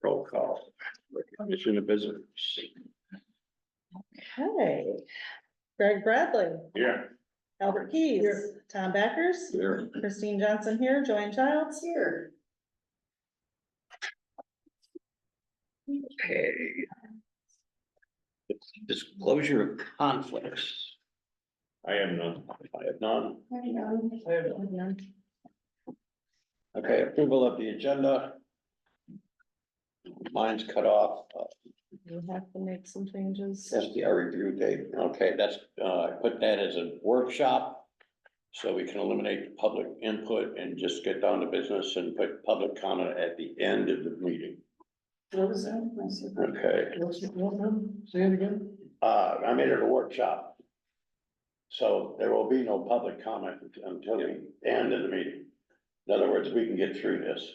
Roll call. Commission of Visitors. Okay. Greg Bradley, Yeah. Albert Keys, Here. Tom Backers, Here. Christine Johnson here, Joanne Childs. Here. Okay. Disclosure of conflicts. I have none. I have none. I have None. Okay, approval of the agenda. Mine's cut off. You have to make some changes. SDR review date. Okay, that's, I put that as a workshop. So we can eliminate the public input and just get down to business and put public comment at the end of the meeting. What was that? Okay, Say it again. I made it a workshop. So there will be no public comment until the end of the meeting. In other words, we can get through this.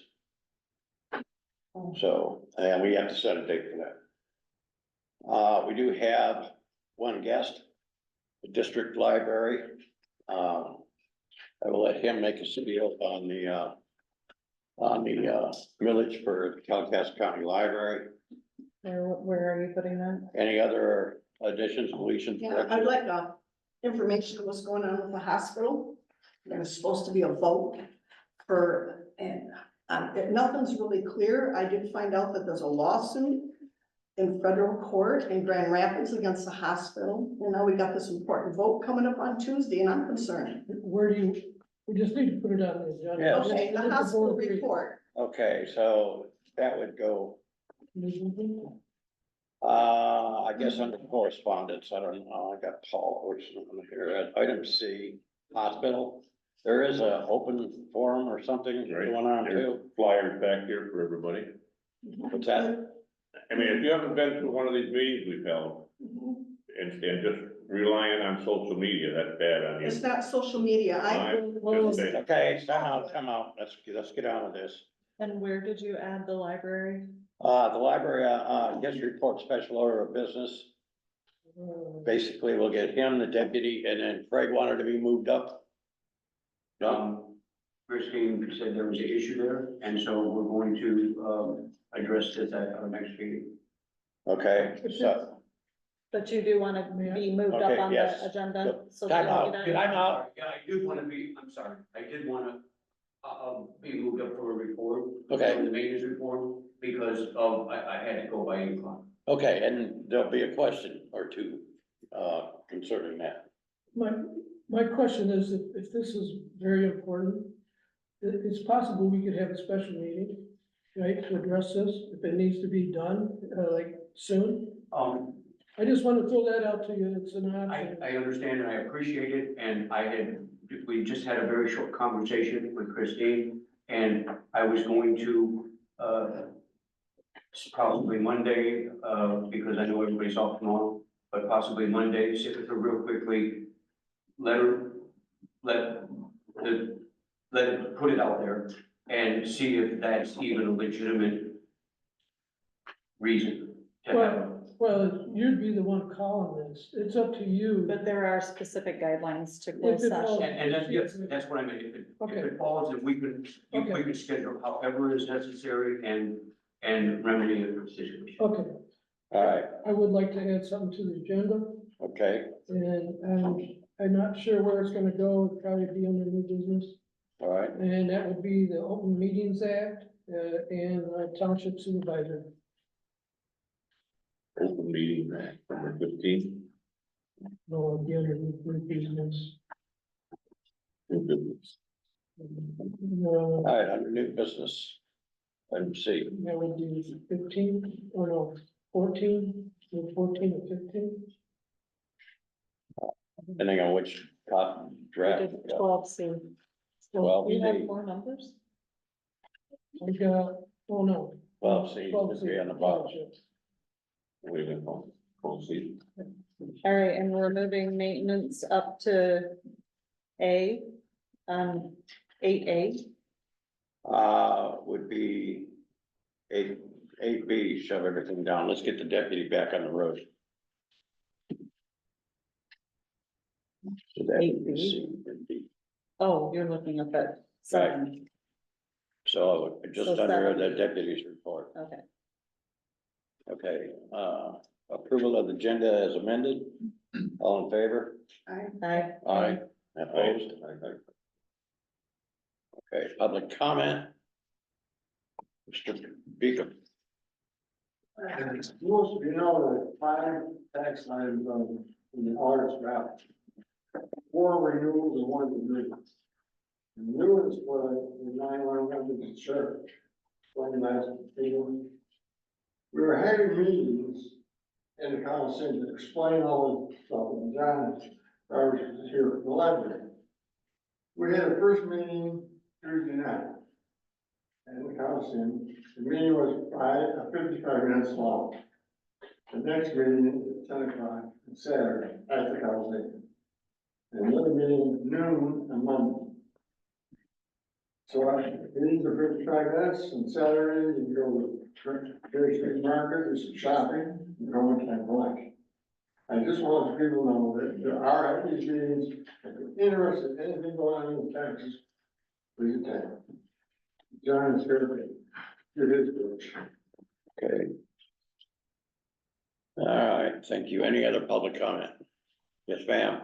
So, and we have to set a date for that. We do have one guest, the district library. I will let him make a video on the village for Calcasieu County Library. Where are you putting that? Any other additions, deletions? Yeah, I'd like, information on what's going on with the hospital. There's supposed to be a vote for, and, nothing's really clear. I did find out that there's a lawsuit in federal court in Grand Rapids against the hospital. And now we got this important vote coming up on Tuesday, and I'm concerned. Where do you, we just need to put it on the agenda. Yeah. Okay, the hospital report. Okay, so that would go, I guess under correspondence, I don't know, I got Paul Orson here, item C, hospital. There is a open forum or something Right. going on There's too. flyers back here for everybody. What's that? I mean, if you haven't been to one of these meetings we've held and just relying on social media, that's bad on you. It's not social media. Just say- Okay, time out, let's get on with this. And where did you add the library? The library, guest report special order of business. Basically, we'll get him, the deputy, and then Craig wanted to be moved up. Christine said there was an issue there, and so we're going to, address this at our next meeting. Okay, so, But you do want to be moved up Okay, on yes. the agenda? So Time that out. you don't- Time out. Yeah, I did want to be, I'm sorry, I did want to, be moved up for a report. Okay. For the maintenance report, because of, I had to go by 8 o'clock. okay, and there'll be a question or two, concerning that. My question is, if this is very important, it's possible we could have a special meeting, right, to address this, if it needs to be done, like soon. I just want to throw that out to you, it's an option. I understand and I appreciate it, and we just had a very short conversation with Christine, and I was going to, probably Monday, because I know everybody's off tomorrow, but possibly Monday, sit with her real quickly, put it out there and see if that's even a legitimate reason to have. Well, you'd be the one calling this, it's up to you. But there are specific guidelines to If close it falls- session. And that's, yes, that's what I mean, if it falls, then we could schedule however is necessary and remedy the situation. Okay, All right, I would like to add something to the agenda, okay, and I'm not sure where it's gonna go, it'll probably be under new business. all right, And that would be the Open Meetings Act, and Township Supervisor. Open meeting, number 15. No, the other new business. all right, under new business. Item C, That would be 15, or no, 14, or 14 or 15. depending on which top We draft. did 12C. 12C. You have 4 numbers? I got, oh no. 12C, would be on the bottom. Wait a minute, we'll see. All right, and we're moving maintenance up to A, 8A. Would be 8B, shove everything down. Let's get the deputy back on the road. So that would be 8B. C and D. Oh, you're looking up at seven, So just So under seven. the deputy's report. okay. Okay, approval of the agenda as amended. All in favor? Aye. Aye. Opposed? Okay, public comment. Mr. Beacom. It's supposed to be known that 5 tax items in the audit draft. 4 renewals and 1 renewal. The new is for the 911 church. One last thing. We were having meetings in the council center to explain all the stuff, and John, I was here from the library. We had a first meeting Thursday night. And the council center. The meeting was 55 minutes long. The next meeting is 10 o'clock on Saturday at the council. And another meeting at noon on Monday. So meetings are 55 minutes on Saturday, you go to Cherry Street Market, do some shopping, you go and have lunch. I just want people to know that there are at these meetings, if you're interested in anything going on in Texas, please attend. John is here to give his speech. Okay. All right, thank you. Any other public comment? Yes, ma'am.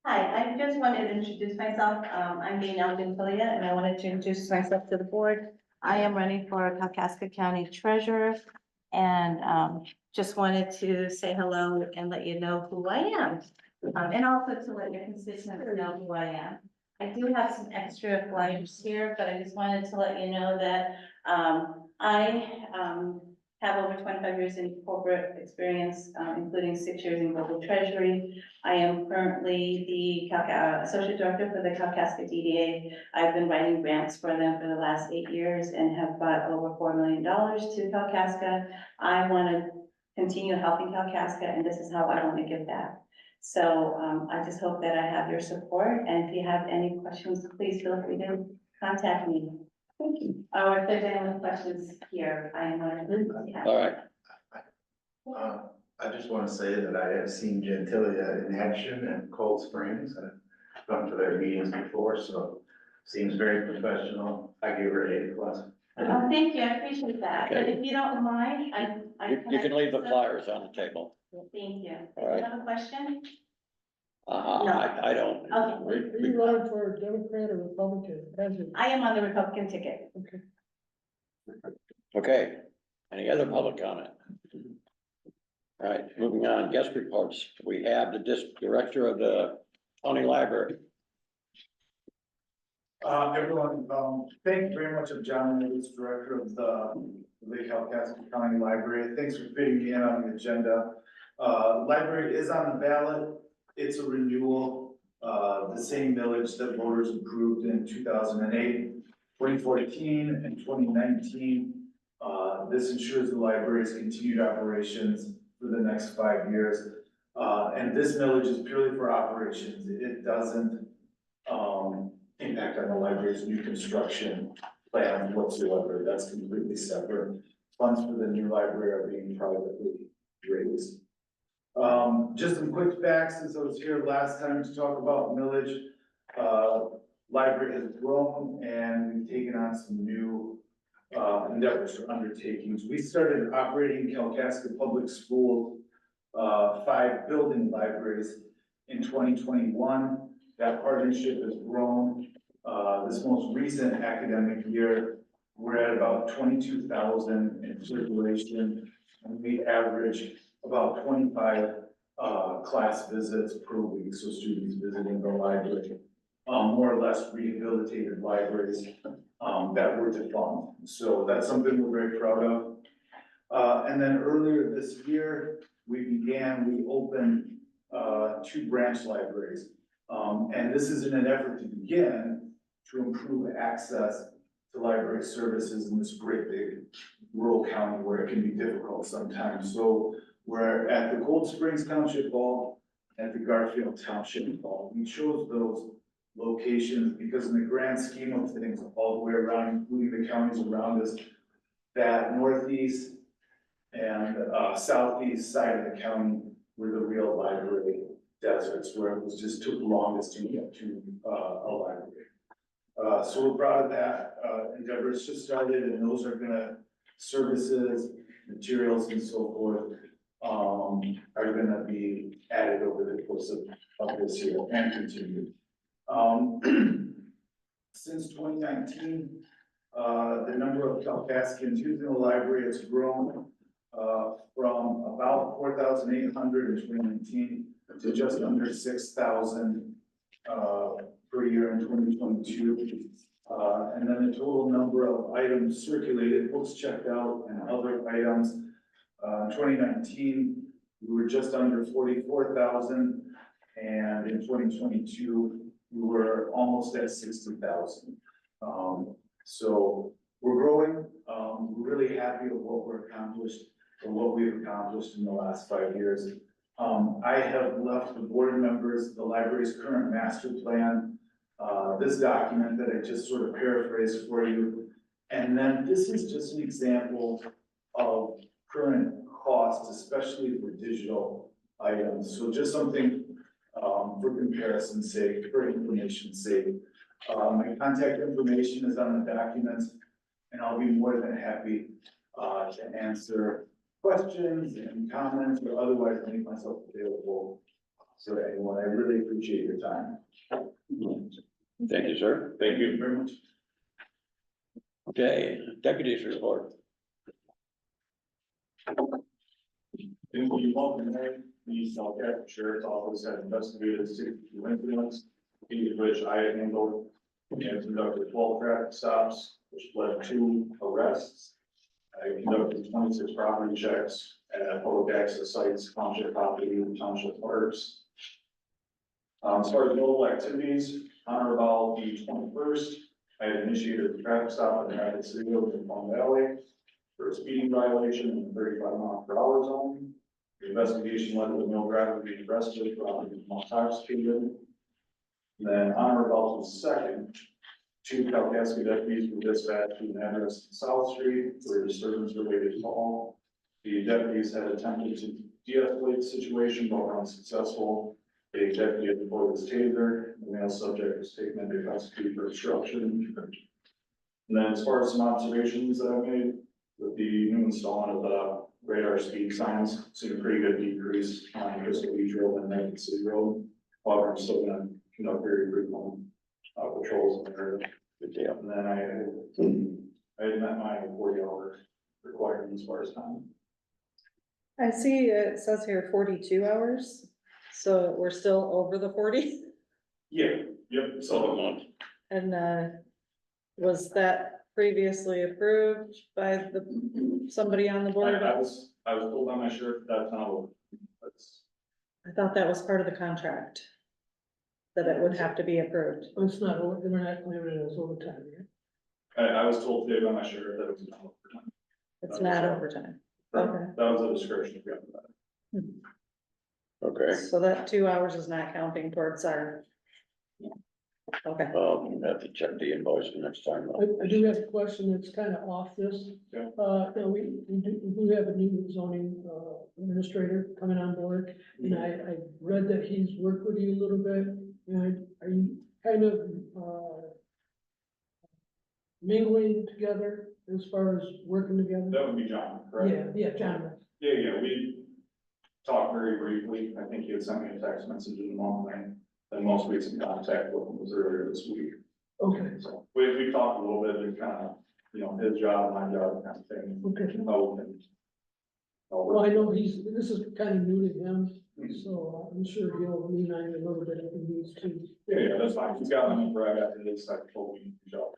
Hi, I just wanted to introduce myself. I'm Danielle Gentilia, and I wanted to introduce myself to the board. I am running for Kalkaska County Treasurer, and just wanted to say hello and let you know who I am. And also to let your constituents know who I am. I do have some extra flyers here, but I just wanted to let you know that I have over 25 years in corporate experience, including 6 years in global treasury. I am currently the associate director for the Kalkaska DDA. I've been writing grants for them for the last 8 years and have brought over $4 million to Kalkaska. I want to continue helping Kalkaska, and this is how I want to give back. So I just hope that I have your support, and if you have any questions, please feel free to contact me. Thank you. Or if there's any questions here, I am one of them. All right, I just want to say that I have seen Gentilia in action in Cold Springs. I've gone to their meetings before, so seems very professional. I give her an A+. Oh, thank you, I appreciate that, but if you don't mind, you can leave the flyers on the table. Thank you. All right. You have a question? I don't. Okay. Are you running for a Democrat or Republican? I am on the Republican ticket. Okay, any other public comment? All right, moving on, guest reports. We have the director of the county library. Everyone, thank you very much of John Lewis, director of the Lake Kalkaska County Library. Thanks for fitting me in on the agenda. Library is on the ballot. It's a renewal, the same millage that voters approved in 2008, 2014, and 2019. This ensures the library's continued operations for the next 5 years. And this millage is purely for operations. It doesn't impact on the library's new construction plan whatsoever. That's completely separate. Funds for the new library are being privately raised. Just some quick facts, since I was here last time to talk about millage. Library has grown and we've taken on some new endeavors or undertakings. We started operating Kalkaska Public School 5 building libraries in 2021. That partnership has grown. This most recent academic year, we're at about 22,000 in circulation, and we average about 25 class visits per week, so students visiting the library. More or less rehabilitated libraries that were defunct. So that's something we're very proud of. And then earlier this year, we opened 2 branch libraries. And this is in an effort to begin to improve access to library services in this great big rural county where it can be difficult sometimes. So we're at the Cold Springs Township Hall, at the Garfield Township Hall. We chose those locations because in the grand scheme of things, all the way around, including the counties around us, that northeast and southeast side of the county were the real library deserts where it was just took longest to get to, a library. So we're proud of that, endeavors just started, and those are gonna, services, materials and so forth, are gonna be added over the course of this year and continue. Since 2019, the number of Calcasians using the library has grown, from about 4,800 in 2019 to just under 6,000, per year in 2022. And then the total number of items circulated, books checked out and other items, in 2019, we were just under 44,000. And in 2022, we were almost at 60,000. So we're growing, we're really happy with what we've accomplished in the last 5 years. I have left the board members, the library's current master plan, this document that I just sort of paraphrased for you. And then this is just an example of current costs, especially for digital items. So just something, for comparison's sake, for information's sake. My contact information is on the documents, and I'll be more than happy, to answer questions and comments or otherwise make myself available to anyone. I really appreciate your time. Thank you, sir. Thank you very much. Okay, deputies report. In the Southgate Sheriff's Office had investigated 62 incidents, each of which I had handled, and conducted 12 traffic stops, which led to arrests. I conducted 26 property checks at public access sites, township property, and township parks. As far as notable activities, on or about the 21st, I had initiated a traffic stop in Rapid City Road in Palm Valley for a speeding violation in the 35-mile-per-hour zone. The investigation led to the male driver being arrested for intoxicated. Then on or about the 2nd, 2 Kalkaska deputies were dispatched to an address in South Street for a disturbance related call. The deputies had attempted to de-escalate the situation, but were unsuccessful. A deputy had deployed his taser. The male subject was taken into custody for obstruction. And then as far as some observations that I made, with the new installing of the radar speed signs, seen a pretty good decrease on Crystal Beach Road and Rapid City Road. However, I'm still gonna conduct very frequent patrols in the area. Good deal. And then I had met my 40-hour requirement as far as time. I see it says here 42 hours, so we're still over the 40. Yeah, yep, So a so, month. And was that previously approved by somebody on the board? I was told on my shirt, that's not what, that's, I thought that was part of the contract, that it would have to be approved. It's not, we're not claiming it as overtime, right? I was told today by my sheriff that it was not overtime. It's not overtime. Okay. That was a discretion. we got that. Okay, So that 2 hours is not counting towards our. Okay. you have to check the invoice next time. I do have a question that's kind of off this. Yeah. You know, we do have a new zoning, administrator coming on board, and I read that he's worked with you a little bit, and are you kind of, mingling together as far as working together? That would be John, correct? Yeah, John. Yeah, we talked very briefly. I think he had sent me a text message in the morning. The most recent contact with him was earlier this week. Okay, So we talked a little bit and kind of, you know, his job, my job kind of thing. okay. How we can- Well, I know this is kind of new to him, so I'm sure he'll lean on you a little bit if he needs to. Yeah, that's fine. He's got my number. I got his, I told him, job.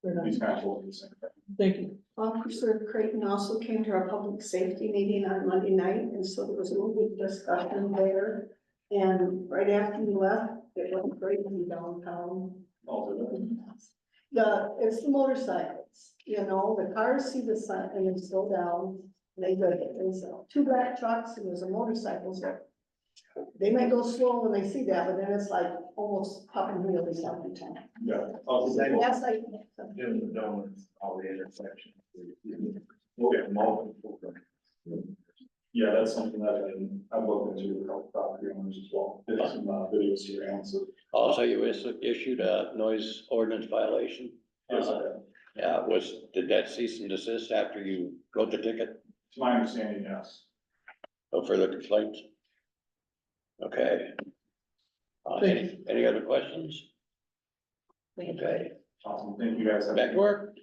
Right on. He's kind of told me the same thing. Thank you. Officer Creighton also came to our public safety meeting on Monday night, and so there was a little bit of discussion there. And right after he left, it went great in downtown. I'll do It's the motorcycles, you know, the cars see the sign and they slow down. They go, there's 2 black trucks and there's a motorcycles there. They might go slow when they see that, but then it's like almost popping wheels every time. that. Yeah. I'll do that. That's like, Doing the donuts, all the intersections. We'll get multiple. Yeah, that's something that I've looked into with a couple property owners as well. Did some videos here and so. Also, you issued a noise ordinance violation. Yes, I have. Yeah, did that cease and desist after you wrote the ticket? To my understanding, yes. No further complaints? Okay. Any other questions? Okay, Awesome. Thank you guys. back to work.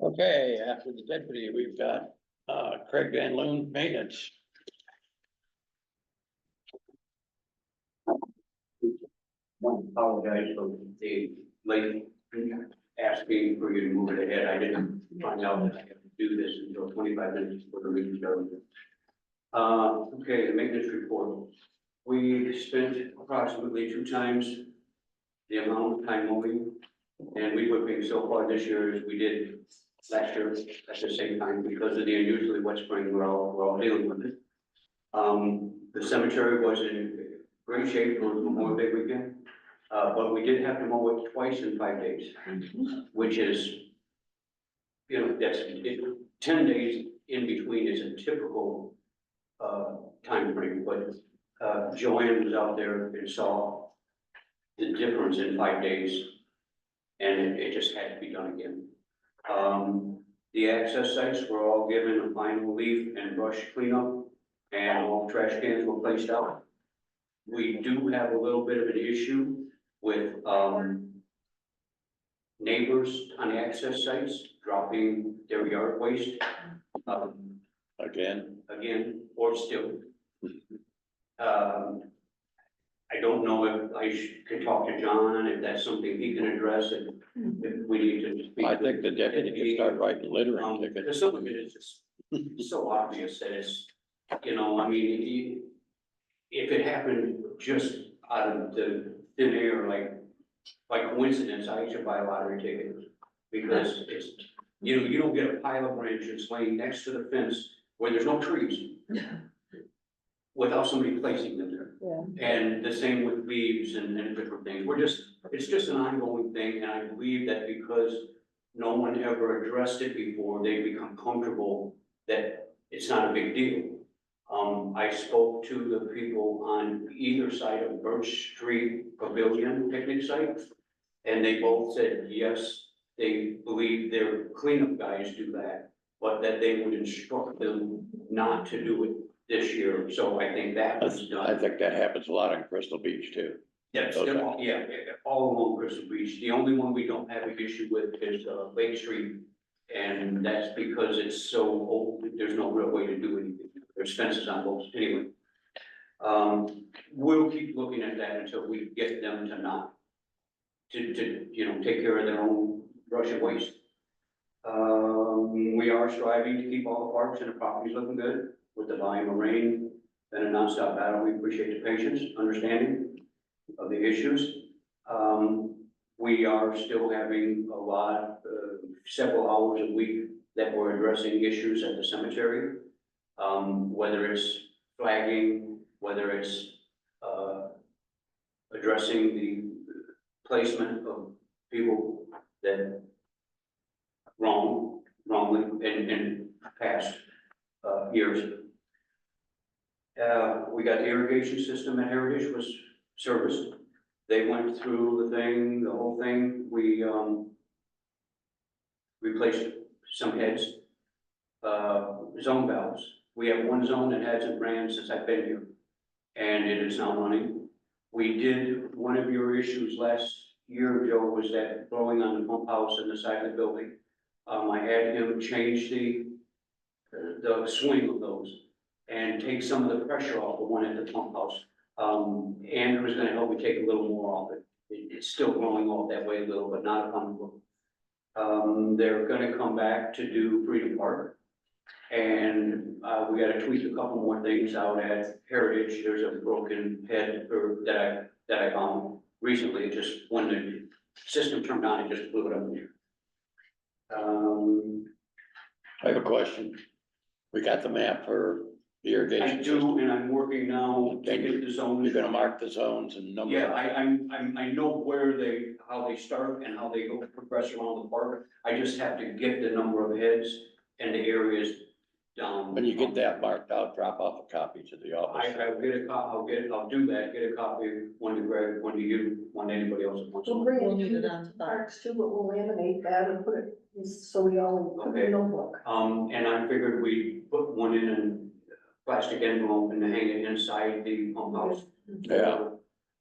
Okay, after the deputy, we've got, Craig Van Loon, maintenance. Want to apologize for the late asking for you to move it ahead. I didn't find out that I had to do this until 25 minutes before the meeting started. Okay, the maintenance report. We spent approximately 2 times the amount of time mowing, and we were paying so far this year as we did last year at the same time because of the unusually wet spring we're all dealing with it. The cemetery was in great shape for Memorial Day weekend, but we did have to mow it twice in 5 days, which is, you know, that's 10 days in between is a typical time frame, but Joanne was out there and saw the difference in 5 days, and it just had to be done again. The access sites were all given a final leaf and brush cleanup, and all trash cans were placed out. We do have a little bit of an issue with neighbors on the access sites dropping their yard waste. Again, or still. I don't know if I could talk to John, if that's something he can address, if we need to speak. I think the deputy can start writing littering tickets. Because some of it is just so obvious that it's, you know, I mean, if it happened just out of the thin air, like by coincidence, I should buy a lottery ticket. Because it's, you don't get a pile of branches laying next to the fence where there's no trees without somebody placing them there. Yeah. And the same with leaves and different things. It's just an ongoing thing, and I believe that because no one ever addressed it before, they become comfortable that it's not a big deal. I spoke to the people on either side of Birch Street Pavilion picnic site, and they both said, yes, they believe their cleanup guys do that, but that they would instruct them not to do it this year. So I think that was done. I think that happens a lot in Crystal Beach too. Yeah, all along Crystal Beach. The only one we don't have an issue with is Lake Street. And that's because it's so old, there's no real way to do anything. There's fences on both anyway. We'll keep looking at that until we get them to not, to take care of their own brush and waste. We are striving to keep all the parks and the properties looking good with the volume of rain. Been a nonstop battle. We appreciate the patience, understanding of the issues. We are still having a lot, several hours a week that we're addressing issues at the cemetery. Whether it's flagging, whether it's, addressing the placement of people that wrongly in past, years. We got the irrigation system at Heritage was serviced. They went through the whole thing. We, replaced some heads, zone valves. We have one zone that hasn't ran since I've been here, and it is now running. We did, one of your issues last year, Joe, was that blowing on the pump house in the side of the building. I had him change the swing of those and take some of the pressure off the one at the pump house. Andrew was gonna help me take a little more off it. It's still blowing off that way a little, but not a pump. They're gonna come back to do Freedom Park. And, we gotta tweak a couple more things out at Heritage. There's a broken head that I found recently. It just, when the system turned on, it just blew it up in the air. I have a question. We got the map for the irrigation I system. do, and I'm working now to get the zones. You're gonna mark the zones and number. Yeah, I know where how they start and how they go progress around the park. I just have to get the number of heads and the areas down. When you get that marked out, drop off a copy to the office. I'll get a I'll do that, get a copy, one to Greg, one to you, one to anybody else that wants We'll one. bring We'll it need to it the on file. parks too, but we'll laminate that and put it, so we all put it in a notebook. And I figured we put one in a plastic envelope and hang it inside the pump house. Yeah.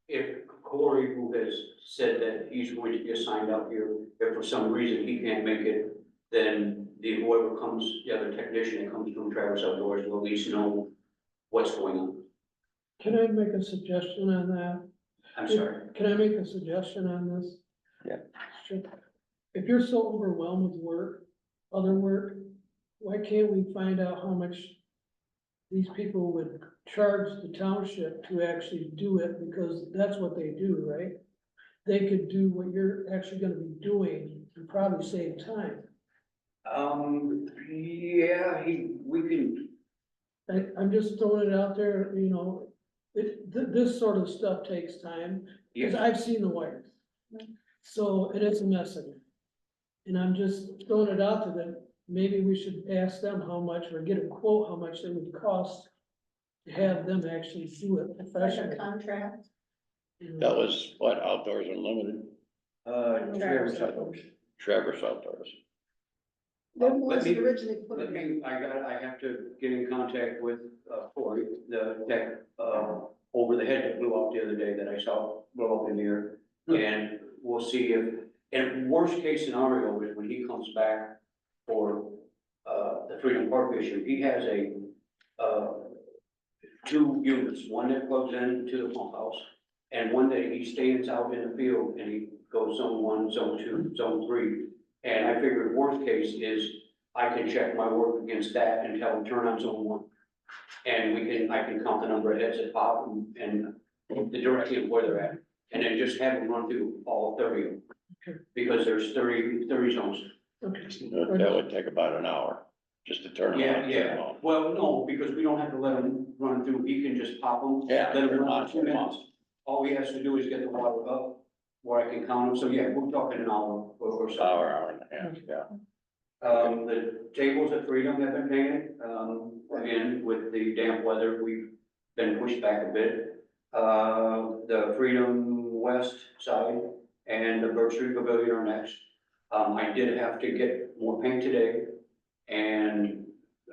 If Corey, who has said that he's going to be assigned out here, if for some reason he can't make it, then whoever comes, the other technician that comes from Travis Outdoors will at least know what's going on. Can I make a suggestion on that? I'm sorry. Can I make a suggestion on this? Yeah. Sure. If you're so overwhelmed with work, other work, why can't we find out how much these people would charge the township to actually do it, because that's what they do, right? They could do what you're actually gonna be doing and probably save time. Yeah, we can, I'm just throwing it out there, you know, this sort of stuff takes time, because yeah, I've seen the wires. So it is a mess of it. And I'm just throwing it out to them, maybe we should ask them how much, or get a quote, how much it would cost to have them actually do it Like a professionally. contract. That was what, Outdoors Unlimited, Travis Outdoors. Traverse Outdoors. They're the Let ones me- that originally put Let it in. me, I have to get in contact with, Corey, the tech, over the head that blew off the other day that I saw blow up in the air. And we'll see if, and worst case scenario is when he comes back for, the Freedom Park issue, he has two units, one that plugs into the pump house, and one that he stands out in the field and he goes zone 1, zone 2, zone 3. And I figured worst case is I can check my work against that and tell him turn on zone 1. And I can count the number of heads that pop and the direction of where they're at. And then just have them run through all 30 of them. Because there's 30 zones. Okay. That would take about an hour, just to turn them on. and turn them off. Well, no, because we don't have to let them run through. He can just pop them. Yeah, Let turn them them run on, for 2 turn them minutes. All he has to do is get the water up where I can count them. So yeah, we're talking an hour or so. Hour and a half, yeah. The tables at Freedom have been painted, again, with the damp weather, we've been pushed back a bit. The Freedom West side and the Birch Street Pavilion are next. I did have to get more paint today, and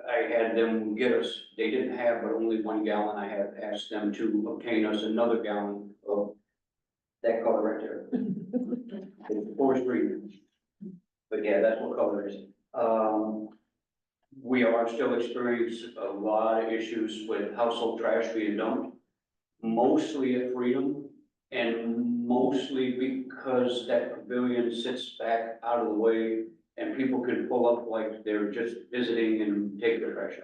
I had them get us, they didn't have but only 1 gallon, I had asked them to obtain us another gallon of that color right there. It's forest green. But yeah, that's what color it is. We are still experiencing a lot of issues with household trash being dumped, mostly at Freedom, and mostly because that pavilion sits back out of the way and people can pull up like they're just visiting and take their trash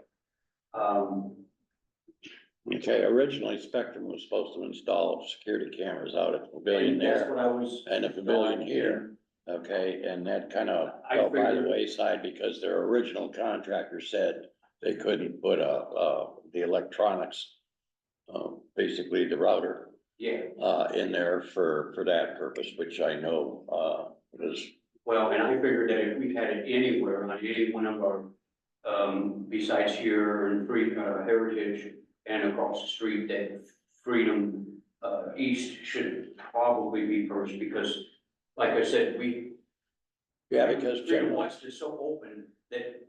out. Okay, originally Spectrum was supposed to install security cameras out at the pavilion And that's there what I was. and the pavilion here. Okay, and that kind of I fell by the figured- wayside because their original contractor said they couldn't put the electronics, basically the router, Yeah, in there for that purpose, which I know, was, well, and I figured that if we had it anywhere on any one of our, besides here and Heritage and across the street, that Freedom, East should probably be first, because like I said, yeah, because Freedom generally, West is so open that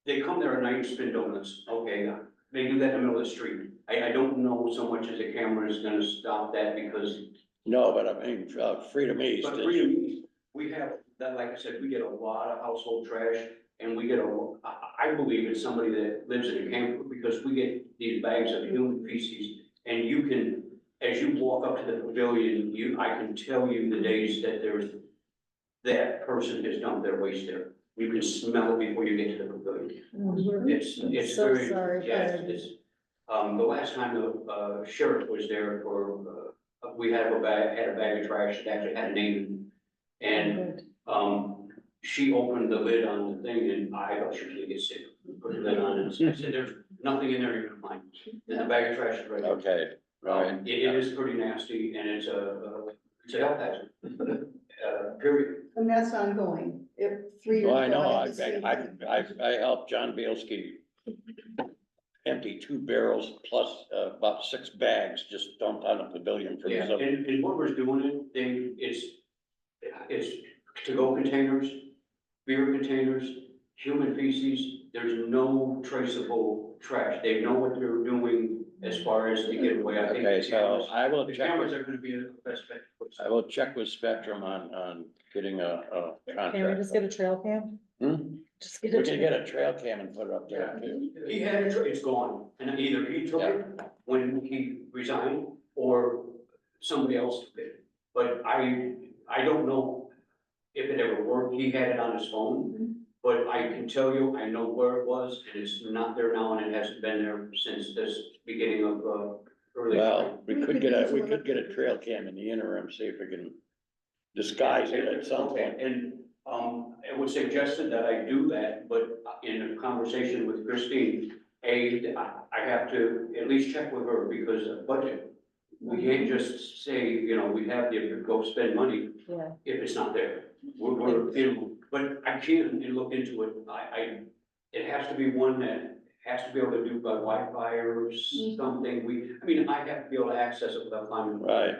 they come there at night and spin donuts, okay, they do that in the middle of the street. I don't know so much as a camera is gonna stop that, because, no, but I mean, Freedom East but is, Freedom East, we have, that, like I said, we get a lot of household trash, and we get I believe it's somebody that lives in a camper, because we get these bags of human feces, and you can, as you walk up to the pavilion, I can tell you the days that that person has dumped their waste there. You can smell it before you get to the pavilion. It's So very, sorry, yes, Fred. it's, the last time the sheriff was there for, we had a bag of trash that actually had a name. And, she opened the lid on the thing and I thought she was gonna get sick. Put the lid on and I said, there's nothing in there you're gonna find. And the bag of trash is right there. okay, right. It is pretty nasty and it's a health hazard. Period. And that's ongoing. if 3 years Well, ago. I know, had the same thing. I helped John Bielski empty 2 barrels plus about 6 bags just dumped on a pavilion for Yeah, some. and what we're doing it, it's to-go containers, beer containers, human feces, there's no traceable trash. They know what they're doing as far as to get away. I think Okay, so I will the check cameras with, are gonna be the best bet. I will check with Spectrum on getting a Can we contract. just get a trail cam? Hmm? Just get We a can trail. get a trail cam and put it up there too. He had it, it's gone, and either he took it when he resigned, or somebody else took it. But I don't know if it ever worked, he had it on his phone, but I can tell you, I know where it was, and it's not there now, and it hasn't been there since this beginning of, early. Well, we could get a trail cam in the interim, see if we can disguise it at some Okay, point. and, it was suggested that I do that, but in a conversation with Christine, I have to at least check with her because of budget. We can't just say, you know, we have to go spend money Yeah, if it's not there. But I can look into it. It has to be one that has to be able to do by Wi-Fi or something. I have to be able to access it without climbing. Right,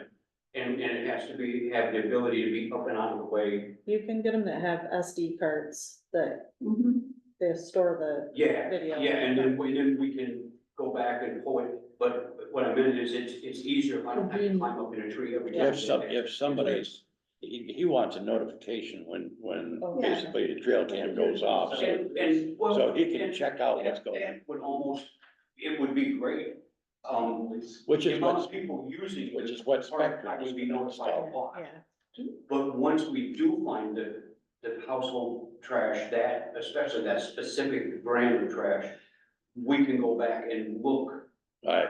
And it has to have the ability to be up and out of the way. you can get them to have SD cards that Mhm. they store the Yeah, video. yeah, and then we can go back and pull it. But what I meant is it's easier if I don't have to climb up in a tree every time. if somebody's, he wants a notification when Oh, yeah. basically the trail cam goes off, so. Well, So he can check out what's going on. That would almost, it would be great. Which is the amount what's- of people using which this is what park, Spectrum I is would be gonna notified a install. lot. Yeah, But once we do find the household trash, that, especially that specific brand of trash, we can go back and look. Right,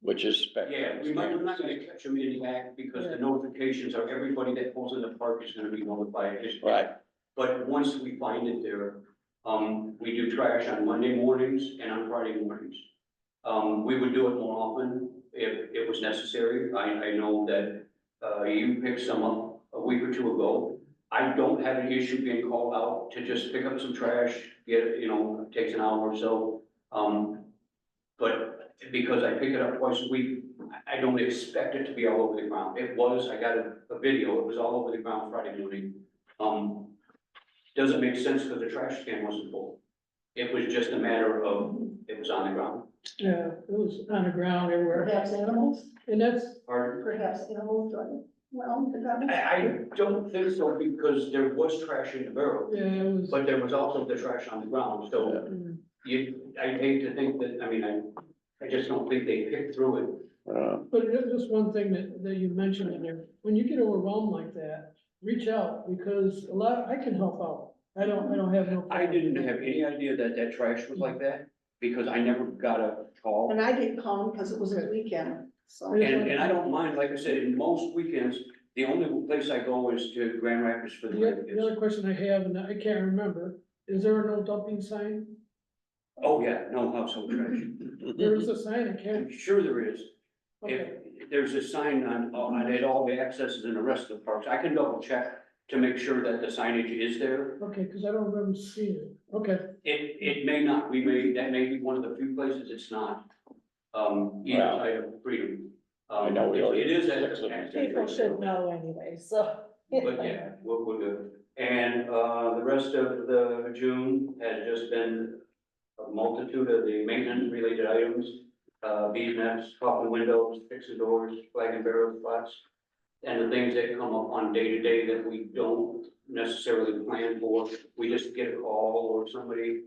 which is Spectrum. Yeah, we're not gonna catch them in the act because the notifications are everybody that pulls in the park is gonna be notified. Right, But once we find it there, we do trash on Monday mornings and on Friday mornings. We would do it more often if it was necessary. I know that, you picked some up a week or two ago. I don't have an issue being called out to just pick up some trash, get it, it takes an hour or so. But because I pick it up twice a week, I don't expect it to be all over the ground. It was, I got a video, it was all over the ground Friday morning. Doesn't make sense because the trash can wasn't full. It was just a matter of, it was on the ground. Yeah, it was on the ground everywhere. Perhaps animals, And that's, Pardon? perhaps animals, well, I don't think so because there was trash in the barrel, yeah, it was, but there was also the trash on the ground, so Mm. I hate to think that, I just don't think they picked through it. but just one thing that you mentioned in there, when you get overwhelmed like that, reach out, because I can help out. I don't have no. I didn't have any idea that trash was like that because I never got a call. and I didn't call him because it was his weekend, so. And I don't mind, like I said, in most weekends, the only place I go is to Grand Rapids for the The grandkids. other question I have, and I can't remember, is there a no dumping sign? Oh, yeah, no household trash. There is a sign, I can't, I'm sure there is. okay, If there's a sign on it, all the accesses in the rest of the parks, I can double check to make sure that the signage is there. okay, cause I don't remember seeing it, okay. It may not, that may be one of the few places it's not, either Well, side of freedom. I know we already- It is six of them. at. People should know anyway, so. But yeah, we'll do it. And, the rest of the June has just been a multitude of the maintenance related items. Bead nets, coffin windows, fixing doors, flag and barrel spots. And the things that come up on day to day that we don't necessarily plan for. We just get a call or somebody,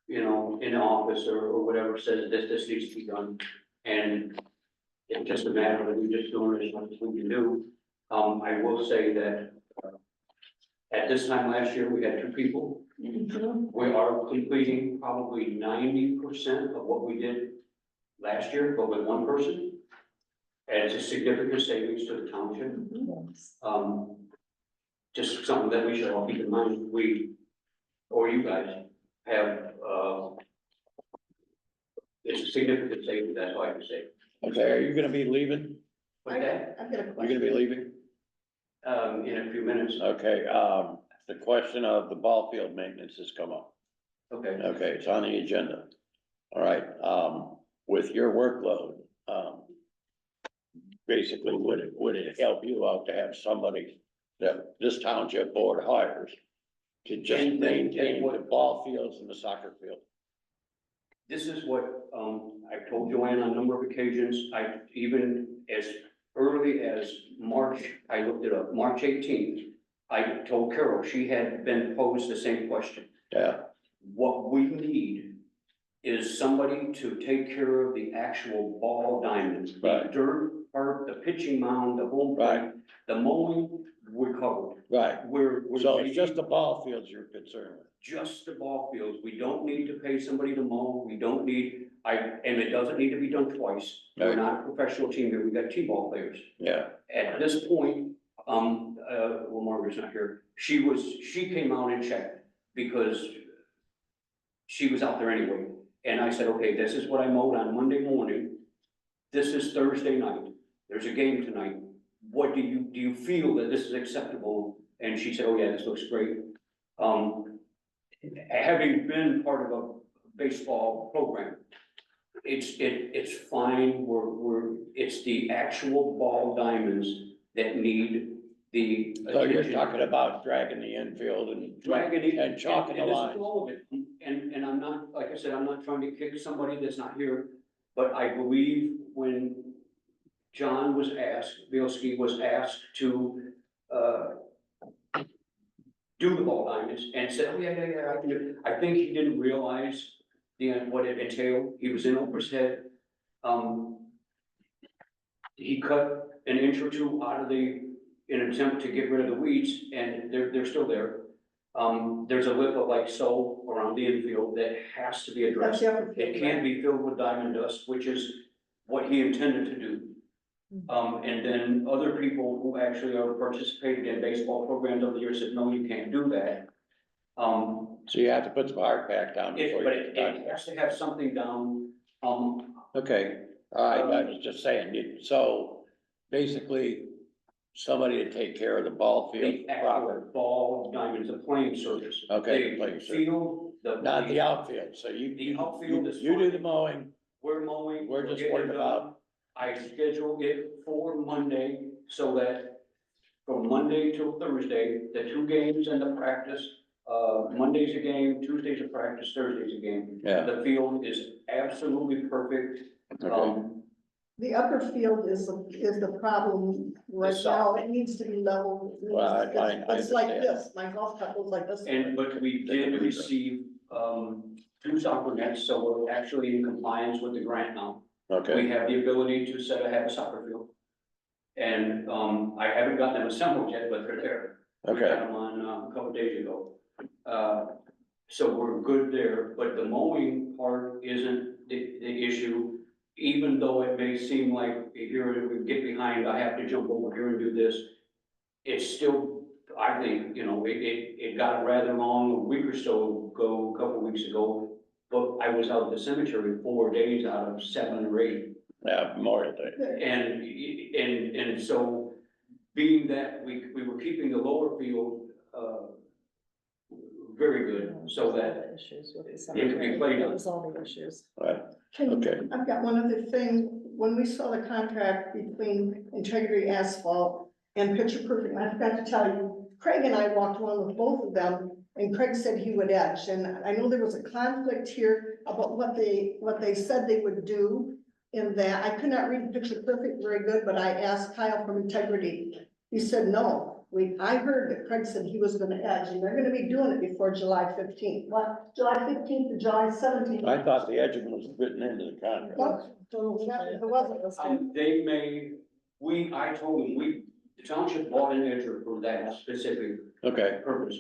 in the office or whatever says this needs to be done. And it's just a matter of we just doing it as much as we can do. I will say that at this time last year, we had 2 people. We are completing probably 90% of what we did last year, but with 1 person. And it's a significant savings to the township. Just something that we should all keep in mind. Or you guys have, it's a significant savings, that's why I say. Okay, are you gonna be leaving? With that, I've got a You're question. gonna be leaving? in a few minutes. Okay, the question of the ball field maintenance has come up. Okay. Okay, it's on the agenda. All right, with your workload, basically, would it help you out to have somebody that this township board hires to just And maintain what- the ball fields and the soccer field? This is what, I've told Joanne on a number of occasions, even as early as March, I looked it up, March 18th. I told Carol, she had been posed the same question. Yeah, What we need is somebody to take care of the actual ball diamonds. The Right. dirt part, the pitching mound, the home plate, the mowing, we're covered. right. We're So it's just the ball fields you're concerned with. just the ball fields. We don't need to pay somebody to mow. We don't need, and it doesn't need to be done twice. We're Right. not a professional team here. We've got T-ball players. Yeah, At this point, well, Margaret's not here. She came out and checked because she was out there anyway. And I said, okay, this is what I mowed on Monday morning. This is Thursday night. There's a game tonight. What do you feel that this is acceptable? And she said, oh yeah, this looks great. Having been part of a baseball program, it's fine. It's the actual ball diamonds that need the so you're attention. talking about dragging the infield and Dragging it. and chalking the this is line. all of it. And I'm not, like I said, I'm not trying to kick somebody that's not here, but I believe when John was asked, Bielski was asked to, do the ball diamonds and said, oh, yeah, I can do it. I think he didn't realize what it entailed. He was in over his head. He cut an inch or two out of in an attempt to get rid of the weeds, and they're still there. There's a lip of like so around the infield that has to be That's addressed. the upper field. It can't be filled with diamond dust, which is what he intended to do. And then other people who actually are participating in baseball programs over the years said, no, you can't do that. So you have to put some hard pack down before But you it get done. has to have something down, Okay, all right, I was just saying, so basically, somebody to take care of the ball field the proper, actual ball diamonds, the playing surface. Okay, the The playing surface. field, not the outfield, so The outfield is you do fine. the mowing, We're mowing. we're just getting worried it about, done. I scheduled it for Monday so that from Monday till Thursday, the 2 games and the practice, Monday's a game, Tuesday's a practice, Thursday's a game. yeah, The field is absolutely perfect. okay, The upper field is the problem right The now. It needs to be leveled. Well, I It's like understand. this. My golf cup goes like this. But we did receive, 2 soccer nets, so we're actually in compliance with the grant now. okay, We have the ability to have a soccer field. And, I haven't gotten them assembled yet, but they're there. We got okay, them on, a couple days ago. So we're good there, but the mowing part isn't the issue. Even though it may seem like here, we get behind, I have to jump over here and do this. It's still, I think, it got rather long a week or so ago, a couple weeks ago. But I was out at the cemetery 4 days out of 7 or 8. yeah, Memorial Day, And so being that we were keeping the lower field, very good, so that The issues with the it could be played It on. was all the issues. right, okay. I've got one other thing. When we saw the contract between Integrity Asphalt and Picture Perfect, I forgot to tell you, Craig and I walked along with both of them, and Craig said he would edge, and I know there was a conflict here about what they said they would do in that. I could not read Picture Perfect very good, but I asked Kyle from Integrity. He said, no. I heard that Craig said he was gonna edge, and they're gonna be doing it before July 15th. What, July 15th to July 17th? I thought the edging was written into the contract. It wasn't. They may, I told them, the township bought an edger for that specific Okay, purpose.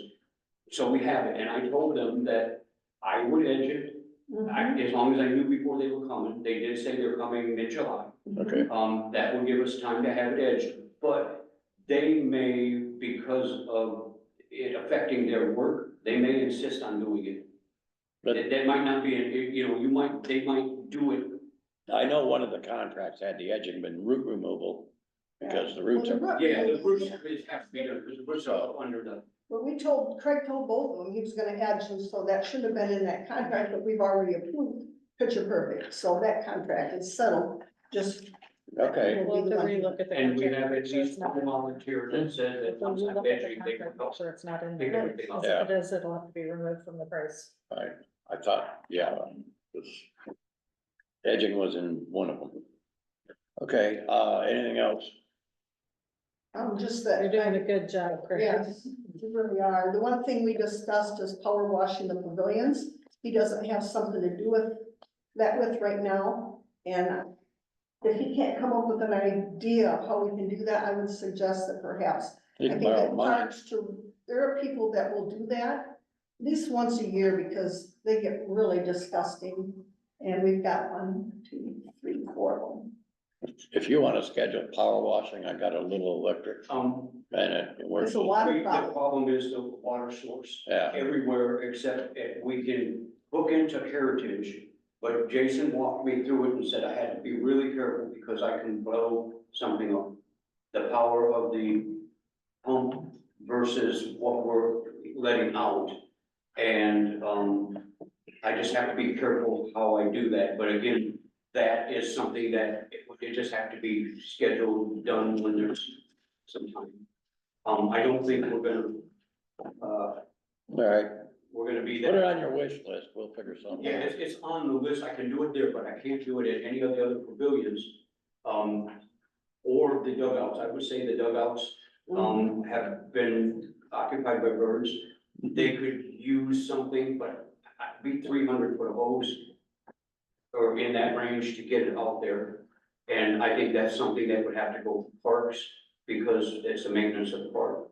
So we have it, and I told them that I would edge it, as long as I knew before they were coming. They did say they're coming mid-July. okay, That would give us time to have it edged, but they may, because of it affecting their work, they may insist on doing it. But- That might not be, they might do it. I know one of the contracts had the edging been root removal, because the roots are, Yeah, the roots have to be there, because the roots are up under the, But Craig told both of them he was gonna add some, so that should have been in that contract, but we've already approved Picture Perfect, so that contract is settled, just. Okay, We'll have to relook at the. And we contract, have at make sure it's least not- one volunteer that says that We'll once I'm relook at the edging, they contract, will make sure it's not in pick there. everything up. If it is, it'll have to be removed from the price. I thought, yeah, this edging was in one of them. Okay, anything else? Just that. You're doing a good job, Craig. Yes, you really are. The one thing we discussed is power washing the pavilions. He doesn't have something to do with right now. And if he can't come up with an idea of how we can do that, I would suggest that perhaps, You I can think borrow that money. parks there are people that will do that at least once a year because they get really disgusting. And we've got 1, 2, 3, 4 of them. If you wanna schedule power washing, I got a little electric and it works. It's a water The problem. problem is the water source. Yeah. Everywhere except we can hook into Heritage, but Jason walked me through it and said I had to be really careful because I can blow something up. The power of the pump versus what we're letting out. And, I just have to be careful how I do that, but again, that is something that it just have to be scheduled, done when there's some time. I don't think we're gonna, All right, we're gonna be put it that. on your wish list, we'll figure something Yeah, out. it's on the list, I can do it there, but I can't do it at any of the other pavilions. Or the dugouts, I would say the dugouts, have been occupied by birds. They could use something, but I'd be 300 foot hose. Or in that range to get it out there. And I think that's something that would have to go to parks, because it's the maintenance of the park.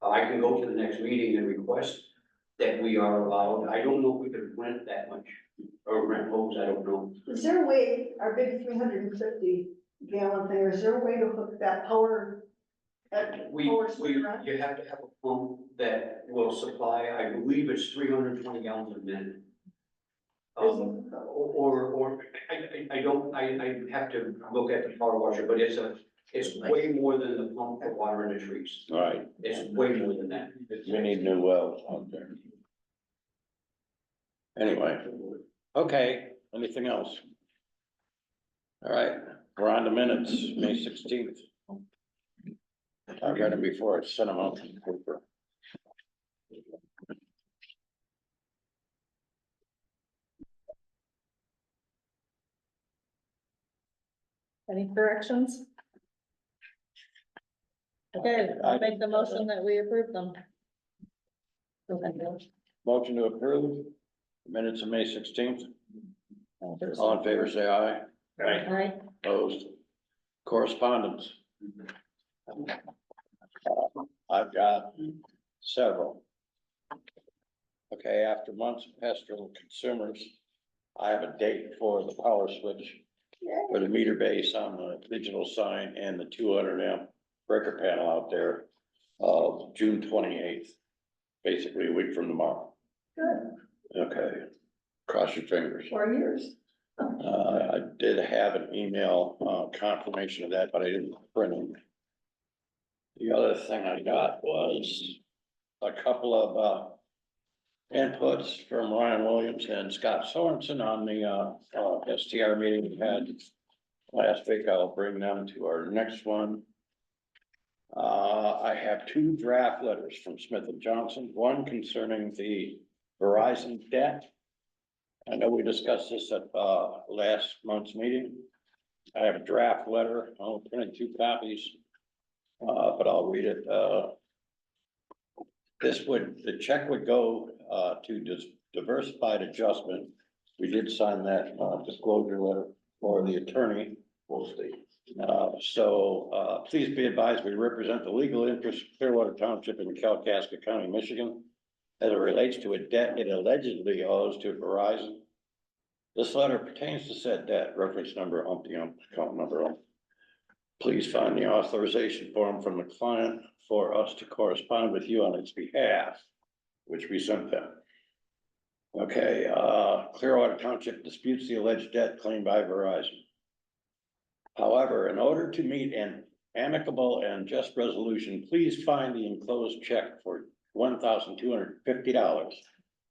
I can go to the next meeting and request that we are allowed, I don't know if we could rent that much, or rent hose, I don't know. Is there a way, our big 350 gallon thing, is there a way to hook that power? You have to have a pump that will supply, I believe it's 320 gallons a minute. I have to look at the power washer, but it's way more than the pump for water in the trees. All right, It's way more than that. we need new wells out there. Anyway, okay, anything else? All right, we're on the minutes, May 16th. I read them before, I sent them out to the paper. Any corrections? Okay, I'll make the motion that we approve them. Motion to approve, minutes of May 16th. All in favor, say aye. Aye. Opposed? Correspondence. I've got several. Okay, after months of pestering consumers, I have a date for the power switch for the meter base on the digital sign and the 200 amp breaker panel out there of June 28th, basically a week from tomorrow. Good, Okay, cross your fingers. 4 years. I did have an email, confirmation of that, but I didn't print them. The other thing I got was a couple of, inputs from Ryan Williams and Scott Sorensen on the, STR meeting we had last week. I'll bring them to our next one. I have 2 draft letters from Smith and Johnson, one concerning the Verizon debt. I know we discussed this at, last month's meeting. I have a draft letter, I'll print 2 copies, but I'll read it. The check would go, to diversified adjustment. We did sign that, disclosure letter for the attorney. Please be advised, we represent the legal interest of Clearwater Township in Kalkaska County, Michigan, as it relates to a debt it allegedly owes to Verizon. This letter pertains to said debt, reference number, account number. Please find the authorization form from the client for us to correspond with you on its behalf, which we sent them. Okay, Clearwater Township disputes the alleged debt claimed by Verizon. However, in order to meet an amicable and just resolution, please find the enclosed check for $1,250,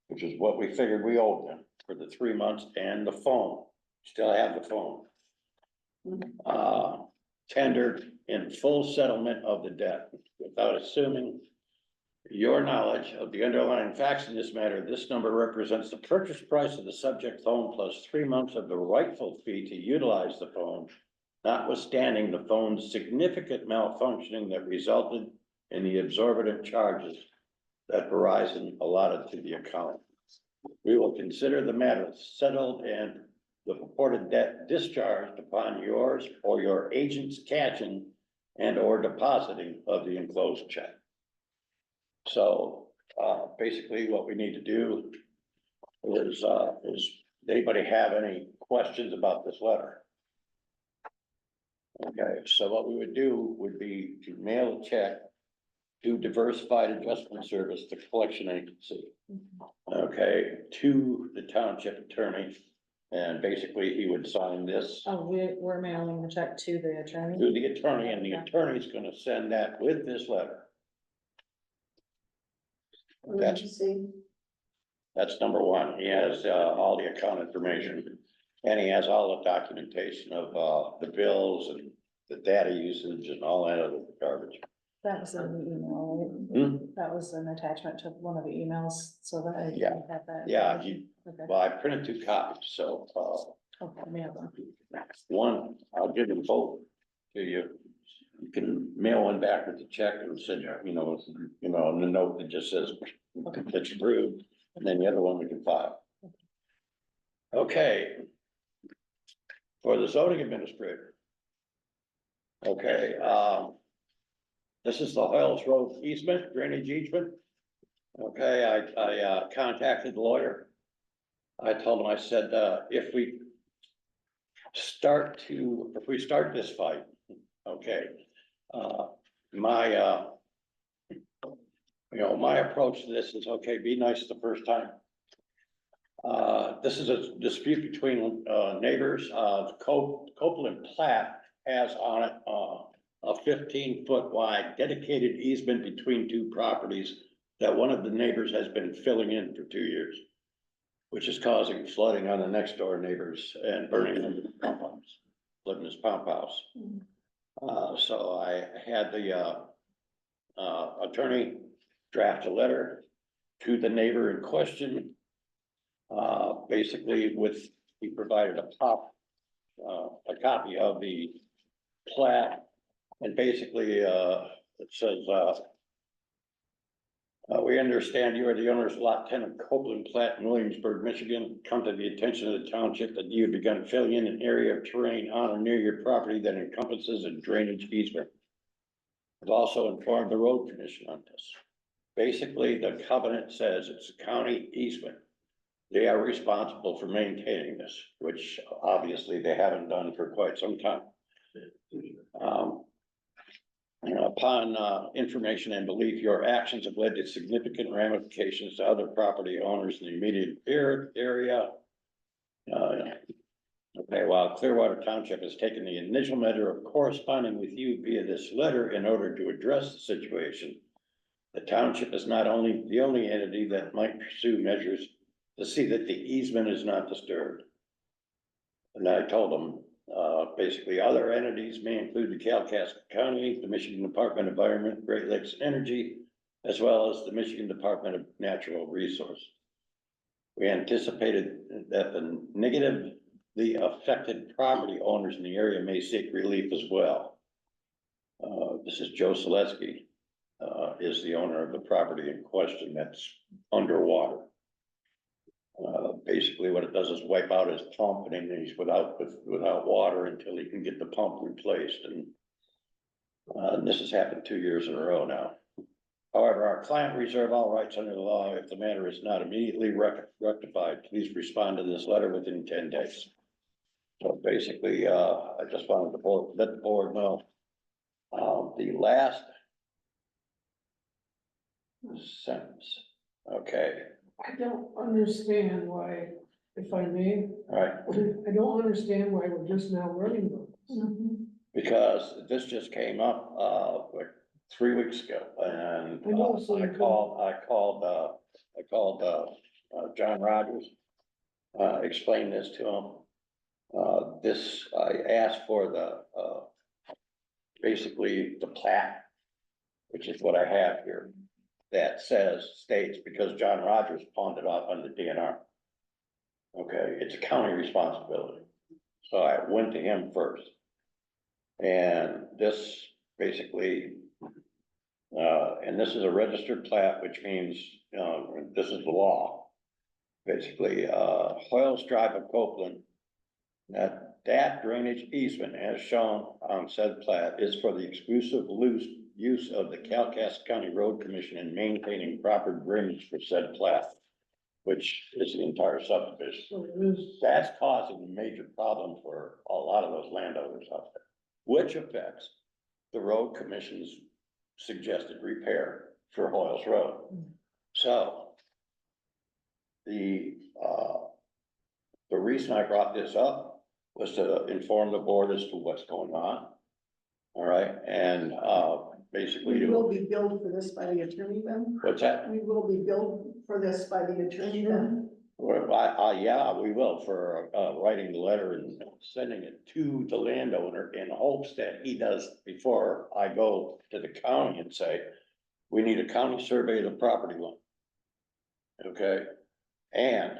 which is what we figured we owed them for the 3 months and the phone. Still have the phone. Tendered in full settlement of the debt without assuming your knowledge of the underlying facts in this matter. This number represents the purchase price of the subject phone plus 3 months of the rightful fee to utilize the phone, notwithstanding the phone's significant malfunctioning that resulted in the exorbitant charges that Verizon allotted to the account. We will consider the matter settled and the purported debt discharged upon yours or your agent's cashing and or depositing of the enclosed check. So, basically what we need to do is anybody have any questions about this letter? Okay, so what we would do would be to mail a check to Diversified Adjustment Service, the collection agency. Okay, to the township attorney, and basically he would sign this Oh, we're mailing the check to the attorney. to the attorney, and the attorney's gonna send that with this letter. Let me see. That's number one. He has, all the account information, and he has all the documentation of, the bills and the data usage and all that other garbage. That was in the email, Hmm? right? That was an attachment to one of the emails, so that I Yeah. have that. Yeah, Okay, well, I printed 2 copies, so, okay, mail them. one, I'll give them both to you. You can mail one back with the check and send, you know, and the note that just says it's approved, and then the other one we can file. Okay. For the zoning administrator. Okay, this is the Hoiles Road easement, drainage easement. Okay, I contacted the lawyer. I told him, I said, if we start this fight, okay, my approach to this is, okay, be nice the first time. This is a dispute between, neighbors. Copeland Plat has on it, a 15-foot wide dedicated easement between 2 properties that one of the neighbors has been filling in for 2 years, which is causing flooding on the next door neighbors and burning under the pump house, living in his pump house. So I had the, attorney draft a letter to the neighbor in question. Basically he provided a copy of the plat, and basically, it says, we understand you are the owners of lot 10 of Copeland Plat in Williamsburg, Michigan. Come to the attention of the township that you have begun filling in an area of terrain on or near your property that encompasses a drainage easement. I've also informed the road commission on this. Basically, the covenant says it's a county easement. They are responsible for maintaining this, which obviously they haven't done for quite some time. Upon information and belief, your actions have led to significant ramifications to other property owners in the immediate area. Okay, while Clearwater Township has taken the initial measure of corresponding with you via this letter in order to address the situation, the township is not only the only entity that might pursue measures to see that the easement is not disturbed. And I told them, basically other entities may include the Kalkaska County, the Michigan Department of Environment, Great Lakes Energy, as well as the Michigan Department of Natural Resources. We anticipated that the negatively affected property owners in the area may seek relief as well. This is Joe Selesky, is the owner of the property in question that's underwater. Basically what it does is wipe out his pump, and then he's without water until he can get the pump replaced, and this has happened 2 years in a row now. However, our client reserve all rights under the law. If the matter is not immediately rectified, please respond to this letter within 10 days. So basically, I just wanted to let the board know. The last sentence, okay, I don't understand why, if I may, all right. I don't understand why we're just now learning about this. Because this just came up, like 3 weeks ago, and I know, so I called, John Rogers. Explained this to him. I asked for basically the plat, which is what I have here, that states, because John Rogers pawned it off on the DNR. Okay, it's a county responsibility, so I went to him first. And this basically, and this is a registered plat, which means, this is the law. Basically, Hoiles Drive of Copeland, that drainage easement as shown on said plat is for the exclusive use of the Calcasieu County Road Commission in maintaining proper drainage for said plat, which is the entire subdivision. So it is, That's causing a major problem for a lot of those landowners out there, which affects the road commission's suggested repair for Hoiles Road. So the reason I brought this up was to inform the board as to what's going on. All right, and basically, We will be billed for this by the attorney then? what's that? We will be billed for this by the attorney then? Well, yeah, we will for writing the letter and sending it to the landowner in hopes that he does before I go to the county and say, we need a county survey of the property line. Okay, and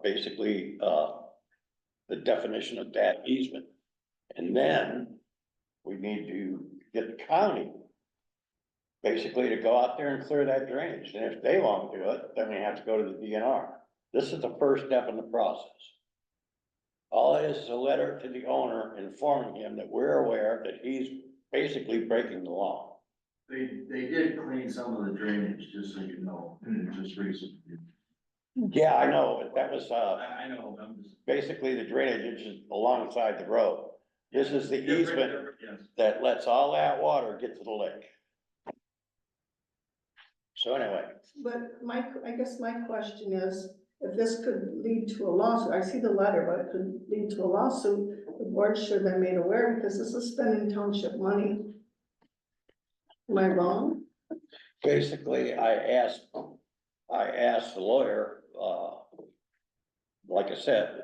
basically the definition of that easement. And then we need to get the county basically to go out there and clear that drainage. And if they won't do it, then we have to go to the DNR. This is the first step in the process. All it is a letter to the owner informing him that we're aware that he's basically breaking the law. They did clean some of the drainage, just so you know, just recently. Yeah, I know, that was, I know, I'm just. basically the drainage is alongside the road. This is the easement Yes. that lets all that water get to the lake. So anyway, But I guess my question is, if this could lead to a lawsuit, I see the letter, but it could lead to a lawsuit, the board should have been made aware because this is spending township money. Am I wrong? basically, I asked the lawyer, like I said,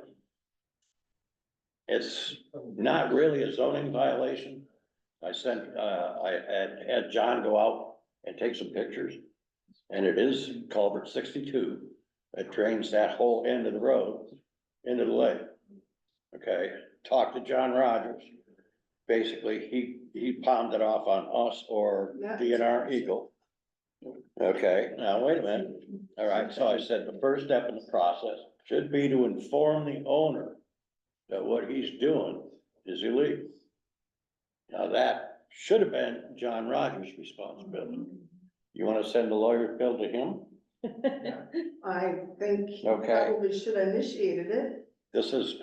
it's not really a zoning violation. I had John go out and take some pictures, and it is culvert 62 that drains that whole end of the road into the lake. Okay, talked to John Rogers. Basically, he palmed it off on us or DNR Eagle. Okay, now wait a minute. All right, so I said the first step in the process should be to inform the owner that what he's doing is illegal. Now, that should have been John Rogers' responsibility. You wanna send the lawyer's bill to him? I think he Okay. probably should have initiated it. This is,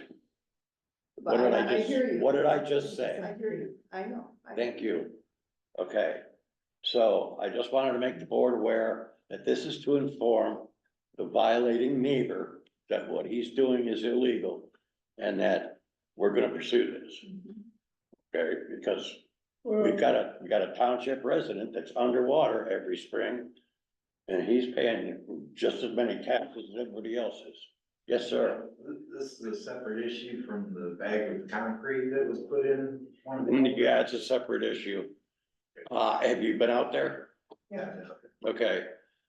But what did I I hear you. just, what did I just say? I hear you, I know. Thank you. Okay, so I just wanted to make the board aware that this is to inform the violating neighbor that what he's doing is illegal and that we're gonna pursue this. Okay, because we got a township resident that's underwater every spring and he's paying just as many taxes as everybody else is. Yes, sir. This is a separate issue from the bag of concrete that was put in. Yeah, it's a separate issue. Have you been out there? Yeah. Okay,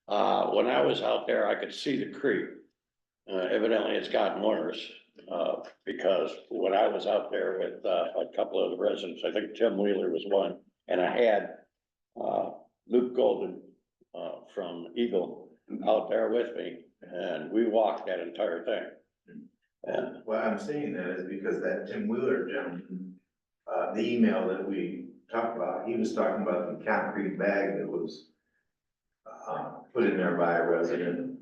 when I was out there, I could see the creek. Evidently it's gotten worse, because when I was out there with, a couple of the residents, I think Tim Wheeler was one, and I had, Luke Golden, from Eagle out there with me, and we walked that entire thing. And Why I'm saying that is because that Tim Wheeler gentleman, the email that we talked about, he was talking about the concrete bag that was put in there by a resident.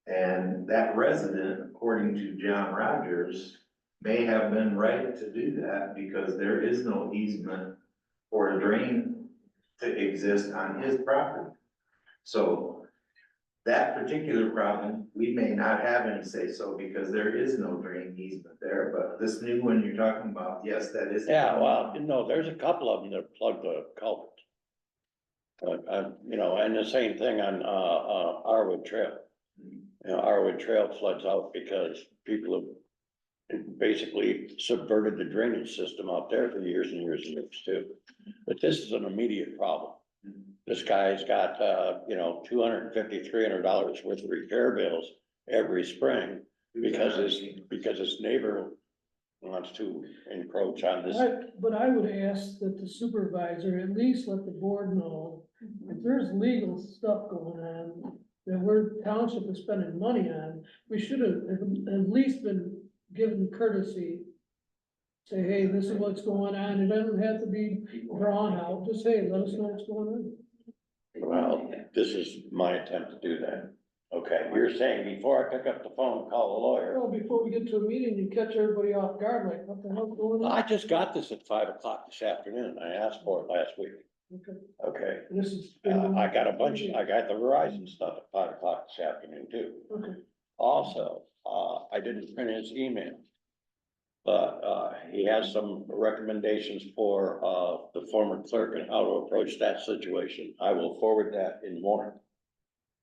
And that resident, according to John Rogers, may have been right to do that because there is no easement for a drain to exist on his property. So that particular problem, we may not have any say so because there is no drain easement there, but this new one you're talking about, yes, that is. Yeah, well, no, there's a couple of them that plug the culvert. You know, and the same thing on, Arwood Trail. You know, Arwood Trail floods out because people have basically subverted the drainage system out there for years and years and years too. But this is an immediate problem. This guy's got, you know, $250, $300 worth of repair bills every spring because his neighbor wants to encroach on this. But I would ask that the supervisor at least let the board know if there's legal stuff going on that we're township is spending money on, we should have at least been given courtesy. Say, hey, this is what's going on. It doesn't have to be drawn out. Just say, let us know what's going on. Well, this is my attempt to do that. Okay, you're saying before I pick up the phone, and call a lawyer. Well, before we get to a meeting, you catch everybody off guard, like, what the hell's going on? I just got this at 5 o'clock this afternoon. I asked for it last week. Okay, Okay, this is. I got a bunch, I got the Verizon stuff at 5 o'clock this afternoon too. Okay, Also, I didn't print his email. But, he has some recommendations for, the former clerk and how to approach that situation. I will forward that in the morning.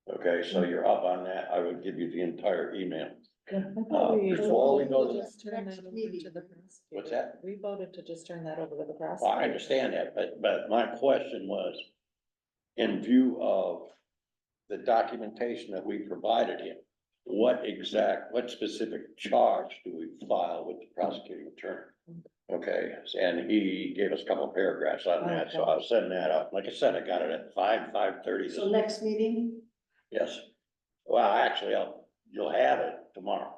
Okay, so you're up on that. I will give you the entire email. okay. Before we go to, Just turn that over to the prosecutor. What's that? We voted to just turn that over to the Well, prosecutor. I understand that, but my question was, in view of the documentation that we provided him, what specific charge do we file with the prosecuting attorney? Okay, and he gave us a couple paragraphs on that, so I'll send that out. Like I said, I got it at 5:30. So next meeting, Yes. Well, actually, you'll have it tomorrow.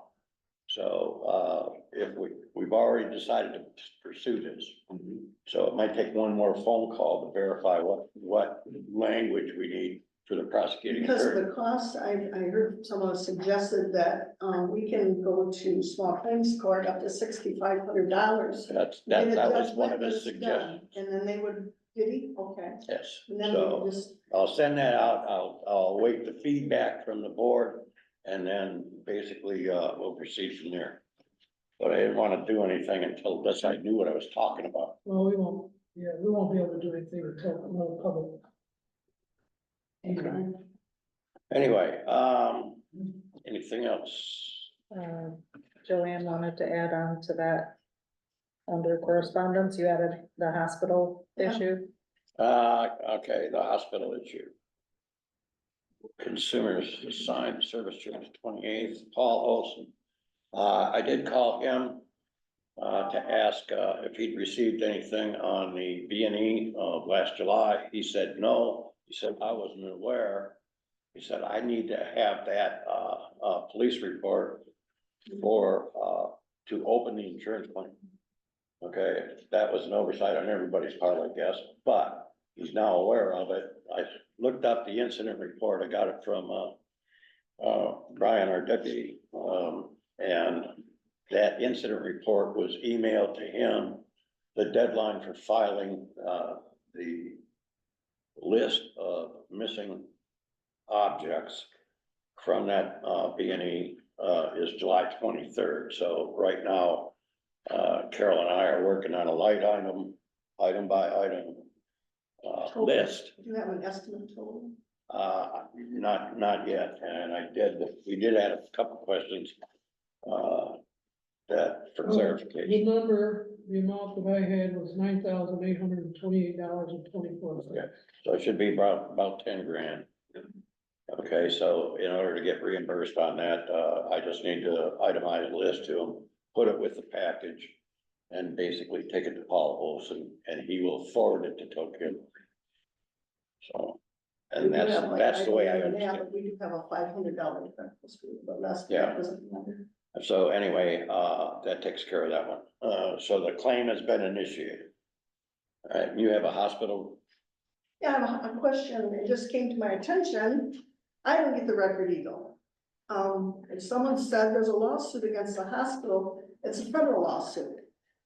So, if we've already decided to pursue this. So it might take one more phone call to verify what language we need for the prosecuting because of attorney. the cost, I heard someone suggested that, we can go to small claims court up to $6,500. That was one of his suggestions. And then they would, did he? Okay. Yes, And then so we just, I'll send that out. I'll wait the feedback from the board and then basically, we'll proceed from there. But I didn't want to do anything until I knew what I was talking about. Well, we won't be able to do anything until the public. okay. Anyway, anything else? Joanne wanted to add on to that. Under correspondence, you added the hospital Yeah. issue. Okay, the hospital issue. Consumers assigned service charge 28th, Paul Olson. I did call him to ask if he'd received anything on the B&E of last July. He said no. He said, I wasn't aware. He said, I need to have that police report to open the insurance claim. Okay, that was an oversight on everybody's part, I guess, but he's now aware of it. I looked up the incident report. I got it from Brian, our deputy. And that incident report was emailed to him. The deadline for filing the list of missing objects from that B&E is July 23rd. So right now, Carol and I are working on a light item by item list. Do you have an estimate total? Not yet, and we did add a couple questions that for clarification. The amount that I had was $9,828.24. Okay, so it should be about 10 grand. Okay, so in order to get reimbursed on that, I just need to itemize a list to him, put it with the package, and basically take it to Paul Olson, and he will forward it to Tokyo. So, and We do have, like, that's the way I don't know now, understand. but we do have a $500 deductible fee, but that's, Yeah. that doesn't matter. So anyway, that takes care of that one. So the claim has been initiated. All right, you have a hospital. Yeah, I have a question. It just came to my attention. I don't get the record eagle. And someone said there's a lawsuit against the hospital. It's a federal lawsuit.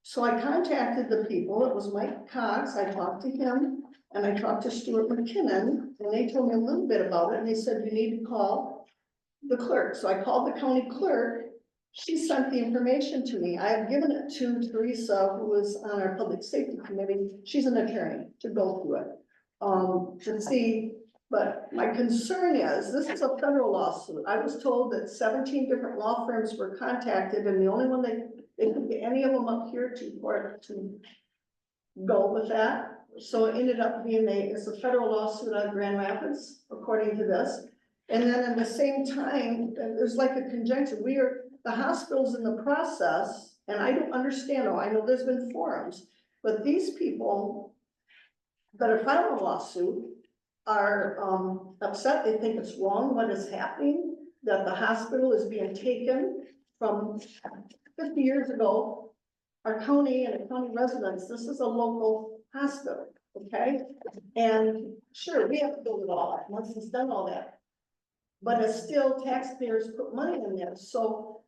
So I contacted the people. It was Mike Cox. I talked to him and I talked to Stuart McKinnon and they told me a little bit about it. And they said, you need to call the clerk. So I called the county clerk. She sent the information to me. I have given it to Teresa, who is on our public safety committee. She's an attorney to go through it. To see, but my concern is, this is a federal lawsuit. I was told that 17 different law firms were contacted, and the only one they could get any of them up here to go with that. So it ended up being it's a federal lawsuit on Grand Rapids, according to this. And then at the same time, there's like a conjunction. The hospital's in the process, and I don't understand, I know there's been forums, but these people that are filing a lawsuit are upset. They think it's wrong what is happening, that the hospital is being taken from 50 years ago. Our county and county residents, this is a local hospital, okay? And sure, we have to build it all up once it's done all that. But it's still taxpayers put money in there, so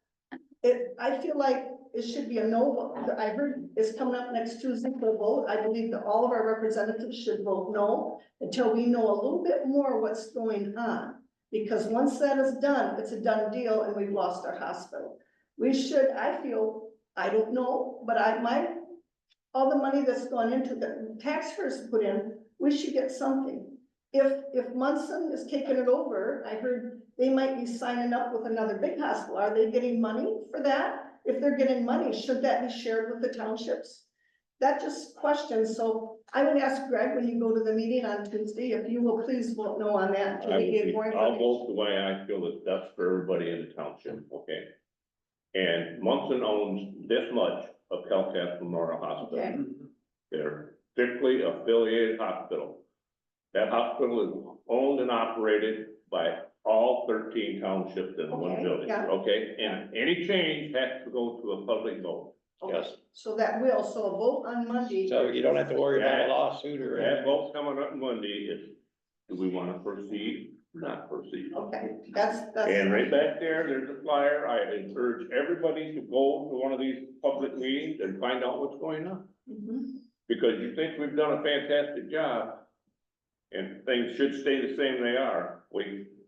I feel like it should be a no vote. I heard it's coming up next Tuesday for a vote. I believe that all of our representatives should vote no until we know a little bit more what's going on. Because once that is done, it's a done deal and we've lost our hospital. We should, I feel, I don't know, but all the money that's gone into the taxpayers put in, we should get something. If Munson is taking it over, I heard they might be signing up with another big hospital. Are they getting money for that? If they're getting money, should that be shared with the townships? That just questions. So I would ask Greg, when you go to the meeting on Tuesday, if you will please vote no on that. Until we get more I'll information. vote the way I feel is best for everybody in the township, okay? And Munson owns this much of Calcas Memorial Hospital. Okay. They're strictly affiliated hospital. That hospital is owned and operated by all 13 townships in one Okay, building, yeah. okay? And any change has to go to a public vote. Okay. Yes. So that will, so a vote on Monday. So you don't have to worry about a lawsuit or That anything. vote's coming up Monday is, do we want to proceed or not proceed? Okay, that's. And right back there, there's a flyer. I encourage everybody to go to one of these public meetings and find out what's going on. Mhm. Because you think we've done a fantastic job and things should stay the same they are.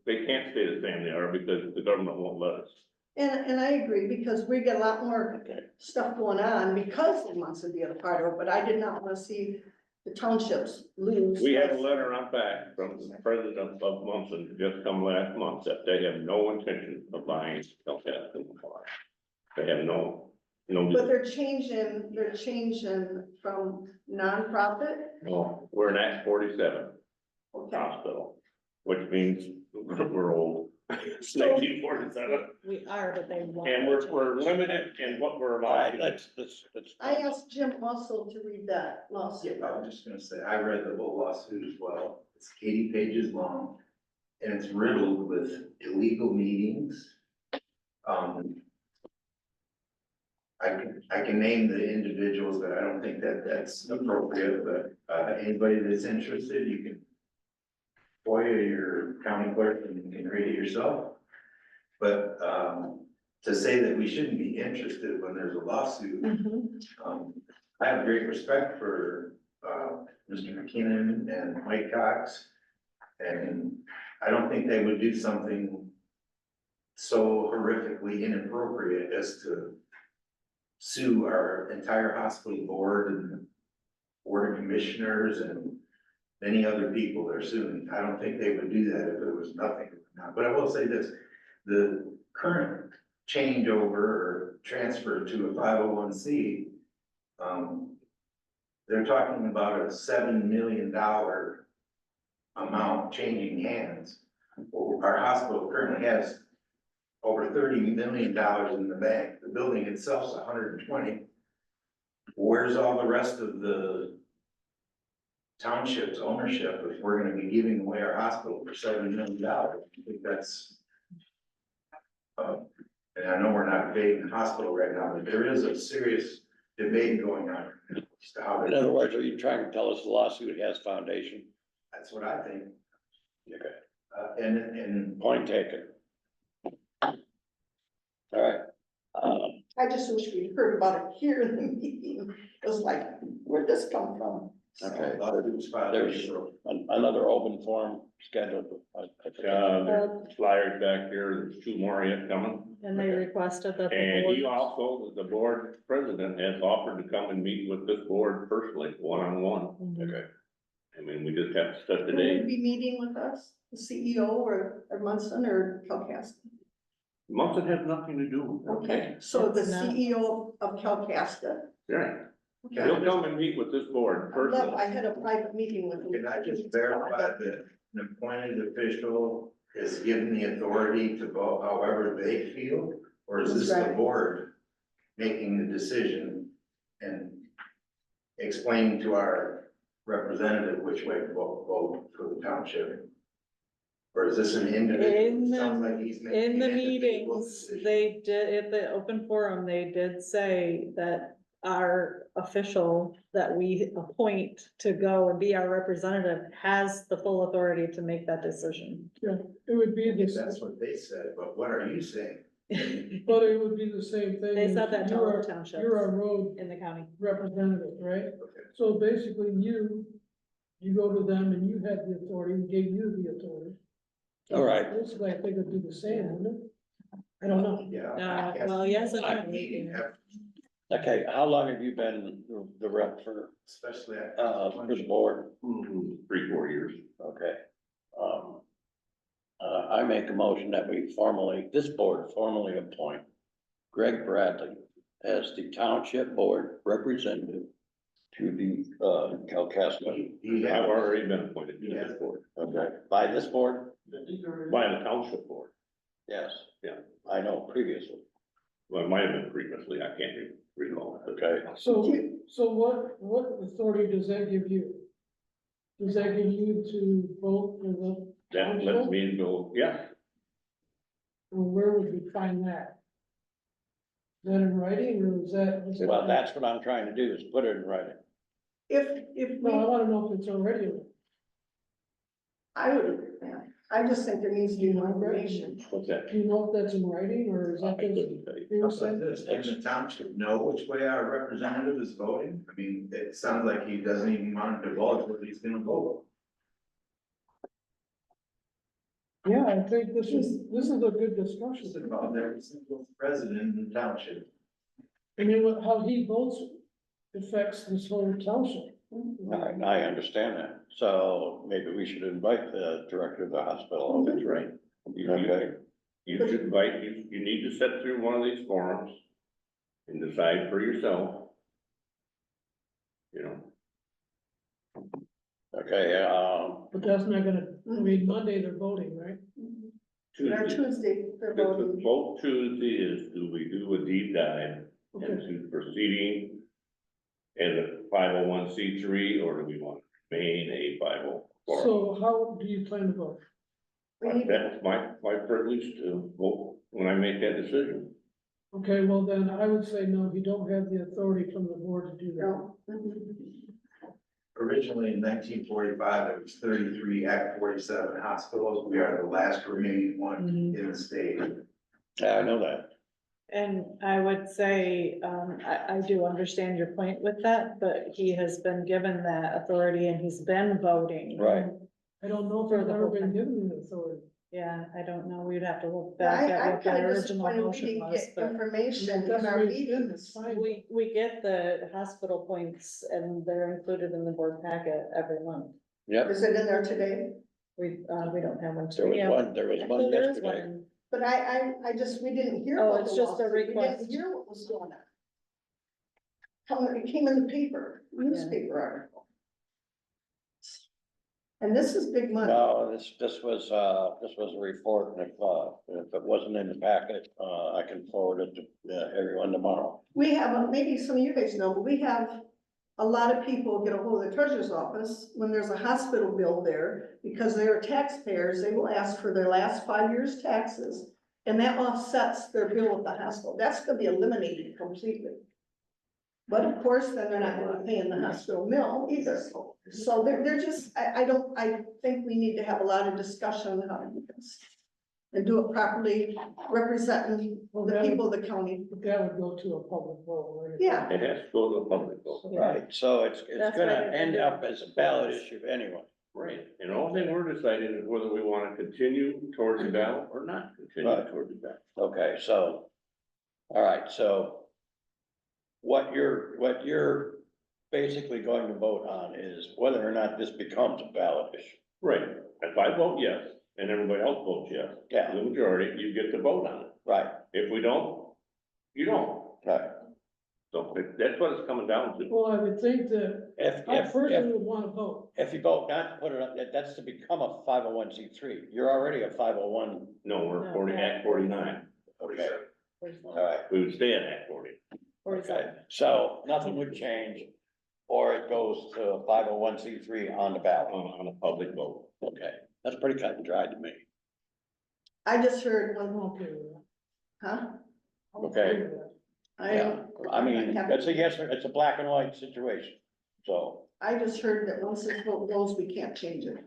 They can't stay the same they are because the government won't let us. And I agree, because we get a lot more stuff going on because they want to be a part of it, but I did not want to see the townships lose. We had a letter on back from the president of Munson just come last month that they have no intention of buying Calcas anymore. They have no. But they're changing from nonprofit. No, we're an Act 47 Okay, hospital, which means we're old. It's So- 1947, We are, but they want. and we're limited in what we're All allowed right, to do. let's. I asked Jim also to read that Yeah, lawsuit. I was just gonna say, I read the whole lawsuit as well. It's 80 pages long. And it's riddled with illegal meetings. I can name the individuals, but I don't think that's appropriate, but, anybody that's interested, you can FOIA your county clerk and read it yourself. But, to say that we shouldn't be interested when there's a lawsuit, Mhm. I have great respect for, Mr. McKinnon and Mike Cox. And I don't think they would do something so horrifically inappropriate as to sue our entire hospital board and board of commissioners and many other people they're suing. I don't think they would do that if there was nothing. But I will say this, the current changeover or transfer to a 501c, they're talking about a $7 million amount changing hands. Well, our hospital currently has over $30 million in the bank. The building itself's 120. Where's all the rest of the township's ownership if we're gonna be giving away our hospital for $7 million? I think that's, and I know we're not debating the hospital right now, but there is a serious debate going on as to how In to, other words, are you trying to tell us the lawsuit has foundation? that's what I think. Okay. And Point taken. All right. I just wish we'd heard about it here in the meeting. It was like, where'd this come from? Okay, Lawsuit was filed there's April. another open forum scheduled. I forget. There's flyers back here, there's two more yet coming. And they requested that the And he board, also, the board president has offered to come and meet with this board personally, one-on-one. Okay, I mean, we just have to set the Who would date. be meeting with us? The CEO or Munson or Calcasas? Munson has nothing to do with it. Okay, so the It's not. CEO of Calcasas. Yeah, Okay. he'll come and meet with this board I love, I personally. had a private meeting with him. Can I just verify that an appointed official is given the authority to vote however they feel? Or is this the That's right. board making the decision and explaining to our representative which way to vote for the township? Or is this an individual? Sounds like he's making in the an individual meetings, decision. they did, at the open forum, they did say that our official that we appoint to go and be our representative has the full authority to make that decision. Yeah, it would be Yes, this, that's what they said, but what are you saying? but it would be the same thing. They said that to all You're the a- townships You're a road in the county. representative, right? Okay. So basically you go to them and you have the authority, and gave you the authority. all right. Basically, I think it'd be the same, wouldn't it? I don't know. Yeah. Well, yes, and I'm no. meeting, Okay, how long have you been the rep for especially at. for the board? 3-4 years. Okay. I make a motion that we formally, this board formally appoint Greg Bradley as the township board representative to the, Calcasas. I've already been appointed to Yeah. this board, Okay, by this board? by the township board. Yes. Yeah. I know previously. Well, it might have been previously, I can't recall. Okay. So what authority does that give you? Does that give you to vote for the That lets me go, yeah, Or where would we find that? Is that in writing or is that? Well, that's what I'm trying to do, is put it in writing. If we, No, I wanna know if it's already, in- I would, yeah, I just think there needs to be more information. what's that? do you know if that's in writing or is I that just? couldn't tell you. hearsay? Does the township know which way our representative is voting? I mean, it sounds like he doesn't even want to divulge what he's gonna vote. Yeah, I think this is a good This discussion. is about every single president in the township. I mean, how he votes affects this whole township. I understand that, so maybe we should invite the director of the hospital. That's right. Okay, You should invite, you need to sit through one of these forums and decide for yourself. You know, okay, But that's not gonna, I mean, Monday they're voting, right? Our Tuesday, Tuesday, they're the voting. vote Tuesday is, do we do a deep dive Okay, into proceeding as a 501c3, or do we want to remain a 504? so how do you plan to vote? We need- That's my privilege to vote when I make that decision. Okay, well then I would say no, you don't have the authority from the board to do that. No. Mhm. Originally in 1945, there was 33 Act 47 hospitals. We are the last remaining one in the state. yeah, I know that. And I would say, I do understand your point with that, but he has been given that authority and he's been voting. Right. I don't know if For I've the ever whole been thing. given the authority. Yeah, I don't know, we'd have to look Well, back at I'm what the kind of original disappointed we motion didn't was, get but information That's in our where it's been, meetings. it's fine. we get the hospital points and they're included in the board packet every month. Yep, Is it in there today? We don't have one. there was Yeah, one, there was one actually, there is yesterday. one. But I just, we didn't hear. Oh, about it's the just a lawsuit. We request. didn't hear what was going on. It came in the paper, newspaper article. And this is big money. No, this was a report, and if it wasn't in the packet, I can forward it to everyone tomorrow. We have, maybe some of you guys know, but we have a lot of people get a hold of the treasurer's office when there's a hospital bill there, because they're taxpayers, they will ask for their last 5 years' taxes, and that offsets their bill with the hospital. That's gonna be eliminated completely. But of course, then they're not gonna pay in the hospital mill either. So they're just, I think we need to have a lot of discussion on how to do this. and do it properly, representing the people of the county. But that would go to a public vote, right? Yeah. It has to go to the public vote. Right, so it's That's gonna why they're end doing up as a ballot issue anyway. Right, and all thing we're deciding is whether we wanna continue towards the ballot or not continue Right. towards the ballot. Okay, so, all right, so what you're basically going to vote on is whether or not this becomes a ballot issue. Right, if I vote yes, and everybody else votes yes, Yeah, the majority, you get to vote on it. right, If we don't, you don't. right. So that's what it's coming down to. Well, I would think that I personally would wanna vote. If you vote not to put it up, that's to become a 501c3. You're already a 501, No, we're No, 40, no. Act 49. okay, all right. We would stay at Act 40. Okay, so nothing would change, or it goes to a 501c3 on the ballot. On a public vote. Okay, that's pretty cut and dried to me. I just heard I'm one, okay with that. huh? I'm Okay. with that. Yeah, I mean, it's a yes, or it's a black and white situation, so. I just heard that once this vote goes, we can't change it.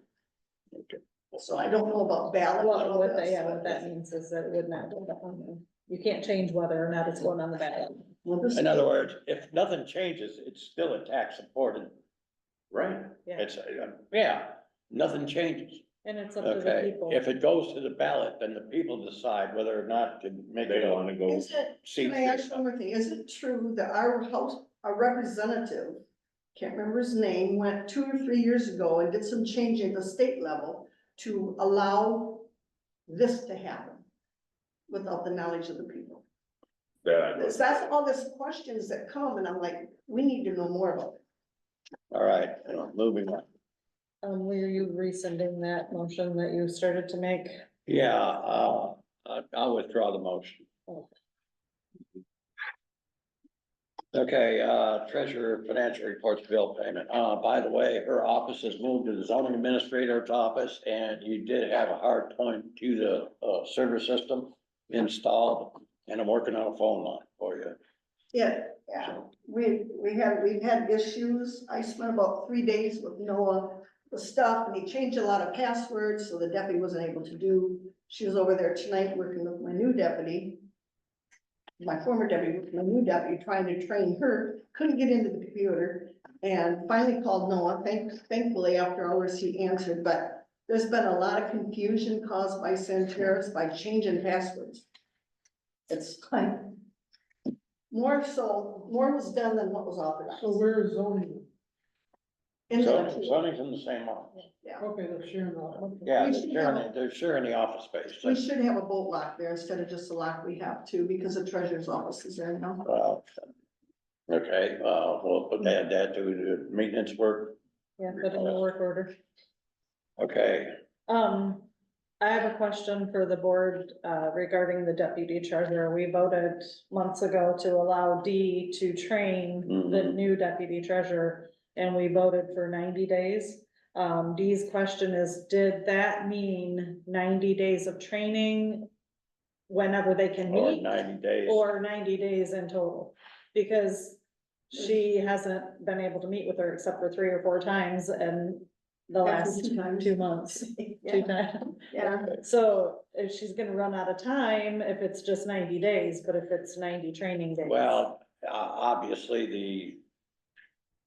So I don't know about ballot. and Well, all what that that, stuff. what that means is that it would not go on. You can't change whether or not it's going on the ballot. Well, this- In other words, if nothing changes, it's still a tax supported, Right. Yeah, it's, yeah, nothing changes. and it's up to the Okay, people. if it goes to the ballot, then the people decide whether or not to make it They a wanna go, Is it, seat. can I ask one more thing? Is it true that our representative, can't remember his name, went 2 or 3 years ago and did some change at the state level to allow this to happen without the knowledge of the people? that I vote. That's all these questions that come, and I'm like, we need to know more about it. All right, moving on. Were you rescinding that motion that you started to make? Yeah, I'll withdraw the motion. Okay, treasurer financial reports bill payment. By the way, her office has moved to the zoning administrator's office, and you did have a hard point to the, server system installed, and I'm working on a phone line for you. Yeah, we've had issues. I spent about 3 days with Noah, the stuff, and he changed a lot of passwords, so the deputy wasn't able to do. She was over there tonight working with my new deputy. My former deputy, with my new deputy, trying to train her, couldn't get into the computer, and finally called Noah. Thankfully, after hours, he answered, but there's been a lot of confusion caused by Centerra's by changing passwords. It's like, more was done than what was authorized. So where is zoning? In So, the- zoning's in the same office. Okay, they're sharing that. Okay. Yeah, We they're should sharing, have- they're sharing the office space. We should have a boat lock there instead of just a lock we have too, because the treasurer's office is there now. Well, okay, we'll add that to the maintenance work. Yeah, put in the work order. Okay, I have a question for the board, regarding the deputy treasurer. We voted months ago to allow Dee to train the Mhm. new deputy treasurer, and we voted for 90 days. Dee's question is, did that mean 90 days of training whenever they can or meet? 90 days. Or 90 days in total? Because she hasn't been able to meet with her except for 3 or 4 times in the last 2 times. 2 months. 2 times. Yeah, So if she's gonna run out of time, if it's just 90 days, but if it's 90 training days. Well, obviously,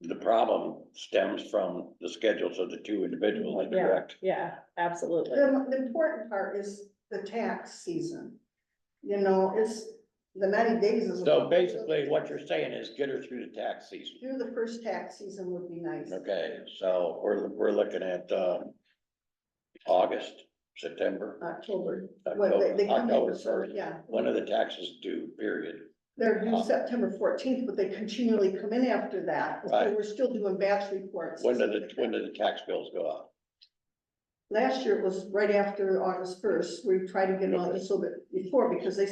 the problem stems from the schedules of the two individuals, Yeah, correct? yeah, absolutely. the important part is the tax season. You know, it's, the 90 days is. So basically, what you're saying is get her through the tax season. Through the first tax season would be nice. Okay, so we're looking at, August, September, October. Well, they come in, October so, first. yeah, When are the taxes due, period? they're due September 14th, but they continually come in after that. So Right. we're still doing batch reports. When and do stuff like that. the tax bills go out? Last year it was right after August 1st. We tried to get them on this a little bit before because the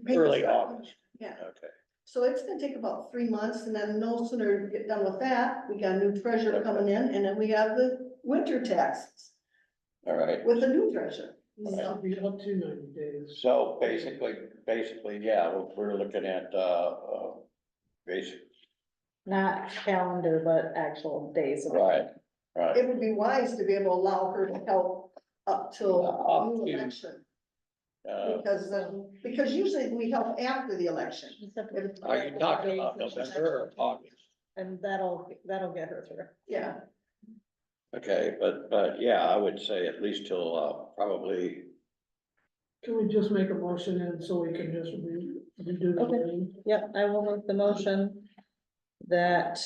payments Early start- August. Yeah. Okay, So it's gonna take about 3 months, and then no sooner we get done with that, we got a new treasurer coming in, and then we have the winter taxes all right. with a new treasurer. It So, should be up to 90 days. So basically, yeah, we're looking at, basic, Not calendar, but actual days. of it. right, right. it would be wise to be able to allow her to help up till Up new to- election. Because usually we help after the election. Are you talking about November or August? And that'll get her through. Yeah, Okay, but yeah, I would say at least till, probably, Can we just make a motion and so we can just redo the Okay. meeting? Yep, I will make the motion that,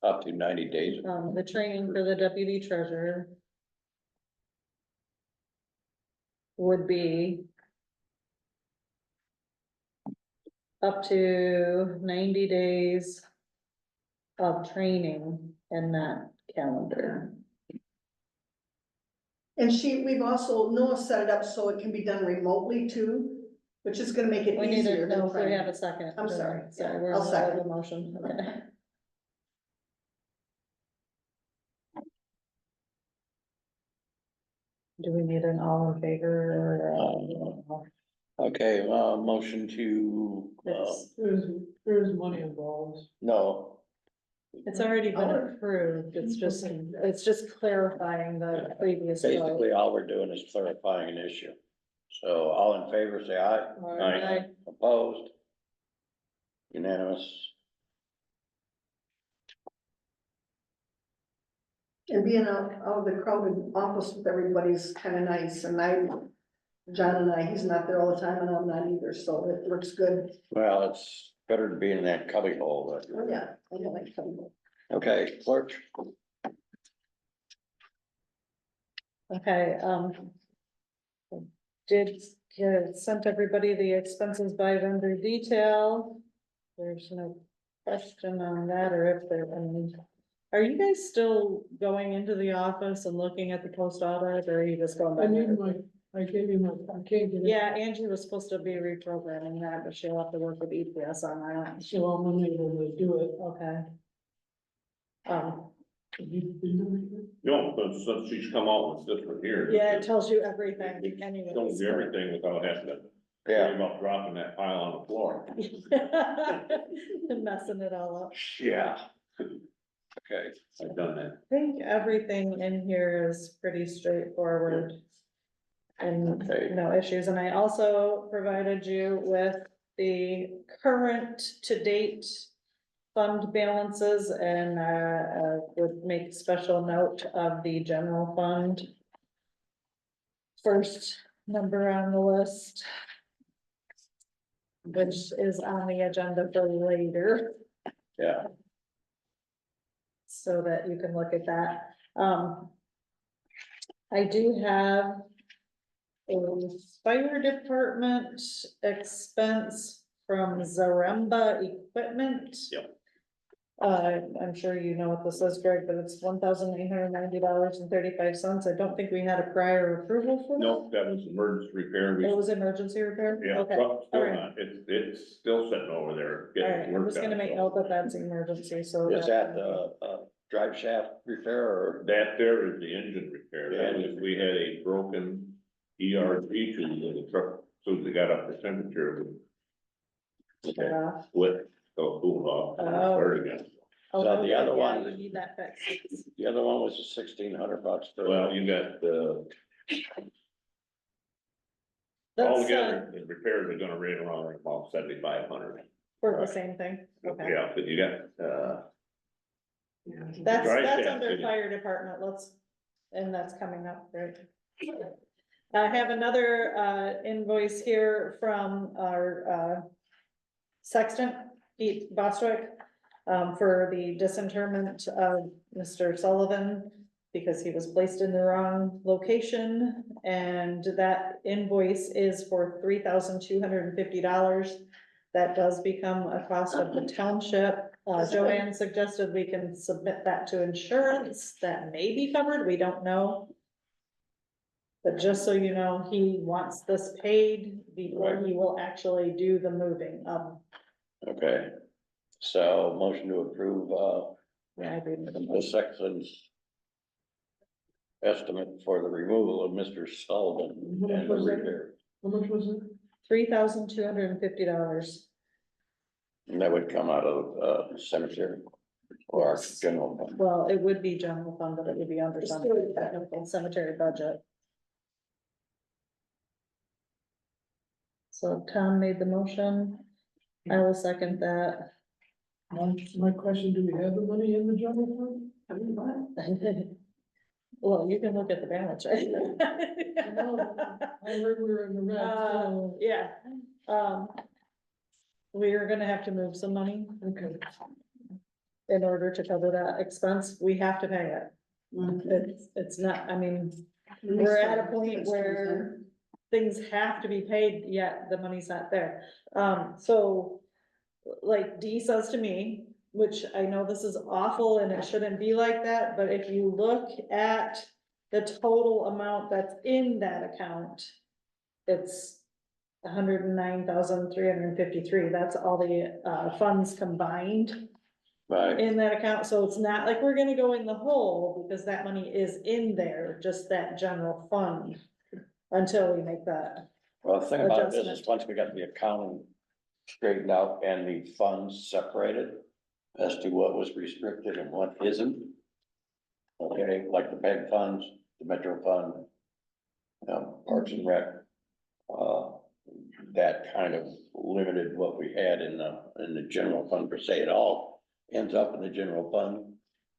up to 90 days. the training for the deputy treasurer would be up to 90 days of training in that calendar. and we've also, Noah set it up so it can be done remotely too, which is gonna make it We need to easier. know than if we trying- have a second. I'm sorry. Sorry, Yeah, we're I'll in the middle of second. the motion, okay. Do we need an all in favor or? Okay, motion to, It's, There's money involved. no, it's already been approved, it's just clarifying the previous vote. basically all we're doing is clarifying an issue. So all in favor, say aye. Aye. Opposed? Unanimous. And being out of the crowded office with everybody's kind of nice, and John and I, he's not there all the time, and I'm not either, so it works good. Well, it's better to be in that cubby hole, but, Oh, yeah, I know like trouble. okay, clerk, Okay, sent everybody the expenses by vendor detail. There's no question on that, or if there, are you guys still going into the office and looking at the post audit, or are you just going I back? need I gave you I can't get it. Yeah, Angie was supposed to be reprogramming that, but she'll have to work with EPS on that. So I'm unable to do it. Okay. You do No, since she's come out with this one here. Yeah, it tells you everything Don't anyways. do everything without having to yeah, worry about dropping that pile on the floor. Messing it all up. yeah. Okay, I've done that. I think everything in here is pretty straightforward. And Okay. no issues, and I also provided you with the current to date fund balances and, would make special note of the general fund. First number on the list, which is on the agenda for later, yeah, so that you can look at that. I do have a fire department expense from Zaremba Equipment. Yep. I'm sure you know what this is, Greg, but it's $1,890.35. I don't think we had a prior approval for that. No, that was emergency repair. It was emergency repair? Yeah, Okay, truck's still alright. not, it's still sitting over there. getting alright, I'm worked just gonna on, make so. note that that's emergency, so. is that the, drive shaft repair or? That there is the engine repair, that was, Engine we had a broken ERG tool in the truck, so they got up the temperature. Shut off. Split, so it cooled off, and Oh. started again. Oh, So the okay, other yeah, one- You need that fixed. The other one was $1,600 for. Well, you got, That's, altogether, the repairs are gonna rate around like about 7,500. for the same thing, okay. Yeah, but you got, That's Dry shaft, under isn't it? fire department, and that's coming up, right? I have another, invoice here from our, sexton, Pete Bostwick, for the disinterment of Mr. Sullivan, because he was placed in the wrong location, and that invoice is for $3,250. That does become a cost of the township. Joanne suggested we can submit that to insurance, that may be covered, we don't know. But just so you know, he wants this paid before he will actually do the moving of. Okay, so motion to approve, Yeah, I agree with the him. section's estimate for the removal of Mr. Sullivan and the repair. How much was it? $3,250. And that would come out of, cemetery or our general fund. Well, it would be general fund, but it would be under It's some still- technical cemetery budget. So Tom made the motion. I will second that. My question, do we have the money in the general fund? I mean, what? Well, you can look at the balance, right? I heard we were in the red, so, Yeah, we are gonna have to move some money okay. in order to cover that expense. We have to pay it. Mm-hmm. It's not, I mean, we're at a point where things have to be paid, yet the money's not there. So like Dee says to me, which I know this is awful and it shouldn't be like that, but if you look at the total amount that's in that account, it's 109,353. That's all the funds combined Right, in that account. So it's not like we're gonna go in the hole because that money is in there, just that general fund. Until we make that. well, the thing about it is, Adjustment. once we got the accounting straightened out and the funds separated as to what was restricted and what isn't. Okay, like the PEG funds, the Metro Fund, Parks and Rec, that kind of limited what we had in the general fund per se. It all ends up in the general fund,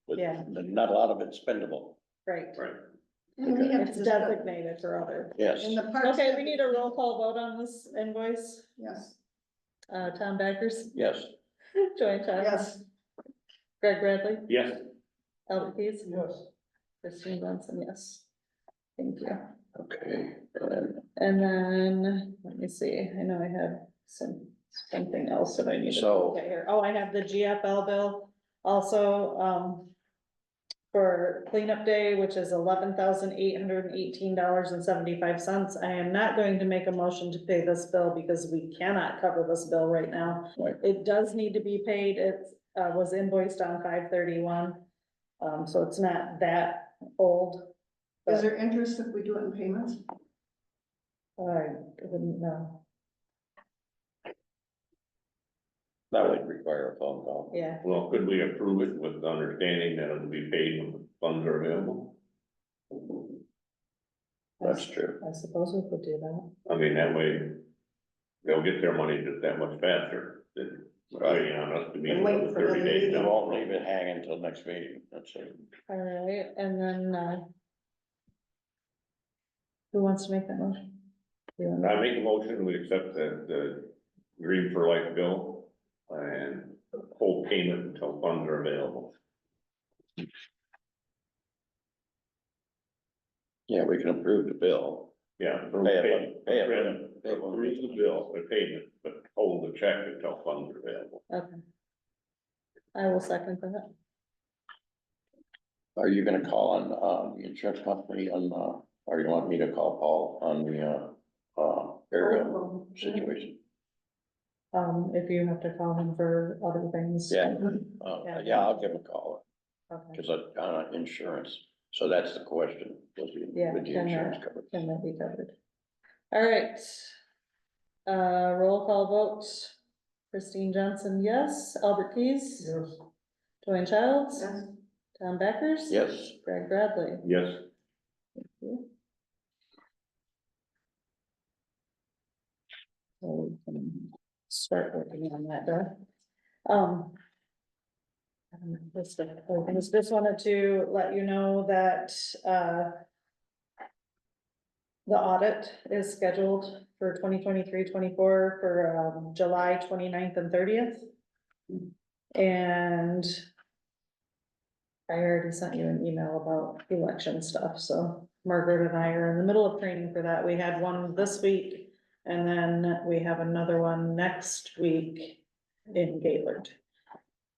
but Yeah. not a lot of it's spendable. Right, Right. And we have to it's discuss, designated for other. Yes, in the parks. Okay, we need a roll call vote on this invoice. Yes, Tom Backers, yes, Joanne Childs. yes, Greg Bradley, Yes, Albert Keys, Yes. Christine Johnson, yes. Thank you. okay, And then, let me see, I know I had something else that I needed to So- look at here. Oh, I have the GFL bill also, for cleanup day, which is $11,818.75. I am not going to make a motion to pay this bill because we cannot cover this bill right now. Right. It does need to be paid. It, was invoiced on 5/31. So it's not that old. is there interest if we do it in payments? I wouldn't know. that would require a phone call. Yeah, well, could we approve it with the understanding that it'll be paid when the funds are available? That's true. I suppose we could do that. I mean, that way, they'll get their money just that much faster than waiting on us to be And wait another for 30 another days. We meeting. won't leave it hanging until next meeting, that's it. All right, and then, who wants to make that motion? You want I to- make a motion, we accept the Green for Life bill and hold payment until funds are available. Yeah, we can approve the bill. Yeah. Pay it, pay it. Approve the bill, the payment, but hold the check until funds are available. Okay. I will second that. Are you gonna call on, the insurance company on, or you want me to call Paul on the, burial situation? If you have to call him for other things. Yeah. Yeah. Yeah, I'll give him a call, Okay, cause insurance, so that's the question, was Yeah, with the can insurance that- covered? can that be covered? All right. Roll call vote. Christine Johnson, yes. Albert Keys. Yes. Joanne Childs. Yes. Tom Backers. Yes, Greg Bradley. Yes, So we can start working on that, Dora. Just wanted to let you know that, the audit is scheduled for 2023-24 for, July 29th and 30th. And I already sent you an email about election stuff, so Margaret and I are in the middle of training for that. We had one this week. And then we have another one next week in Gaylord.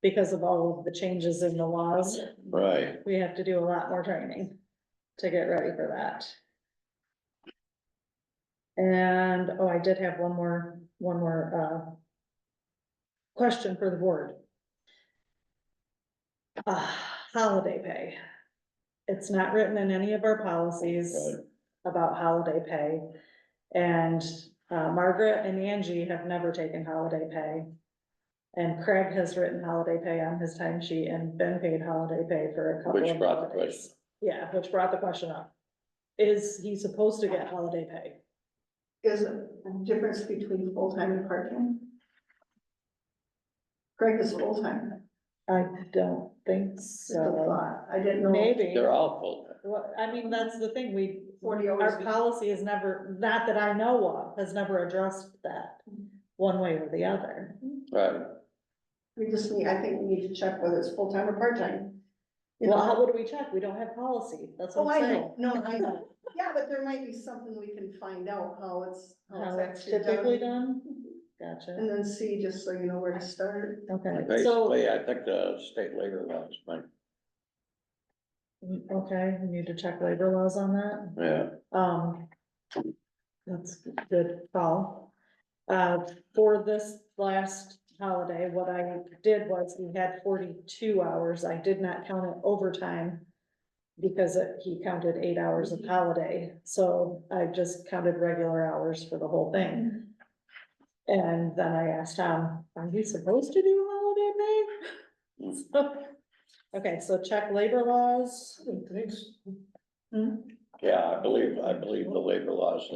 Because of all of the changes in the laws, right, we have to do a lot more training to get ready for that. And, oh, I did have one more, question for the board. Holiday pay. It's not written in any of our policies Right. about holiday pay. And Margaret and Angie have never taken holiday pay. And Craig has written holiday pay on his timesheet and been paid holiday pay for a couple Which of brought the holidays. question. Yeah, which brought the question up. Is he supposed to get holiday pay? is a difference between full-time and part-time? Greg is full-time. I don't think Just a so. thought. I didn't know. Maybe. They're all full. Well, I mean, that's the thing, 40 hours. our policy has never, not that I know of, has never addressed that one way or the other. Right. I think we need to check whether it's full-time or part-time. You Well, how know? would we check? We don't have policy, that's Oh, what I I'm saying. know, no, I know. Yeah, but there might be something we can find out how it's How it's actually typically done? Gotcha, And then see, just so you know where to start. okay, so, Basically, I think the state labor laws might, okay, we need to check labor laws on that. yeah, That's a good call. For this last holiday, what I did was we had 42 hours. I did not count it overtime because he counted 8 hours of holiday. So I just counted regular hours for the whole thing. And then I asked Tom, are you supposed to do holiday pay? So, okay, so check labor laws. Thanks. Hmm? yeah, I believe the labor laws.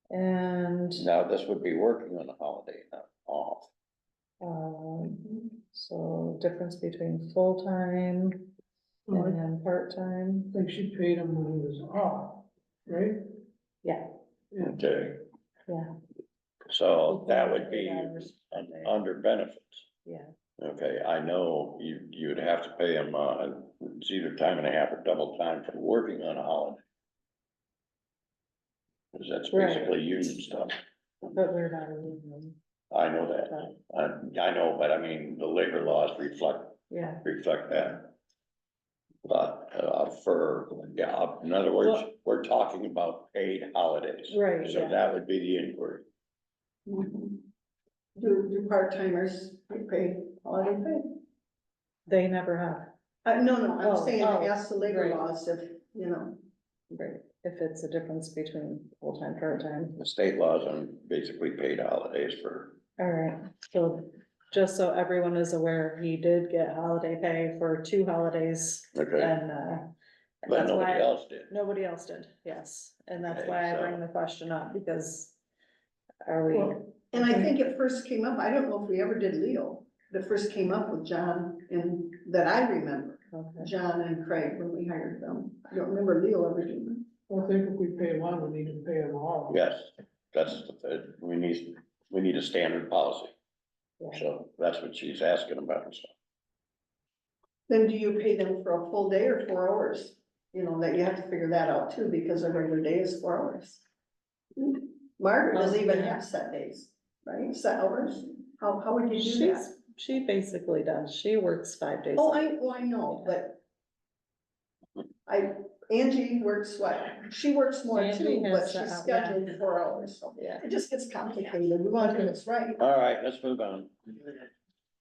And, Now, this would be working on a holiday, not off. so difference between full-time and part-time, I think she paid him when he was off, right? yeah, Okay, yeah, so that would be 8 hours a day. under benefits. yeah. Okay, I know you would have to pay them, it's either time and a half or double time for working on a holiday. Cause that's Right. basically union stuff. But we're not a union, I know that. I know, but I mean, the labor laws reflect yeah. that. But, in other words, Well- we're talking about paid holidays. Right, So yeah. that would be the inquiry. Do part-timers pay holiday pay? They never have, No, Oh, I'm saying, oh, ask the labor right. laws if, you know. right, if it's a difference between full-time, part-time. The state laws on basically paid holidays for, All right, so just so everyone is aware, he did get holiday pay for 2 holidays okay, and, but that's nobody why, else did. nobody else did, yes. And that's Okay, why I so- bring the question up because are we, And I think it first came up, I don't know if we ever did Leo, that first came up with John and that I remember, okay, John and Craig when we hired them. I don't remember Leo ever doing that. Well, I think if we pay one, we need to pay them all. Yes, we need a standard policy. yeah. So that's what she's asking about, so. Then do you pay them for a full day or 4 hours? You know, that you have to figure that out too, because a regular day is 4 hours. Margaret doesn't even have set days, right? Set hours? How would you do that? She basically does, she works 5 days. Oh, I know, but Angie works what? She works more Angie too, but has, she's yeah. scheduled 4 hours, so Yeah, it just gets complicated. We want to do this right. All right, let's move on.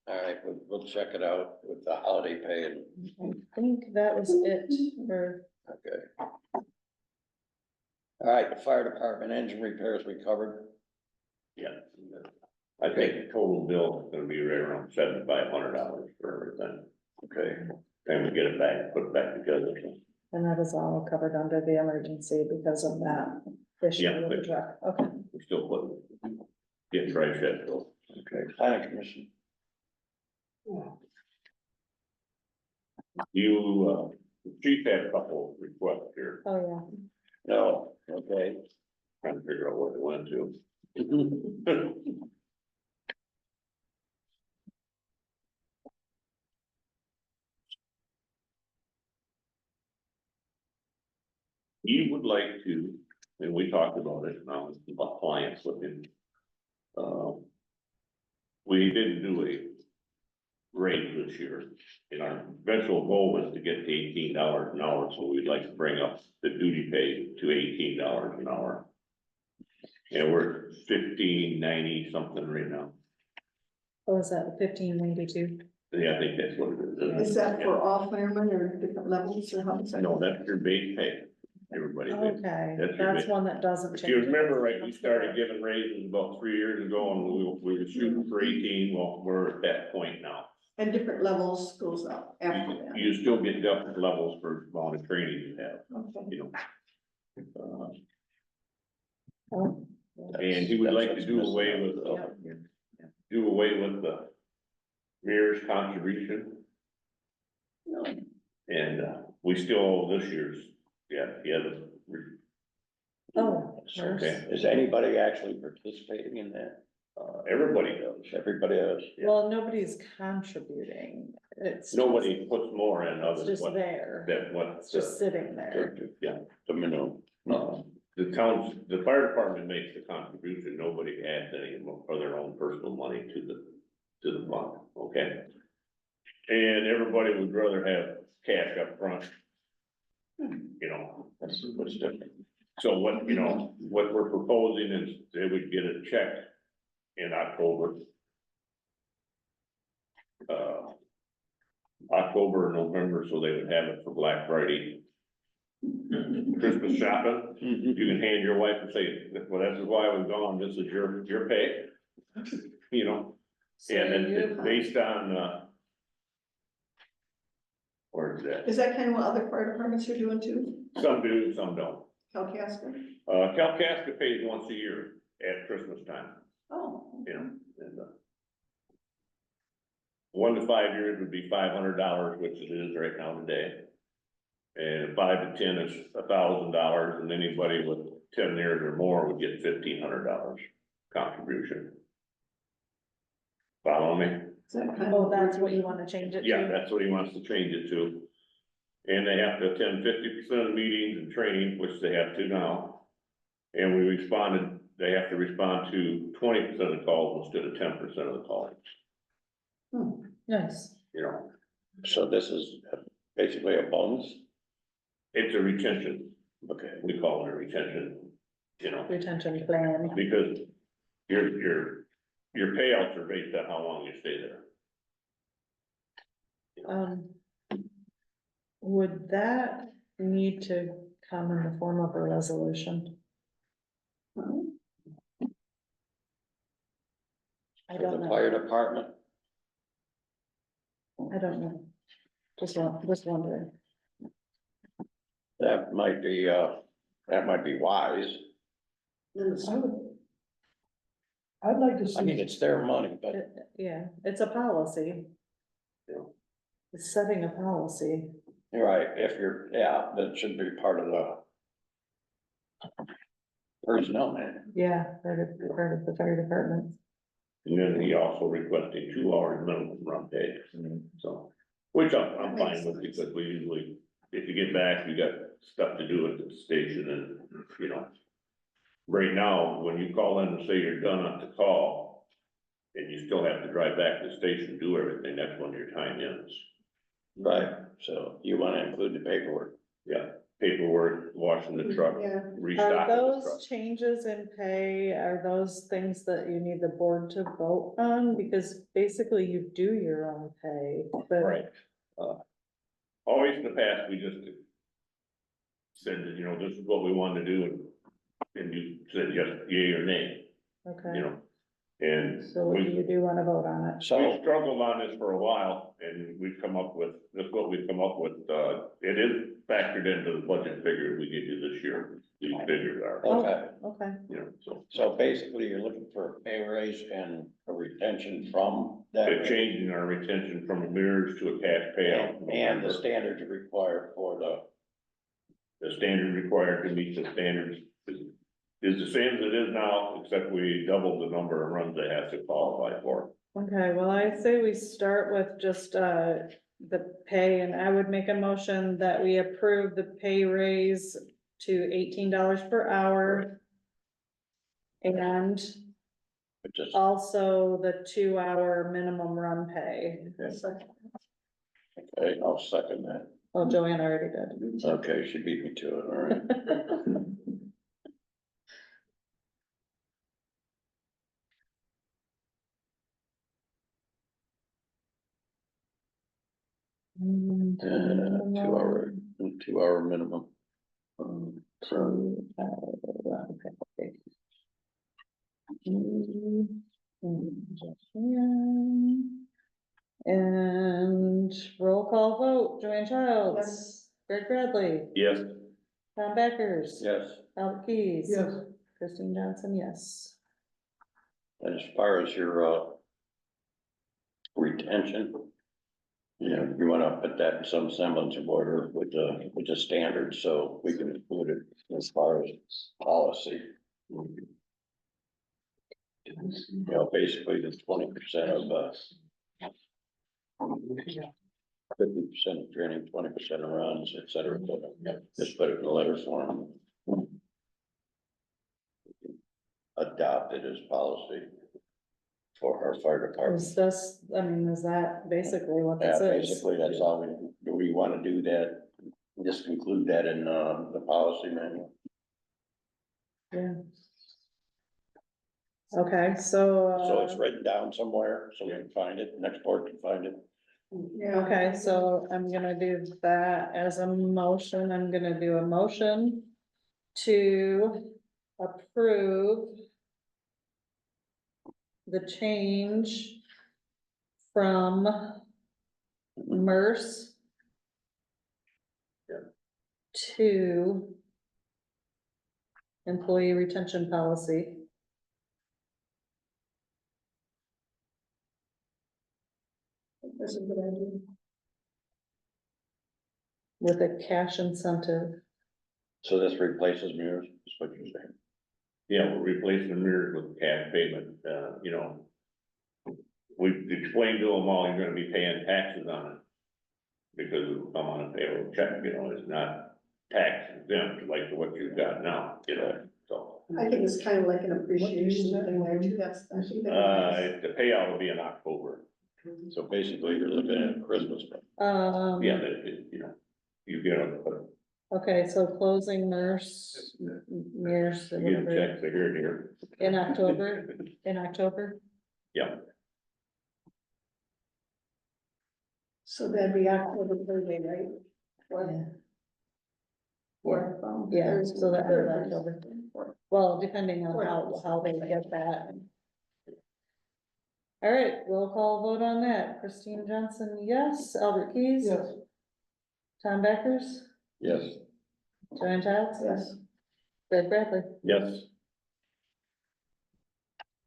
All right, we'll check it out with the holiday pay and, I think that was it for, okay. All right, the fire department engine repairs we covered. Yeah. I think the total bill is gonna be right around $7,500 for everything. Okay, Then we get it back, put it back together. and that is all covered under the emergency because of that issue Yeah, with the but- truck, okay. We're still getting trash shed built. okay, planning commission. You, chief had a couple of requests here, Oh, No, okay. trying to figure out where they went to. You would like to, and we talked about it now, about clients looking. We didn't do a raise this year, and our eventual goal was to get to $18 an hour, so we'd like to bring up the duty pay to $18 an hour. And we're $15.90 something right now. what was that, 1592? Yeah, I think that's what it is. Is that for all firemen or different levels or how does that? No, that's your base pay, everybody. Okay, That's your that's big- one that doesn't If change. you remember right, we started giving raises about 3 years ago and we were shooting for 18, well, we're at that point now. And different levels goes up after that. You still get different levels for amount of training you have, Okay. you know. Oh, And he would like to do away with, the mayor's contribution. And, we still owe this year's, Oh, okay, Is anybody actually participating in that? everybody does. Everybody else? well, nobody's contributing. It's. Nobody puts more in It's other than just what, there. than what, It's just sitting there. The minimum. the towns, the fire department makes the contribution, nobody adds any of their own personal money to the fund, okay? And everybody would rather have cash up front. You know, That's what's different. so what, what we're proposing is they would get a check in October. October or November, so they would have it for Black Friday. Christmas shopping, you can hand your wife and say, well, this is why we've gone, this is your pay. You know, and then it's based on, where is that? Is that kind of what other fire departments are doing too? Some do, some don't. Calcasas? Calcasas pays once a year at Christmas time, Oh. you know, and, 1 to 5 years would be $500, which it is right now today. And 5 to 10 is $1,000, and anybody with 10 years or more would get $1,500 contribution. Follow me? Is that kind Oh, of? that's what you wanna change it to? Yeah, that's what he wants to change it to. And they have to attend 50% of the meetings and training, which they have to now. And they have to respond to 20% of the calls instead of 10% of the calls, Nice. you know? So this is basically a bonus? It's a retention, Okay. we call it a retention, you know, Retention plan. because your payouts are based on how long you stay there. Would that need to come in the form of a resolution? I For don't the know. fire department? I don't know. Just wondering. That might be wise. I'd like to I mean, see, it's their money, but Yeah, it's a policy. Yeah. It's setting a policy. you're right, that should be part of the personnel man. Yeah, part of the fire department. And then he also requested 2 hours minimum run pay, so, which I'm fine with, because we usually, if you get back, you got stuff to do at the station and, you know. Right now, when you call in and say you're done at the call, and you still have to drive back to the station, do everything, that's when your time ends. Right, so you wanna include the paperwork. Yeah, paperwork, washing the truck, Yeah. Are restocking the truck. those changes in pay, are those things that you need the board to vote on? Because basically you do your own pay, but. Right. Always in the past, we just said that, this is what we wanted to do, and you said yes, yea or nay, Okay, and so do you wanna vote on it? we So, struggled on this for a while, and we've come up with, this is what we've come up with, it is factored into the budget figure we give you this year, these figures are, okay, Okay, so. so basically you're looking for a pay raise and a retention from that. They're changing our retention from a mirrors to a cash payout. And the standards required for The standard required to meet the standards is the same as it is now, except we doubled the number of runs they have to qualify for. okay, well, I say we start with just, the pay, and I would make a motion that we approve the pay raise to $18 per hour. And just, also the 2-hour minimum run pay. okay, I'll second that. Oh, Joanne already did. Okay, she beat me to it, all right. And, 2 hour minimum. So, and roll call vote, Joanne Childs, Greg Bradley, Yes, Tom Backers. Yes. Albert Keys. Yes. Christine Johnson, yes. And as far as your, retention, you know, you wanna put that in some semblance of order with the standards, so we can include it as far as policy. You know, basically the 20% of, 50% of training, 20% of runs, et cetera, just put it in a letter form. Adopt it as policy for our fire department. Is this, I mean, is that basically what Yeah, this is? basically, that's all do we wanna do that? Just include that in, the policy manual? Yeah. Okay, so. So it's written down somewhere, so we can find it, next board can find it. Yeah. Okay, so I'm gonna do that as a motion. I'm gonna do a motion to approve the change from MERS to employee retention policy. That's a good idea. With a cash incentive. So this replaces mirrors, is what you're saying? Yeah, we're replacing the mirrors with cash payment, you know. We've explained to them all, you're gonna be paying taxes on it. Because it'll come on a payroll check, you know, it's not tax exempt like what you've got now, you know, so. I think it's kind of like an appreciation thing there too, that's, I think that. The payout will be in October, So basically, you're looking at Christmas. yeah, you know, you get a, Okay, so closing MERS, MERS, you get a check here and here. in October, Yeah, So that'd be October 3rd, right? Or. Yeah, so that would be October. Well, depending on how they get that. All right, roll call vote on that. Christine Johnson, yes. Albert Keys. Yes. Tom Backers. Yes. Joanne Childs. Yes. Fred Bradley. yes.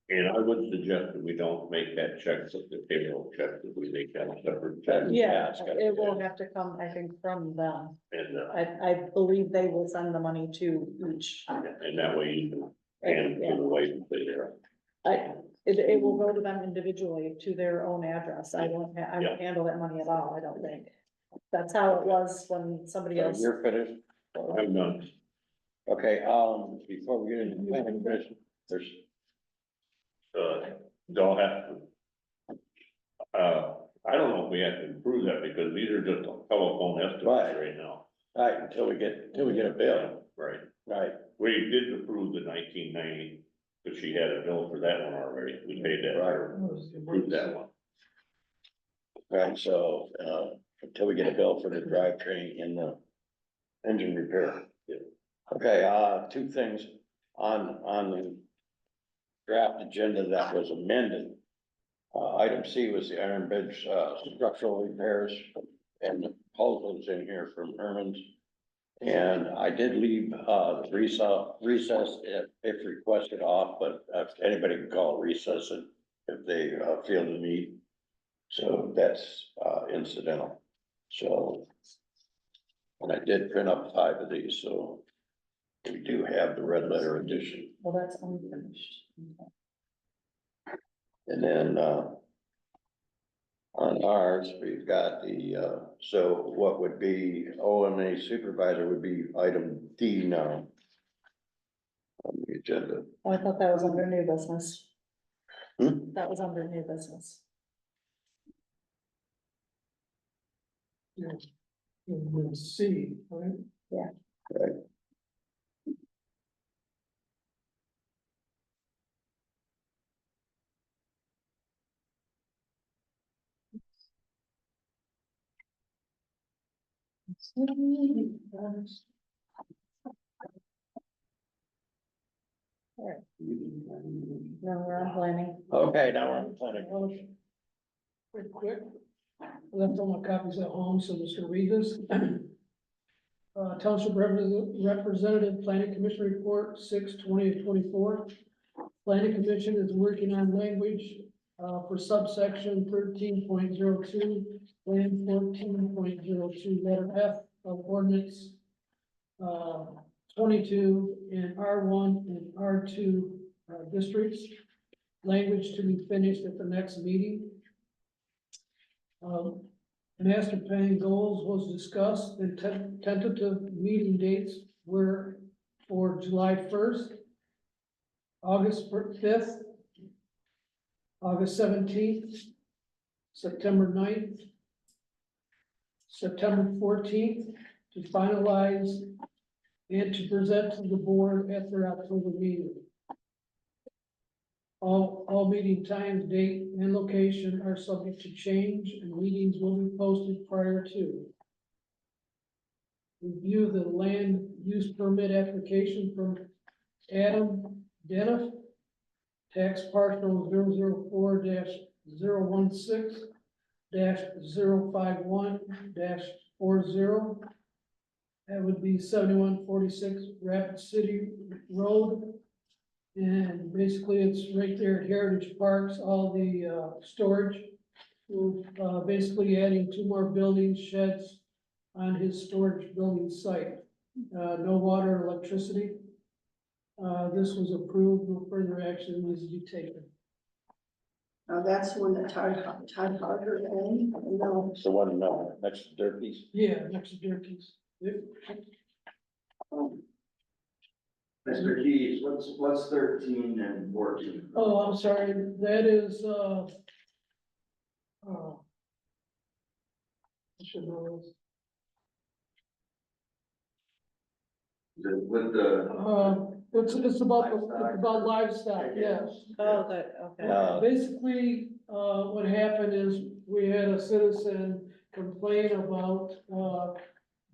And I would suggest that we don't make that check, with the payroll check, that we make that a separate check. Yeah, it's gotta it be will there. have to come, I think, from them. And, I believe they will send the money to each. and that way you can hand it to the wife and say there. It will go to them individually to their own address. I Yeah. won't handle that money at all, I don't think. That's how it was when somebody So else. you're finished? I'm done. Okay, before we get into planning commission, there's, They'll have to. I don't know if we have to improve that because these are just telephone estimates right now. right, until we get a bill, Right, right? we did approve the 1990, but she had a bill for that one already, we paid that, or approved that one. Right, so, until we get a bill for the drivetrain and the engine repair. Okay, two things on the draft agenda that was amended. Item C was the Iron Bridge, structural repairs, and the proposals in here from Herman's. And I did leave, recess if requested off, but if anybody can call it recess it if they, feel the need. So that's, incidental, so. And I did print up 5 of these, so we do have the red letter edition. Well, that's unfinished. And then, on ours, we've got the, so what would be OMA supervisor would be item D now. On the agenda. Oh, I thought that was under new business. Hmm? That was under new business. C, right? Right. No, we're on planning. Okay, now we're on planning. Quick, quick. I left all my copies at home, so I'm just gonna read this. Township Representative Planning Commission Report, 6/20/24. Planning Commission is working on language, for subsection 13.02 and 14.02, letter F of ordinance, 22 in R1 and R2, districts. Language to be finished at the next meeting. Master plan goals was discussed, and tentative meeting dates were for July 1st, August 5th, August 17th, September 9th, September 14th, to finalize and to present to the board at their October meeting. All meeting times, date, and location are subject to change, and meetings will be posted prior to. Review the land use permit application from Adam Deniff, tax parcel 004-016-051-40. That would be 7146 Rapid City Road. And basically, it's right there at Heritage Parks, all the, storage. We're, basically adding 2 more buildings, sheds on his storage building site. No water, or electricity. This was approved, no further action needs to be taken. Now, that's one that Todd Harder owned, no, It's the one, next to Durkee's. Yeah, next to Durkee's. Mr. Keys, what's 13 and 14? Oh, I'm sorry, that is, I should know this. With the, It's about livestock, yes. Oh, that, okay. Basically, what happened is we had a citizen complain about,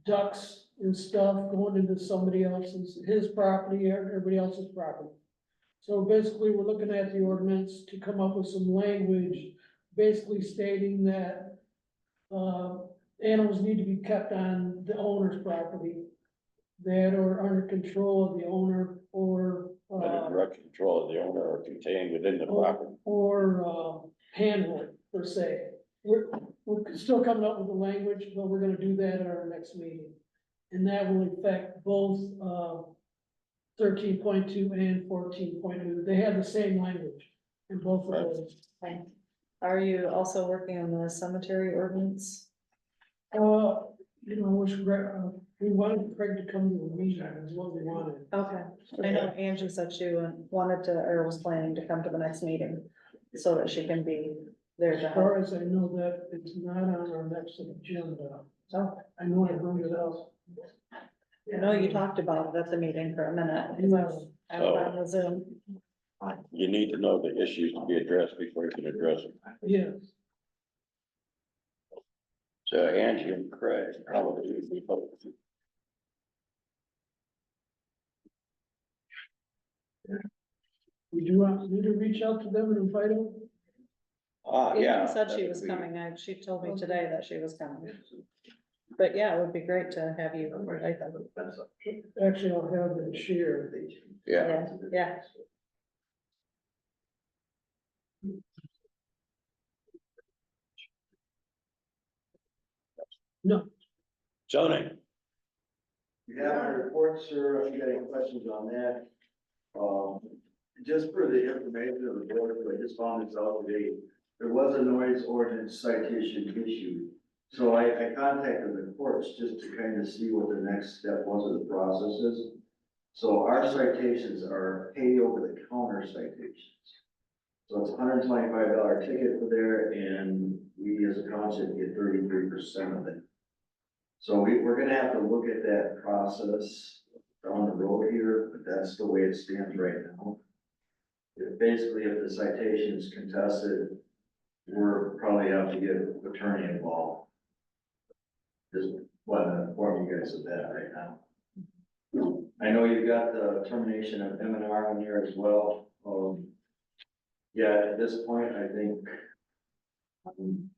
ducks and stuff going into somebody else's, his property, or everybody else's property. So basically, we're looking at the ordinance to come up with some language, basically stating that, animals need to be kept on the owner's property, that are under control of the owner, or, Under direct control of the owner or contained within the property. or handle per se. We're still coming up with the language, but we're gonna do that at our next meeting. And that will affect both, 13.2 and 14.2. They have the same language in both of those. Okay. Are you also working on the cemetery ordinance? You know, I wish we wanted Craig to come to the meeting, is what we wanted. Okay, I know Angie said she wanted to, or was planning to come to the next meeting, so that she can be there to As help. far as I know, that it's not on our next agenda. Oh, I know I brought it up. I know you talked about it at the meeting for a minute, because I was on the Zoom. You need to know the issues to be addressed before you can address them. Yes. So Angie and Craig probably would be both. Would you want me to reach out to them and invite them? Yeah. Angie said she that was would be- coming, she told me today that she was coming. But yeah, it would be great to have you invite them. Actually, I'll have them share. Yeah, Yeah, No, zoning. you have a report, sir, if you got any questions on that. Just for the information of the board, I just found this out today, there was a noise ordinance citation issued. So I contacted the courts just to kind of see what the next step was of the process is. So our citations are pay over the counter citations. So it's $125 ticket for there, and we as a township get 33% of it. So we're gonna have to look at that process down the road here, but that's the way it stands right now. Basically, if the citation is contested, we're probably have to get an attorney involved. Just want to inform you guys of that right now. I know you've got the termination of M&R on here as well. Yeah, at this point, I think I'm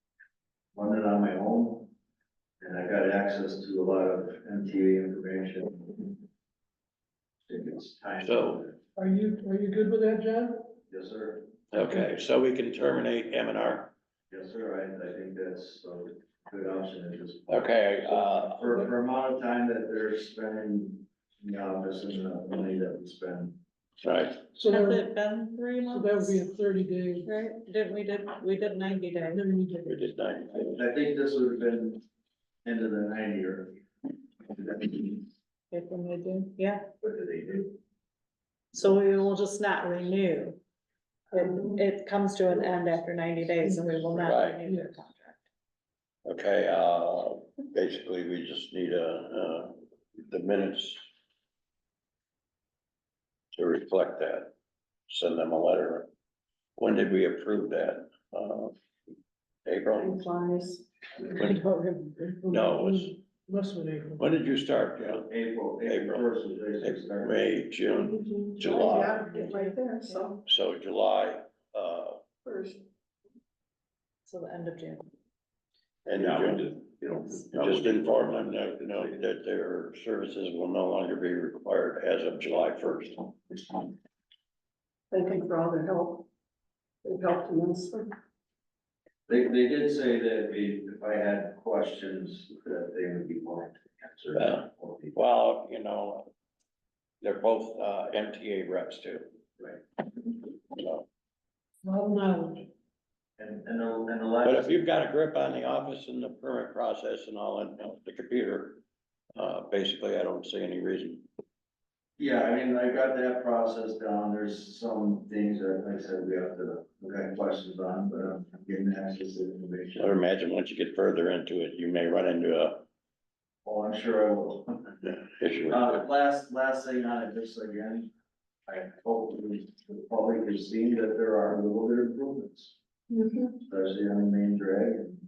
running on my own. And I got access to a lot of MTA information. I think it's time. So- Are you good with that, John? Yes, sir. Okay, so we can terminate M and R. Yes, sir. I think that's a good option. It just Okay, for amount of time that they're spending in the office and the money that we spend. right, So Has that, it been 3 so months? that would be a 30-day. Right, we did 90 days. we did 9. I think this would have been into the 90 or. April, May, June, yeah, What did they do? so we will just not renew. It comes to an end after 90 days and we will not Right. renew their contract. Okay, basically, we just need the minutes to reflect that. Send them a letter. When did we approve that? April? Time flies. No, it was, Must have been April. when did you start, Joe? April April. first was basically started. May, June, July. Yeah, it's right there, so So July, first. So the end of June. and Yeah, we June. just, you know. And just inform them that, that their services will no longer be required as of July 1st. Thank them for all their help. They've helped immensely. They did say that if I had questions, that they would be willing to answer. Well, they're both, MTA reps too. Right. So, Well, knowledge. And the but last, if you've got a grip on the office and the permit process and all, and the computer, basically, I don't see any reason. yeah, I mean, I got that process down. There's some things that, like I said, we have to look at questions on, but I'm getting access to information. I would imagine once you get further into it, you may run into a Oh, I'm sure I will. issue. Last thing on it, just again, I hope the public has seen that there are little bit of improvements, especially on the main drag and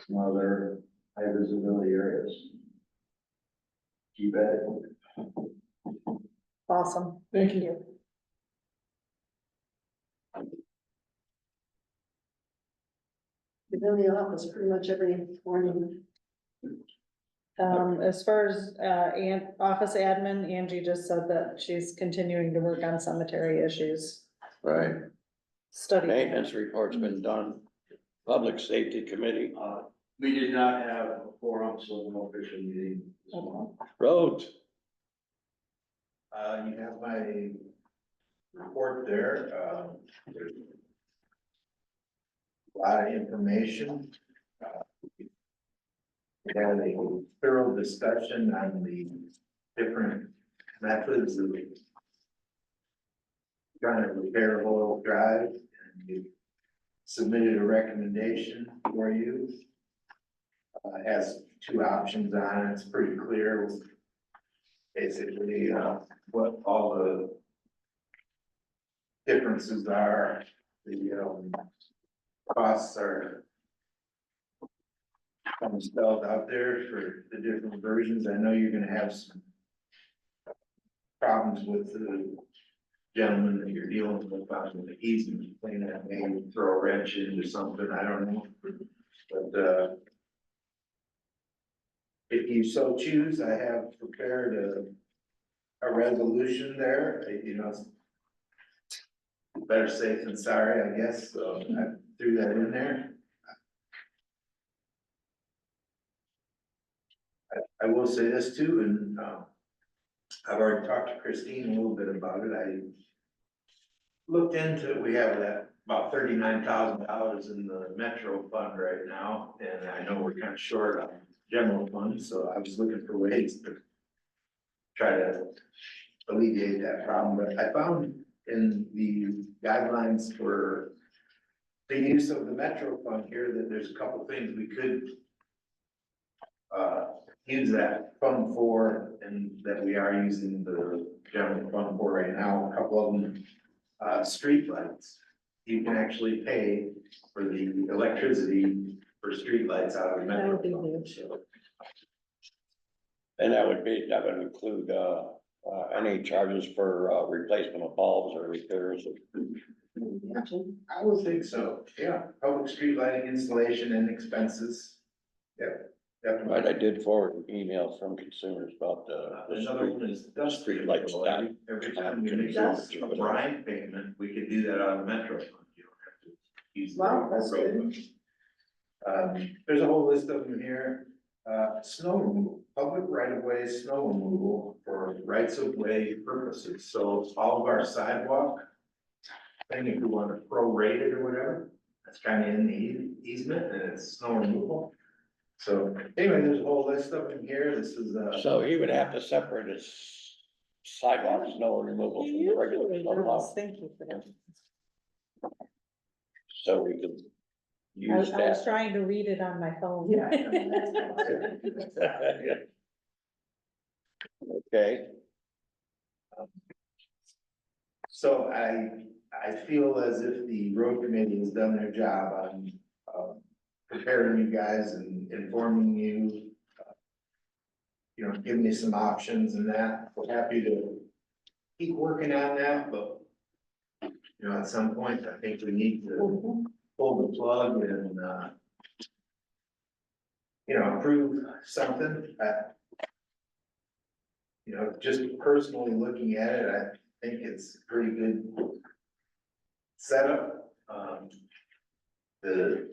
some other high visibility areas. Keep at it. Awesome. Thank you. Been in the office pretty much every morning. As far as, office admin, Angie just said that she's continuing to work on cemetery issues. Right. Study. Maintenance report's been done. Public Safety Committee, We did not have a forum, so no official meeting. Okay. roads. You have my report there, there's a lot of information. We had a thorough discussion on the different methods of trying to repair Oil Drive, and we submitted a recommendation for you. It has 2 options on it, it's pretty clear. Basically, what all the differences are, the, costs are kind of spelled out there for the different versions. I know you're gonna have some problems with the gentleman that you're dealing with on the easement, thing that may throw a wrench into something, I don't know. But, if you so choose, I have prepared a resolution there, it's better safe than sorry, I guess, so I threw that in there. I will say this too, and, I've already talked to Christine a little bit about it, I looked into it, we have that about $39,000 in the Metro fund right now, and I know we're kind of short on general fund, so I was looking for ways to try to alleviate that problem, but I found in the guidelines for the use of the Metro fund here that there's a couple things we could use that fund for, and that we are using the general fund for right now, a couple of them, streetlights. You can actually pay for the electricity for streetlights out of the That Metro would be fund. huge. And that would include, any charges for, replacement of bulbs or repairs. I would think so, yeah, public street lighting installation and expenses. Yep, Right, I did forward an email from consumers about the Another one is street dust. light stop. Every time we make a brine payment, we could do that on the metro fund. You don't have to use the Wow, that's road good. fund. There's a whole list of them here. Snow removal, public right of way, snow removal for rights of way purposes. So all of our sidewalk thing, if you want to prorate it or whatever, that's kind of in the easement and it's snow removal. So anyway, there's a whole list of them here. This is, So he would have to separate his sidewalk snow removal from the regular Usually snow does. plow, Thank you for that. so we could I use I was that. trying to read it on my phone. Yeah. Okay, so I feel as if the road committee has done their job on, preparing you guys and informing you. You know, giving you some options and that, we're happy to keep working on that, but. You know, at some point, I think we need to pull the plug and, you know, approve something. You know, just personally looking at it, I think it's a pretty good setup. The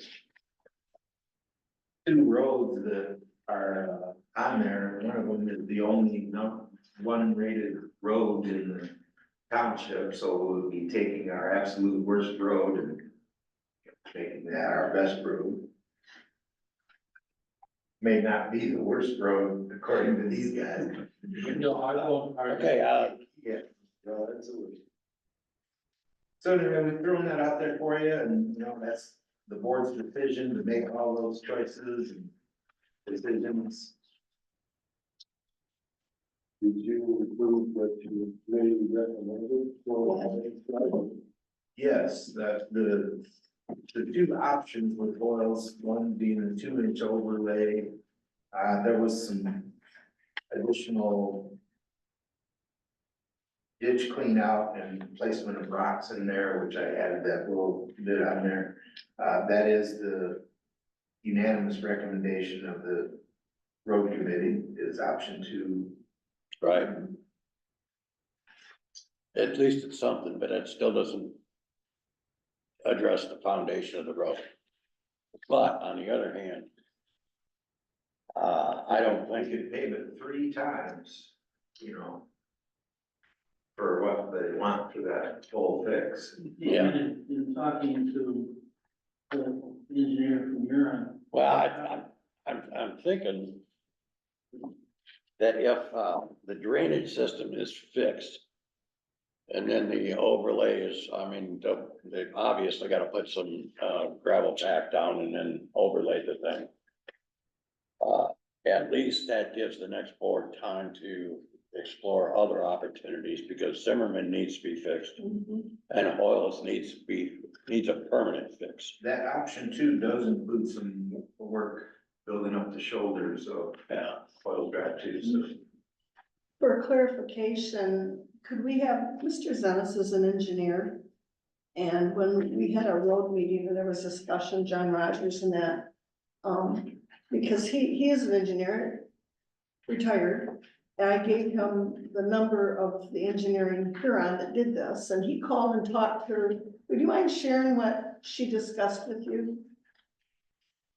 two roads that are on there, one of them is the only one rated road in the township, so we'll be taking our absolute worst road and making that our best road. May not be the worst road according to these guys. No, I won't. okay, Yeah, no, that's a. So anyway, we've thrown that out there for you, and you know, that's the board's decision to make all those choices and decisions. Did you include what you really recommended for? Yes, the two options with Hoiles, one being a 2-inch overlay. There was some additional ditch clean out and placement of rocks in there, which I added that little bit on there. That is the unanimous recommendation of the road committee is option 2. right. At least it's something, but it still doesn't address the foundation of the road. But on the other hand, I don't We think, could pave it 3 times, you know, for what they want for that full fix. Yeah. In talking to the engineer from Huron. well, I'm thinking that if, the drainage system is fixed, and then the overlay is, I mean, they obviously gotta put some, gravel back down and then overlay the thing. At least that gives the next board time to explore other opportunities, because Zimmerman needs to be fixed. And Hoiles needs a permanent fix. That option 2 does include some work building up the shoulders of Yeah, Hoyle Drive too, so. For clarification, could we have, Mr. Zenas is an engineer. And when we had a road meeting, there was discussion, John Rogers and that, because he is an engineer, retired. And I gave him the number of the engineering Huron that did this, and he called and talked to her. Would you mind sharing what she discussed with you?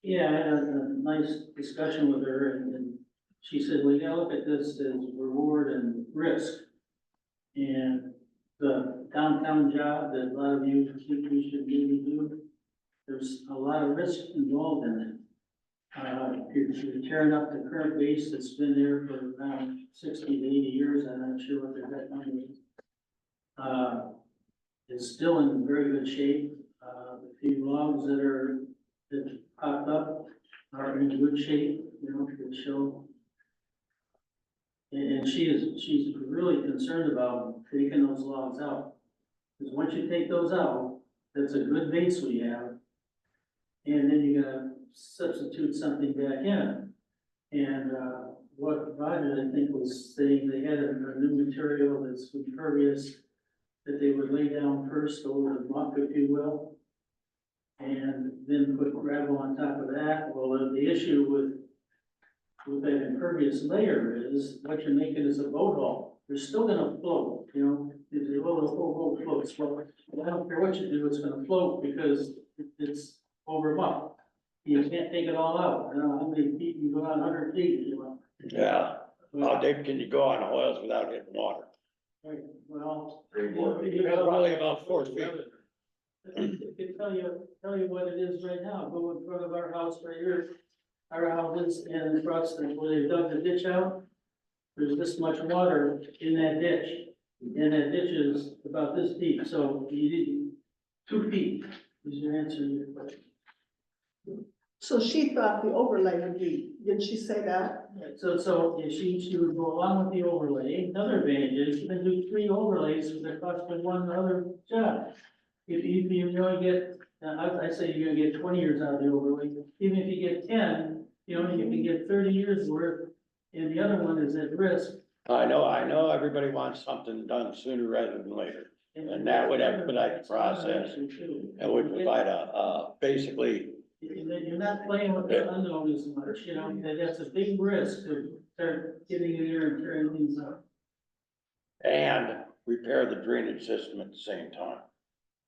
Yeah, I had a nice discussion with her and she said, we gotta look at this as reward and risk. And the downtown job that a lot of you think we should maybe do, there's a lot of risk involved in it. You're tearing up the current base that's been there for around 60 to 80 years, I'm not sure what the exact number is. It's still in very good shape. The few logs that popped up are in good shape, you know, to show. And she's really concerned about taking those logs out. Because once you take those out, that's a good base we have. And then you're gonna substitute something back in. And, what Roger, I think, was saying, they had a new material that's impervious that they would lay down first over the muck, if you will. And then put gravel on top of that. Well, the issue with with that impervious layer is, what you're making is a boat hull. They're still gonna float, you know, if the whole boat floats, well, I don't care what you do, it's gonna float because it's over muck. You can't take it all out, I don't know how many feet, you go down 100 feet if you want. Yeah, how deep can you go on Hoiles without hitting water? Right, well. Probably about 4 feet. I can tell you what it is right now, go in front of our house right here. Our houses and across the, where they dug the ditch out. There's this much water in that ditch, and that ditch is about this deep, so you need 2 feet is your answer to your question. So she thought the overlay would be, didn't she say that? So yeah, she would go along with the overlay. Another advantage is you can do 3 overlays for the cost of one other job. If you only get, I say you're gonna get 20 years out of the overlay, even if you get 10, you can get 30 years worth, and the other one is at risk. I know, everybody wants something done sooner rather than later, and that would expedite the process, and would provide basically, You're not playing with the unknown as much, that's a big risk to start getting in there and tearing things up. and repair the drainage system at the same time.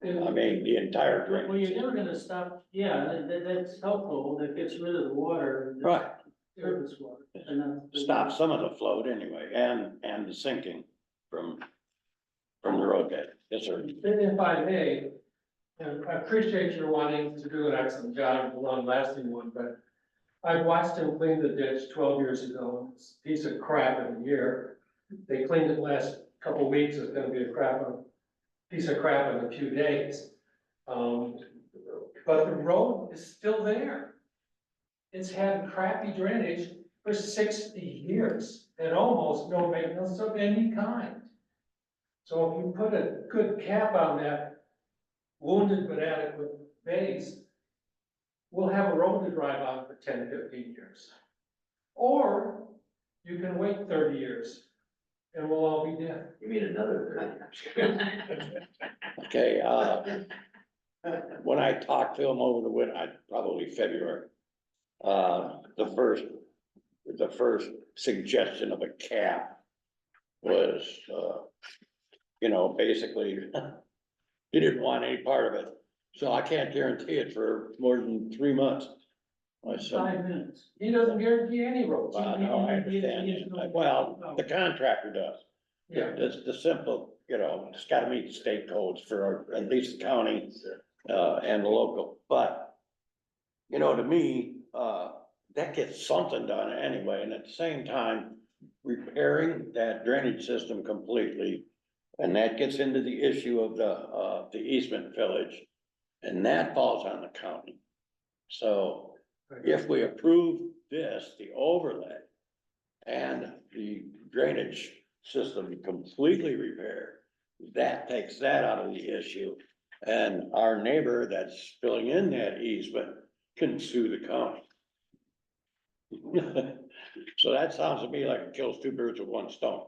I mean, the entire Well, drainage you're never system. gonna stop, yeah, that's helpful, that gets rid of the water. Right. Surface water. and that's- Stop some of the float anyway, and the sinking from the roadbed. Yes, sir. If I may, and I appreciate your wanting to do an excellent job, a long-lasting one, but I watched him clean the ditch 12 years ago. It's a piece of crap in a year. They cleaned it last couple of weeks. It's gonna be piece of crap in a few days. But the road is still there. It's had crappy drainage for 60 years and almost no maintenance of any kind. So if you put a good cap on that wounded but adequate base, we'll have a road to drive on for 10, 15 years. Or you can wait 30 years and we'll all be dead. You mean another 30 years? Okay, when I talked to him over the winter, probably February, the first suggestion of a cap was, basically, he didn't want any part of it. So I can't guarantee it for more than 3 months. I said, 5 minutes. He doesn't guarantee any roads. well, no, I understand that. Well, the contractor does. Yeah. It's the simple, it's gotta meet the state codes for at least the county, and the local, but, to me, that gets something done anyway, and at the same time, repairing that drainage system completely, and that gets into the issue of the easement village, and that falls on the county. So if we approve this, the overlay, and the drainage system completely repaired, that takes that out of the issue. And our neighbor that's filling in that easement can sue the county. So that sounds to me like it kills 2 birds with 1 stone.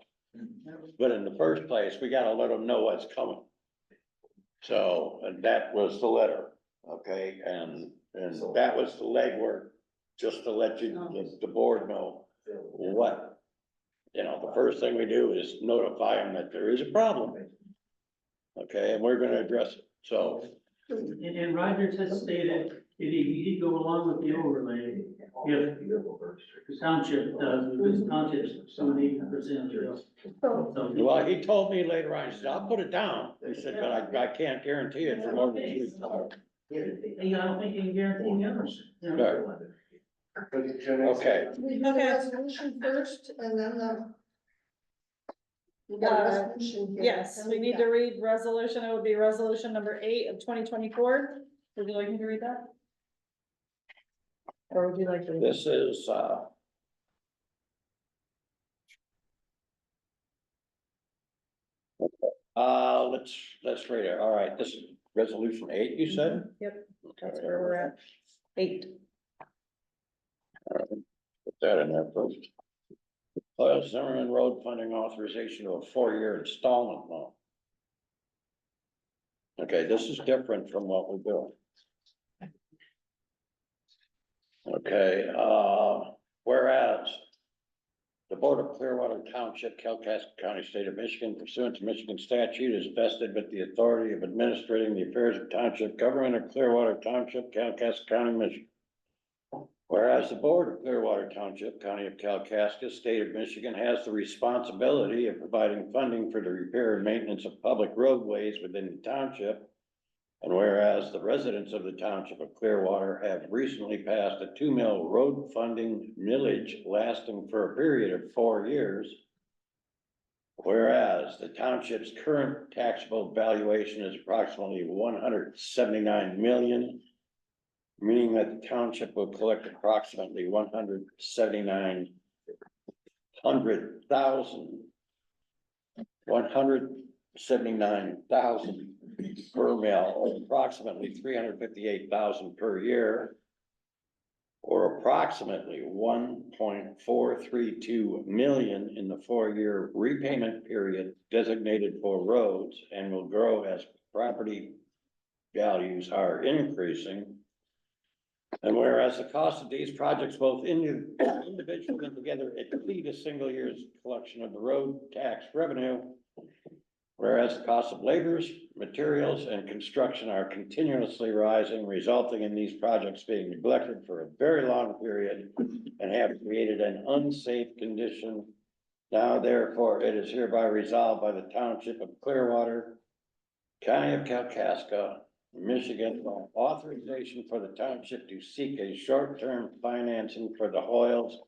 But in the first place, we gotta let them know what's coming. So, and that was the letter, okay, and that was the legwork, just to let the board know what. The first thing we do is notify them that there is a problem. Okay, and we're gonna address it, so. And Rogers has stated, if he go along with the overlay, if the township does, because township's 70%. Well, he told me later on, he said, I'll put it down. He said, but I can't guarantee it for more than 3 times. I don't think you can guarantee the others. Right. Okay, We do the resolution first and then we got a resolution here. Yes, we need to read resolution, it would be resolution number 8 of 2024. Would you like me to read that? Or would you like to? Read it? this is, let's read it. All right, this is resolution 8, you said? Yep, that's where we're at. 8. Put that in there first. Zimmerman Road funding authorization of a 4-year installment loan. Okay, this is different from what we're doing. Okay, Whereas the Board of Clearwater Township, Kalkaska County, State of Michigan, pursuant to Michigan statute, is vested with the authority of administrating the affairs of township government of Clearwater Township, Kalkaska County, Michigan. Whereas the Board of Clearwater Township, County of Kalkaska, State of Michigan, has the responsibility of providing funding for the repair and maintenance of public roadways within the township. And whereas the residents of the township of Clearwater have recently passed a 2 mil road funding millage lasting for a period of 4 years. Whereas the township's current taxable valuation is approximately 179 million, meaning that the township will collect approximately 179,000 per mil, or approximately 358,000 per year, or approximately 1.432 million in the 4 year repayment period designated for roads, and will grow as property values are increasing. And whereas the cost of these projects, both individually and together, exceed a single year's collection of the road tax revenue. Whereas the cost of labors, materials, and construction are continuously rising, resulting in these projects being neglected for a very long period and have created an unsafe condition. Now therefore, it is hereby resolved by the Township of Clearwater, County of Kalkaska, Michigan, authorization for the township to seek a short-term financing for the Hoiles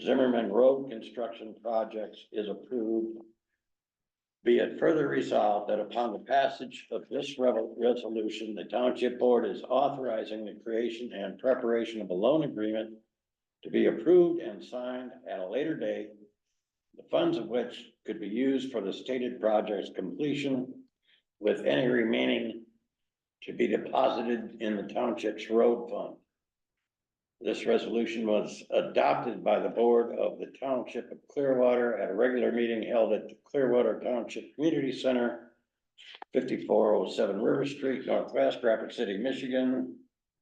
Zimmerman Road construction projects is approved. Be it further resolved that upon the passage of this resolution, the Township Board is authorizing the creation and preparation of a loan agreement to be approved and signed at a later date, the funds of which could be used for the stated project's completion, with any remaining to be deposited in the township's road fund. This resolution was adopted by the Board of the Township of Clearwater at a regular meeting held at the Clearwater Township Community Center, 5407 River Street, Northwest Rapid City, Michigan,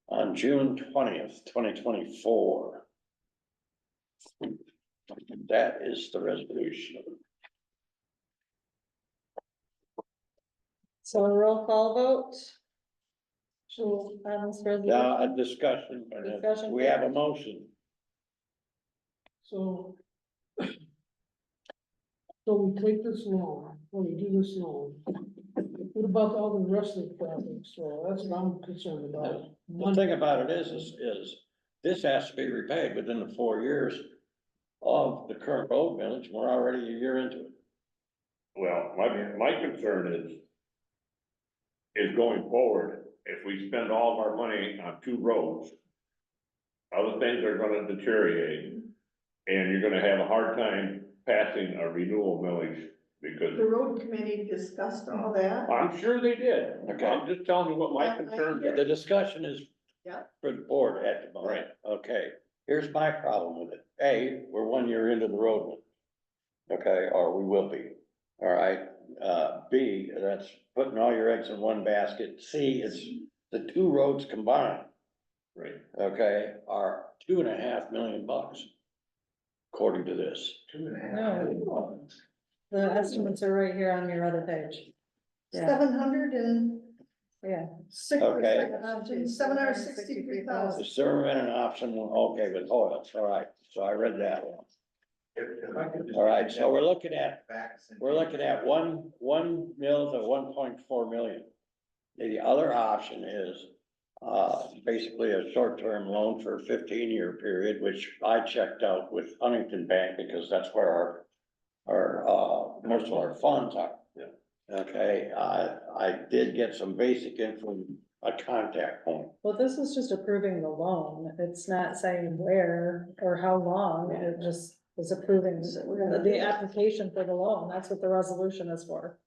on June 20th, 2024. That is the resolution. So a roll call vote. So, on this resolution. Now, a discussion, Discussion. we have a motion. So. So we take this loan, when we do this loan, what about all the rest of the projects? So that's what I'm concerned about. The thing about it is this has to be repaid within the 4 years of the current road millage. We're already a year into it. Well, my concern is going forward, if we spend all of our money on 2 roads, other things are gonna deteriorate, and you're gonna have a hard time passing a renewal millage, because The road committee discussed all that. I'm sure they did. Okay. I'm just telling you what my concern is. The discussion is Yeah. for the board at the moment. Right. Okay, here's my problem with it. A, we're 1 year into the road one. Okay, or we will be. All right, B, that's putting all your eggs in one basket. C, it's the 2 roads combined, Right. okay, are $2.5 million. According to this. 2.5. No. The estimates are right here on your other page. Yeah, 763, yeah. Okay. 763,000. The Zimmerman and option, okay, with Hoiles, all right, so I read that one. If I could just- All right, so we're looking at Facts and- 1 mil to 1.4 million. The other option is, basically a short-term loan for a 15-year period, which I checked out with Huntington Bank because that's where most of our funds are. Yeah. Okay, I did get some basic info, a contact point. Well, this is just approving the loan. It's not saying where or how long. It just is approving the application for the loan. That's what the resolution is for.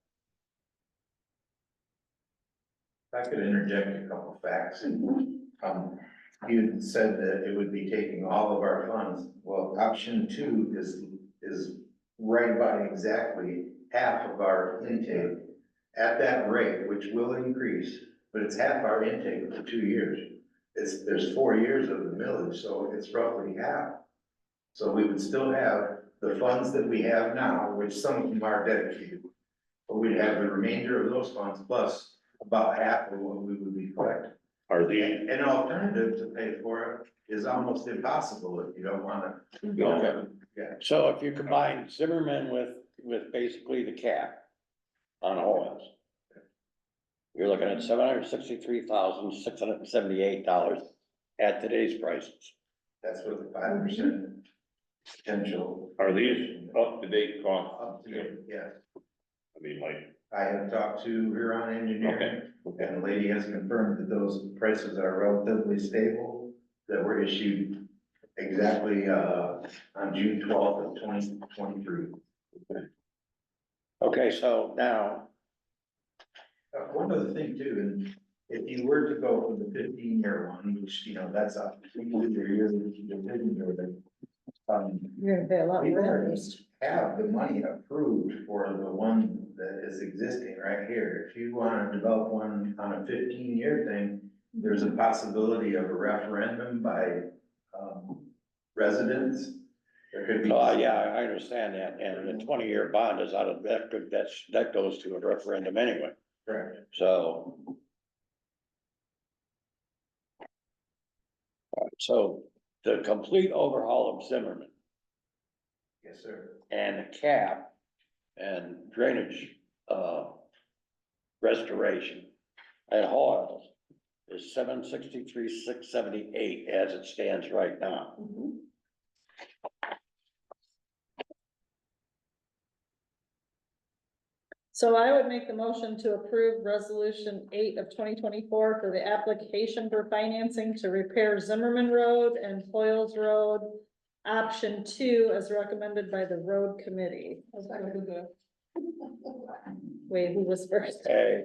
If I could interject a couple facts. You said that it would be taking all of our funds. Well, option 2 is right about exactly half of our intake at that rate, which will increase, but it's half our intake for 2 years. There's 4 years of the millage, so it's roughly half. So we would still have the funds that we have now, which some of them are dedicated. But we'd have the remainder of those funds plus about half of what we would be collecting. Are these, And an alternative to pay for it is almost impossible if you don't wanna. Okay. Yeah. So if you combine Zimmerman with basically the cap on Hoiles, you're looking at $763,678 at today's prices. That's what the 5% potential. are these up-to-date costs? Up to date, yeah. I mean, like, I have talked to Huron Engineering, okay, and the lady has confirmed that those prices are relatively stable, that were issued exactly, on June 12th of 2023. Okay, so now, One other thing too, and if you were to go for the 15-year one, which, that's up to your year, You're gonna pay a lot we more already interest. have the money approved for the one that is existing right here. If you wanna develop one on a 15-year thing, there's a possibility of a referendum by, residents. There could be. yeah, I understand that, and the 20-year bond is out of that, that goes to a referendum anyway, Correct. so. So the complete overhaul of Zimmerman Yes, sir. and the cap and drainage, restoration at Hoiles is $763,678 as it stands right now. So I would make the motion to approve resolution 8 of 2024 for the application for financing to repair Zimmerman Road and Hoiles Road. Option 2 as recommended by the road committee. Wait, who was first? Okay.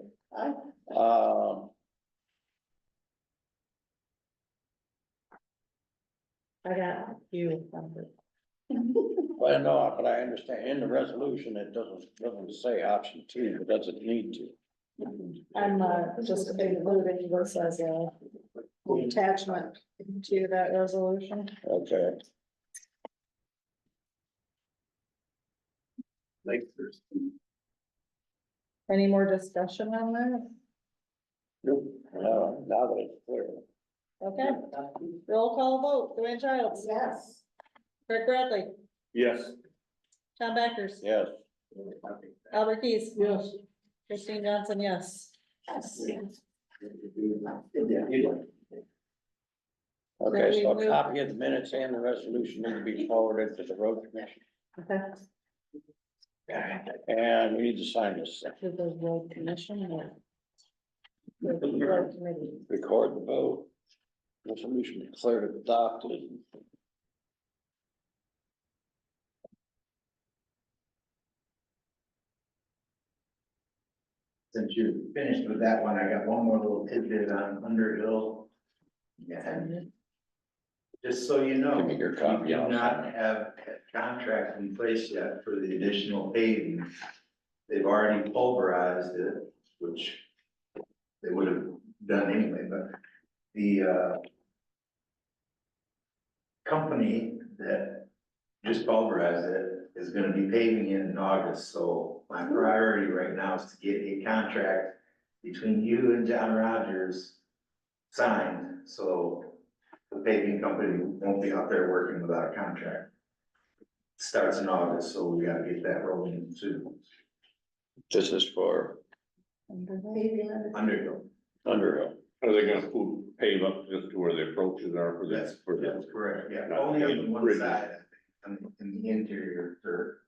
I got you. Well, no, but I understand in the resolution, it doesn't say option 2, but does it need to? I'm just including this as a attachment to that resolution. Okay. Any more discussion on that? Now that it's clear. Okay, roll call vote, Dwayne Childs. Yes. Rick Bradley, yes, Tom Backers, Yes. Albert Keys. Yes, Christine Johnson, yes. Okay, so a copy of the minutes and the resolution need to be forwarded to the road commission. Okay. And we need to sign this. To the road commission or? The road committee. Record the vote. Resolution declared adopted. Since you're finished with that one, I got one more little tidbit on Underhill. Yeah. Just so you know, Give me your copy. we do not have a contract in place yet for the additional paving. They've already pulverized it, which they would have done anyway, but the company that just pulverized it is gonna be paving it in August, so my priority right now is to get a contract between you and John Rogers signed, so the paving company won't be out there working without a contract. Starts in August, so we gotta get that rolling soon. This is for Underhill. Underhill. are they gonna pave up just to where the approaches are for That's, this, for that's the, correct, yeah, Not only on the paving one bridges. side, I think, in the interior, or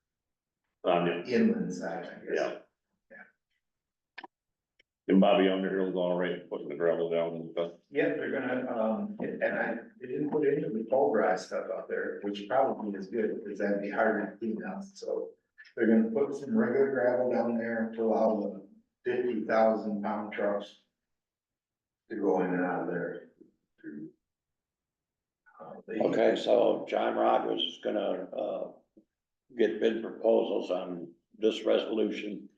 on the, inland side, I guess. yeah. And Bobby Underhill's all right, putting the gravel down and stuff. Yeah, they're gonna, they didn't put any of the pulverized stuff out there, which probably is good, because that'd be harder to clean out, so. They're gonna put some regular gravel down there to allow the 50,000-pound trucks to go in and out of there. Okay, so John Rogers is gonna, get bid proposals on this resolution.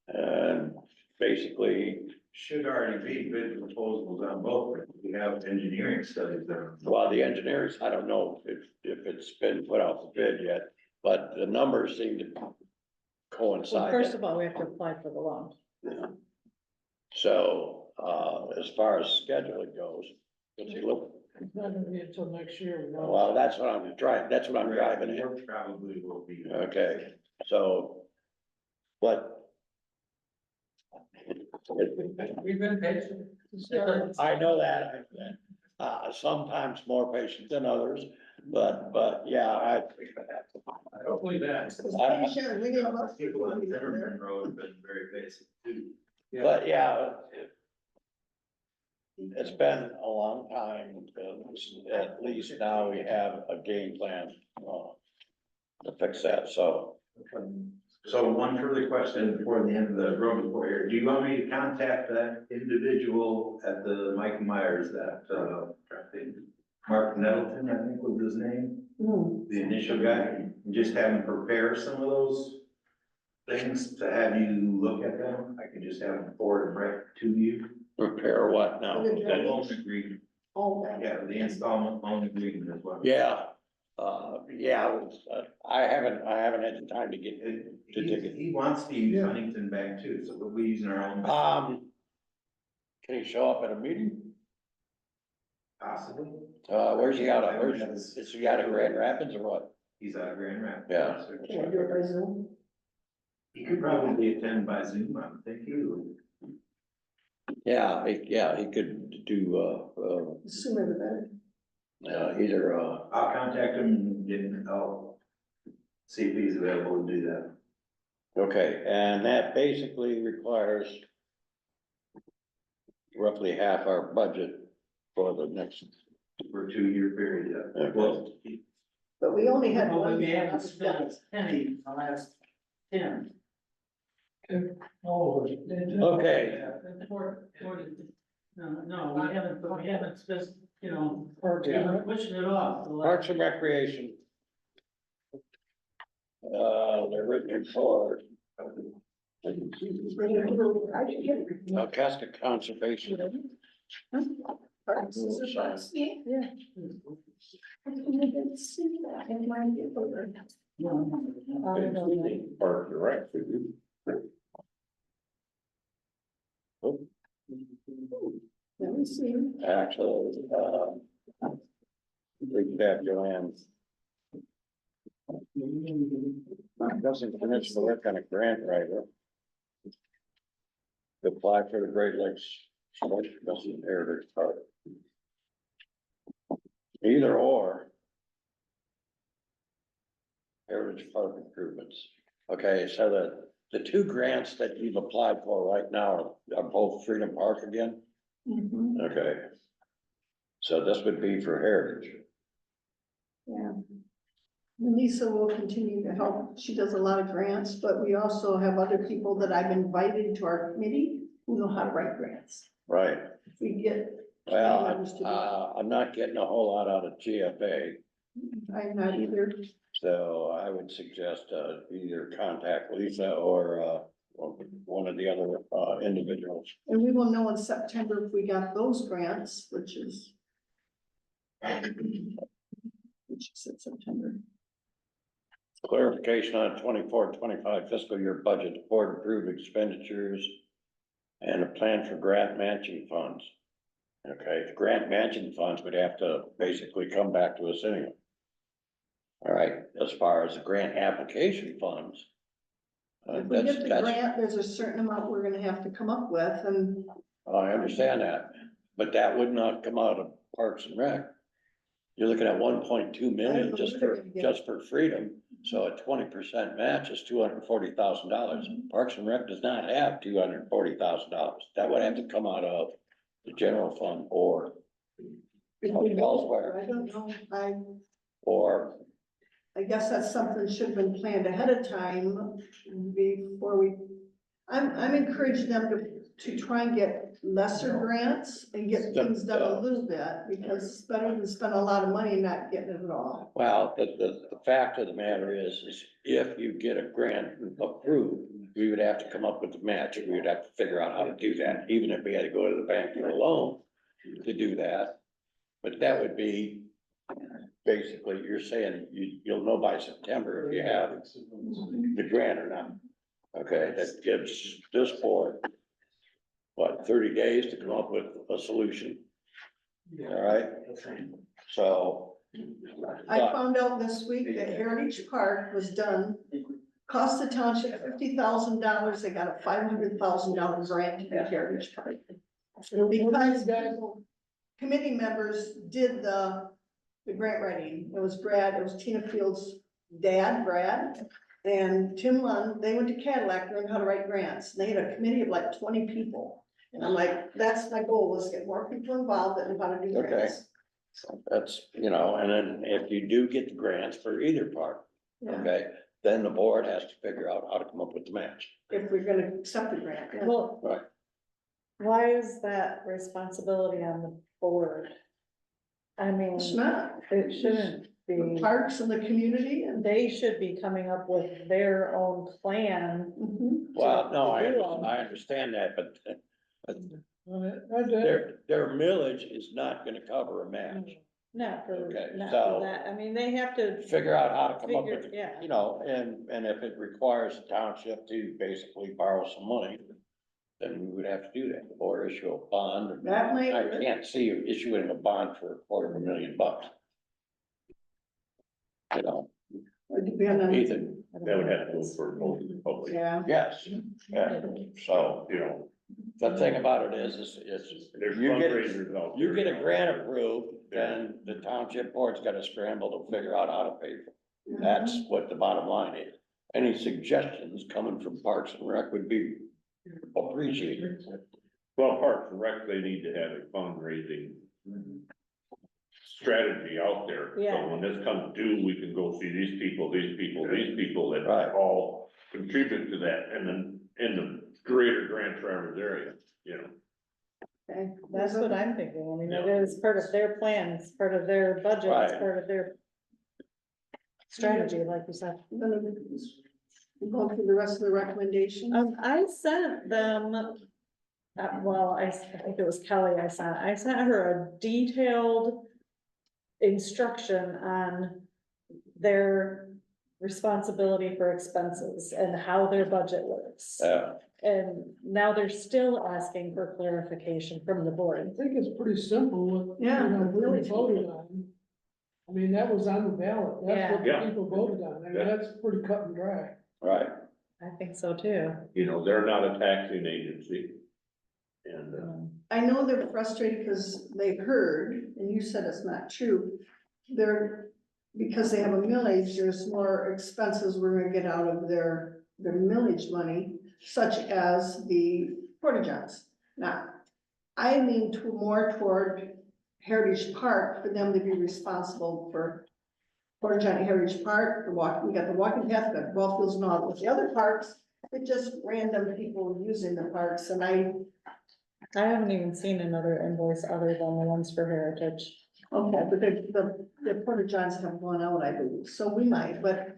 And basically, should already be bid proposals on both. We have engineering studies there. Well, the engineers, I don't know if it's been put out for bid yet, but the numbers seem to Well, coincide. first of all, we have to apply for the loan. So, as far as scheduling goes, does he look, It's not gonna be until next year. we know. well, that's what I'm that's what I'm driving at. Work probably will be. Okay, so, but. We've been patient. I know that, sometimes more patient than others, but, yeah, Hopefully that. Sure, we didn't want People on to- Zimmerman Road have been very basic too. but, yeah. It's been a long time, at least now we have a game plan, to fix that, so. So one further question before the end of the road report here. Do you want me to contact that individual at the Mike Myers, that, Mark Nettleton, I think was his name, the initial guy, and just have him prepare some of those things to have you look at them? I can just have them forward right to you. Prepare what now? That loan agreement, All that. yeah, the installment loan agreement as well. Yeah, I haven't had the time to get, And to dig it. he wants to use Huntington Bank too, so we'll be using our own. Can he show up at a meeting? Possibly. Where's he out of, is he out of Grand Rapids or what? He's out of Grand Rapids. Yeah. Can I do it by Zoom? He could probably attend by Zoom, I would think he would. Yeah, he could do, The sooner the better. either, I'll contact him and get him, I'll see if he's available to do that. okay, and that basically requires roughly half our budget for the next. For a 2-year period, yeah. Okay. Well, But we only had Well, one. we haven't spent a penny in the last 10. Oh. Okay. No, we haven't spent, you know, Parks we and were Rec. pushing it off. the last- Parks and Recreation. They're written for Kalkaska Conservation. Yeah. Park Direct. Let me see. Actually, we have Joanne. Doesn't finish the work on a grant writer. To apply for the Great Lakes Doesn't Heritage Park. Either or. Heritage Park improvements. Okay, so the two grants that you've applied for right now are both Freedom Park again? Mhm, Okay. So this would be for Heritage. yeah. And Lisa will continue to help. She does a lot of grants, but we also have other people that I've invited to our committee who know how to write grants. Right. If we get. Well, members to do it. I'm not getting a whole lot out of GFA, I'm not either. so I would suggest, either contact Lisa or, one of the other, individuals. And we will know in September if we got those grants, which is in September. Clarification on 24-25 fiscal year budget, the board approved expenditures and a plan for grant matching funds. Okay, the grant matching funds would have to basically come back to us anyway. All right, as far as the grant application funds. If we get the grant, there's a certain amount we're gonna have to come up with, and I understand that, but that would not come out of Parks and Rec. You're looking at 1.2 million just for Freedom, so a 20% match is $240,000. Parks and Rec does not have $240,000. That would have to come out of the general fund or elsewhere, I don't know, or, I guess that's something that should have been planned ahead of time before we, I'm encouraging them to try and get lesser grants and get things done a little bit, because it's better than spend a lot of money and not getting it at all. Well, the fact of the matter is if you get a grant approved, we would have to come up with the match. We would have to figure out how to do that, even if we had to go to the bank for a loan to do that. But that would be, basically, you're saying you'll know by September if you have the grant or not. Okay, that gives this board, what, 30 days to come up with a solution? All right, so. I found out this week that Heritage Park was done, cost the township $50,000, they got a $500,000 grant to do Heritage Park. Because committee members did the grant writing, it was Brad, it was Tina Field's dad, Brad, and Tim Lund, they went to Cadillac, learned how to write grants, and they had a committee of like 20 people. And I'm like, that's my goal, is get more people involved that know how to do Okay. grants. That's, you know, and then if you do get the grants for either part, Yeah, okay, then the board has to figure out how to come up with the match. if we're gonna accept the grant. Yeah. Well, Right. why is that responsibility on the board? I mean, It's not, it shouldn't the be, parks and the community and. they should be coming up with their own plan. Mhm. Well, no, I, do all I understand that, but That- their millage is not gonna cover a match. Not for, Okay, not so- for that, I mean, they have to Figure out how to come up figure, with, yeah. you know, and if it requires the township to basically borrow some money, then we would have to do that, or issue a bond. That might. I can't see you issuing a bond for $250,000. You know, Or depend on. Ethan, That would have to go for a vote of the public, Yeah, yes, yeah, so, you know, the thing about it is there's you get, fundraisers out there. you get a grant approved, then the township board's gotta scramble to figure out how to pay for it. That's what the bottom line is. Any suggestions coming from Parks and Rec would be appreciated. Well, Parks and Rec, they need to have a fundraising strategy out there. Yeah. So when this comes due, we can go see these people that Right. all contribute to that, and then in the greater Grand Traverse area, you know. okay. That's what I'm thinking, I mean, it Yeah. is part of their plan, it's part of their budget, it's Right. part of their strategy, like you said. We're gonna go through the rest of the recommendations. I sent them, well, I think it was Kelly I sent her a detailed instruction on their responsibility for expenses and how their budget works. And now they're still asking for clarification from the I board. think it's pretty simple, what, you Yeah, know, really. we voted on. I mean, that was on the ballot, that's what Yeah. the people voted on, I mean, Yeah. that's pretty cut and dry. Right, I think so too. You know, they're not a taxing agency. And, I know they're frustrated because they heard, and you said it's not true, they're, because they have a millage, there's more expenses we're gonna get out of their millage money, such as the porta johns. Now, I lean more toward Heritage Park for them to be responsible for porta john at Heritage Park, we got the walking path, we got ball fields and all, with the other parks, it's just random people using the parks, and I haven't even seen another invoice other than the ones for Heritage. okay, but the porta johns have gone out, I believe, so we might, but,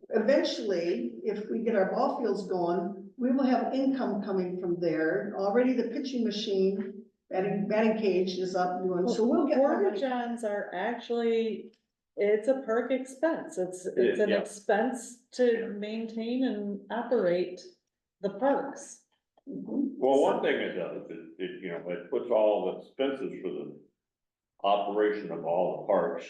eventually, if we get our ball fields going, we will have income coming from there. Already the pitching machine, batting cage is up doing, so we'll get more Porta money. johns are actually, it's a park expense, it's an Yeah. expense to maintain and operate the parks. Mhm. well, one thing it does, you know, it puts all the expenses for the operation of all the parks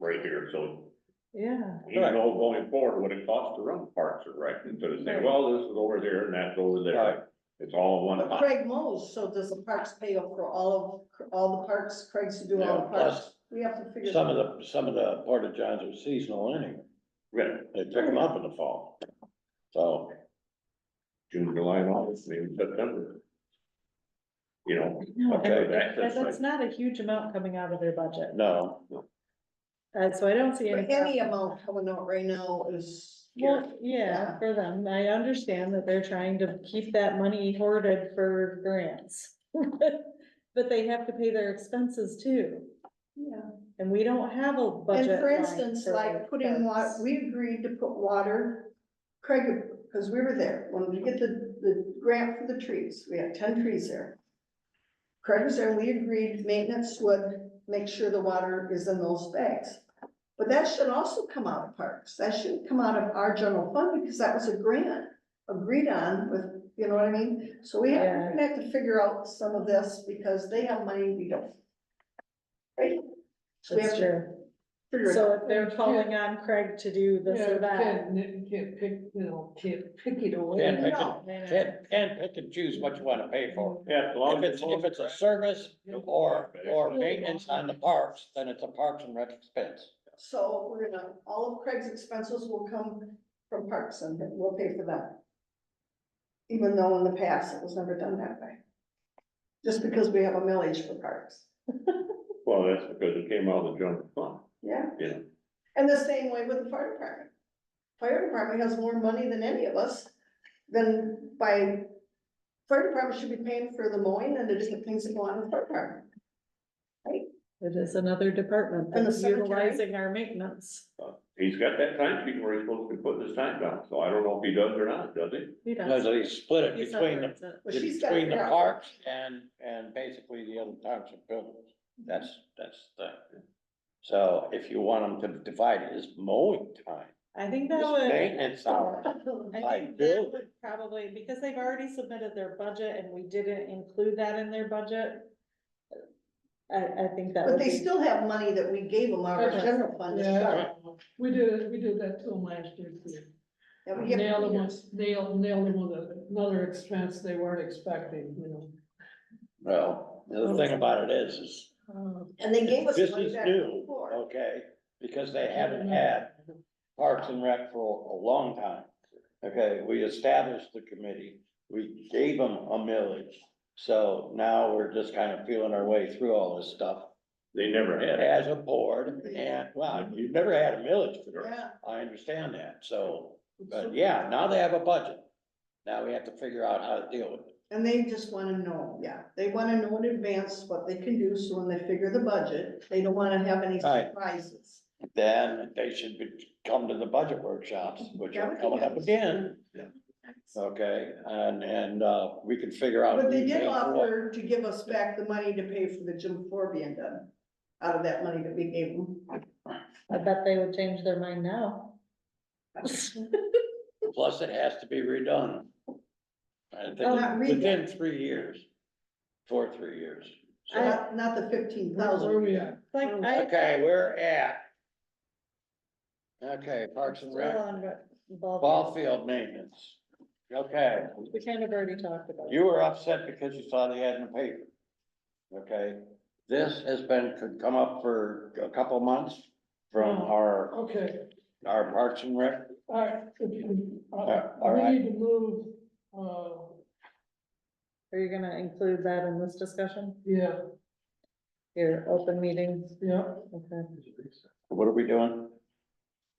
right here, so Yeah, even though going forward, what it costs to run parks are right, instead of saying, well, this is over there and that's over Right. there. It's all in one But pot. Craig mows, so does the parks pay up for all the parks, Craig's to do all the Yeah, plus parks? We have to figure. some of the porta johns are seasonal anyway, Right, they pick them up in the fall. So, June, July, and August, maybe September. You know, no, Okay. and that's not a huge amount coming out of their budget, no, so I don't see But any. any amount coming out right now is Well, yeah, for them, I understand that they're trying to keep that money hoarded for grants. But they have to pay their expenses too, Yeah. and we don't have a And budget. for line instance, for like putting water, parks. we agreed to put water, Craig, because we were there, when we get the grant for the trees, we had 10 trees there. Craig was there, and we agreed maintenance would make sure the water is in those bags. But that should also come out of parks, that shouldn't come out of our general fund, because that was a grant agreed on with, you know what I mean? So we're gonna have to figure out some of this, because they have money we don't. Right? So we have That's to true. figure it So out. if they're calling on Craig to do this Yeah, or that. you can't pick, can't pick it away. Can't pick No. it, can't pick and choose what you wanna pay for. Yeah, as long as If it's a service or maintenance on the parks, then it's a Parks and Rec expense. So we're gonna, all of Craig's expenses will come from parks and we'll pay for them. Even though in the past it was never done that way. Just because we have a millage for parks. Well, that's because it came out of the general fund, Yeah, yeah. and the same way with the fire department. Fire department has more money than any of us, then fire department should be paying for the mowing and the different things that go on in the fire department. It is another department And the that's cemetery. utilizing our maintenance. He's got that time sheet where he's supposed to be putting his time down, so I don't know if he does or not, does he? He No, does. so they split it He between separates it. But she's gotta between the figure out- parks and basically the other township buildings. That's the. So if you want them to divide it as mowing time, I think that it's would. maintenance hours. I think that would probably, because they've already submitted their budget and we didn't include that in their budget. I think that But would they be, still have money that we gave them out of our general fund to Yeah, start. we did that to them last year too. Yeah, we give them Nailed them, years. nailed them with another expense they weren't expecting, Well, the other thing about it is And they gave us this money is back new, before. okay? Because they haven't had Parks and Rec for a long time. Okay, we established the committee, we gave them a millage. So now we're just kind of feeling our way through all this stuff They never had it. as a board. And, well, you've never had a millage for this. Yeah. I understand that, so, but yeah, now they have a budget. Now we have to figure out how to deal with it. And they just wanna know, they wanna know in advance what they can do, so when they figure the budget, they don't wanna have any Right. surprises. Then they should come to the budget workshops, which are coming up again. Okay, and we can figure out. But they who did paid for what. offer to give us back the money to pay for the gym floor being done, out of that money that we gave them. I bet they would change their mind now. Plus it has to be redone. I think Oh, not redone. within 3 years, for 3 years. So, Not the 15,000. Where we at? Like, okay, we're at. Okay, Parks and Still Rec, on ball ball field maintenance. Okay, We kind of already talked about. it. you were upset because you saw the ad in the paper. Okay, this has been, come up for a couple of months from our Okay, Parks and Rec. all right, all we right. need to move, Are you gonna include that in this discussion? yeah, Your open meetings? yeah. Okay. What are we doing?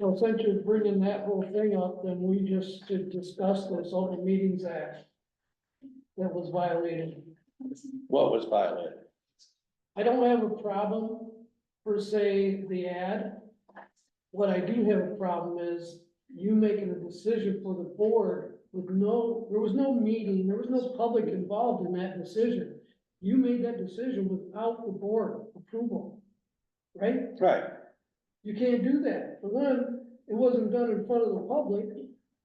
So since you're bringing that whole thing up, then we just should discuss this Open Meetings Act that was violated. What was violated? I don't have a problem per se the ad. What I do have a problem is you making a decision for the board with there was no meeting, there was no public involved in that decision. You made that decision without the board approval, right? Right, You can't do that. For one, it wasn't done in front of the public,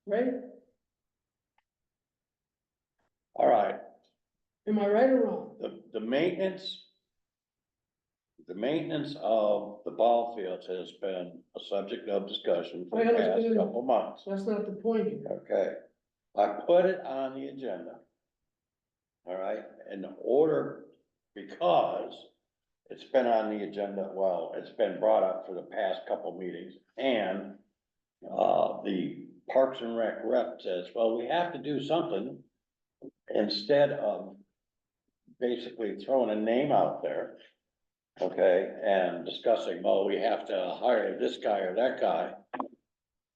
right? all right. Am I right or wrong? The maintenance. The maintenance of the ball fields has been a subject of discussion for I the past understand. couple months. That's not the point here. Okay, I put it on the agenda. All right, in order, because it's been on the agenda, well, it's been brought up for the past couple meetings, and the Parks and Rec rep says, well, we have to do something instead of basically throwing a name out there, okay, and discussing, well, we have to hire this guy or that guy.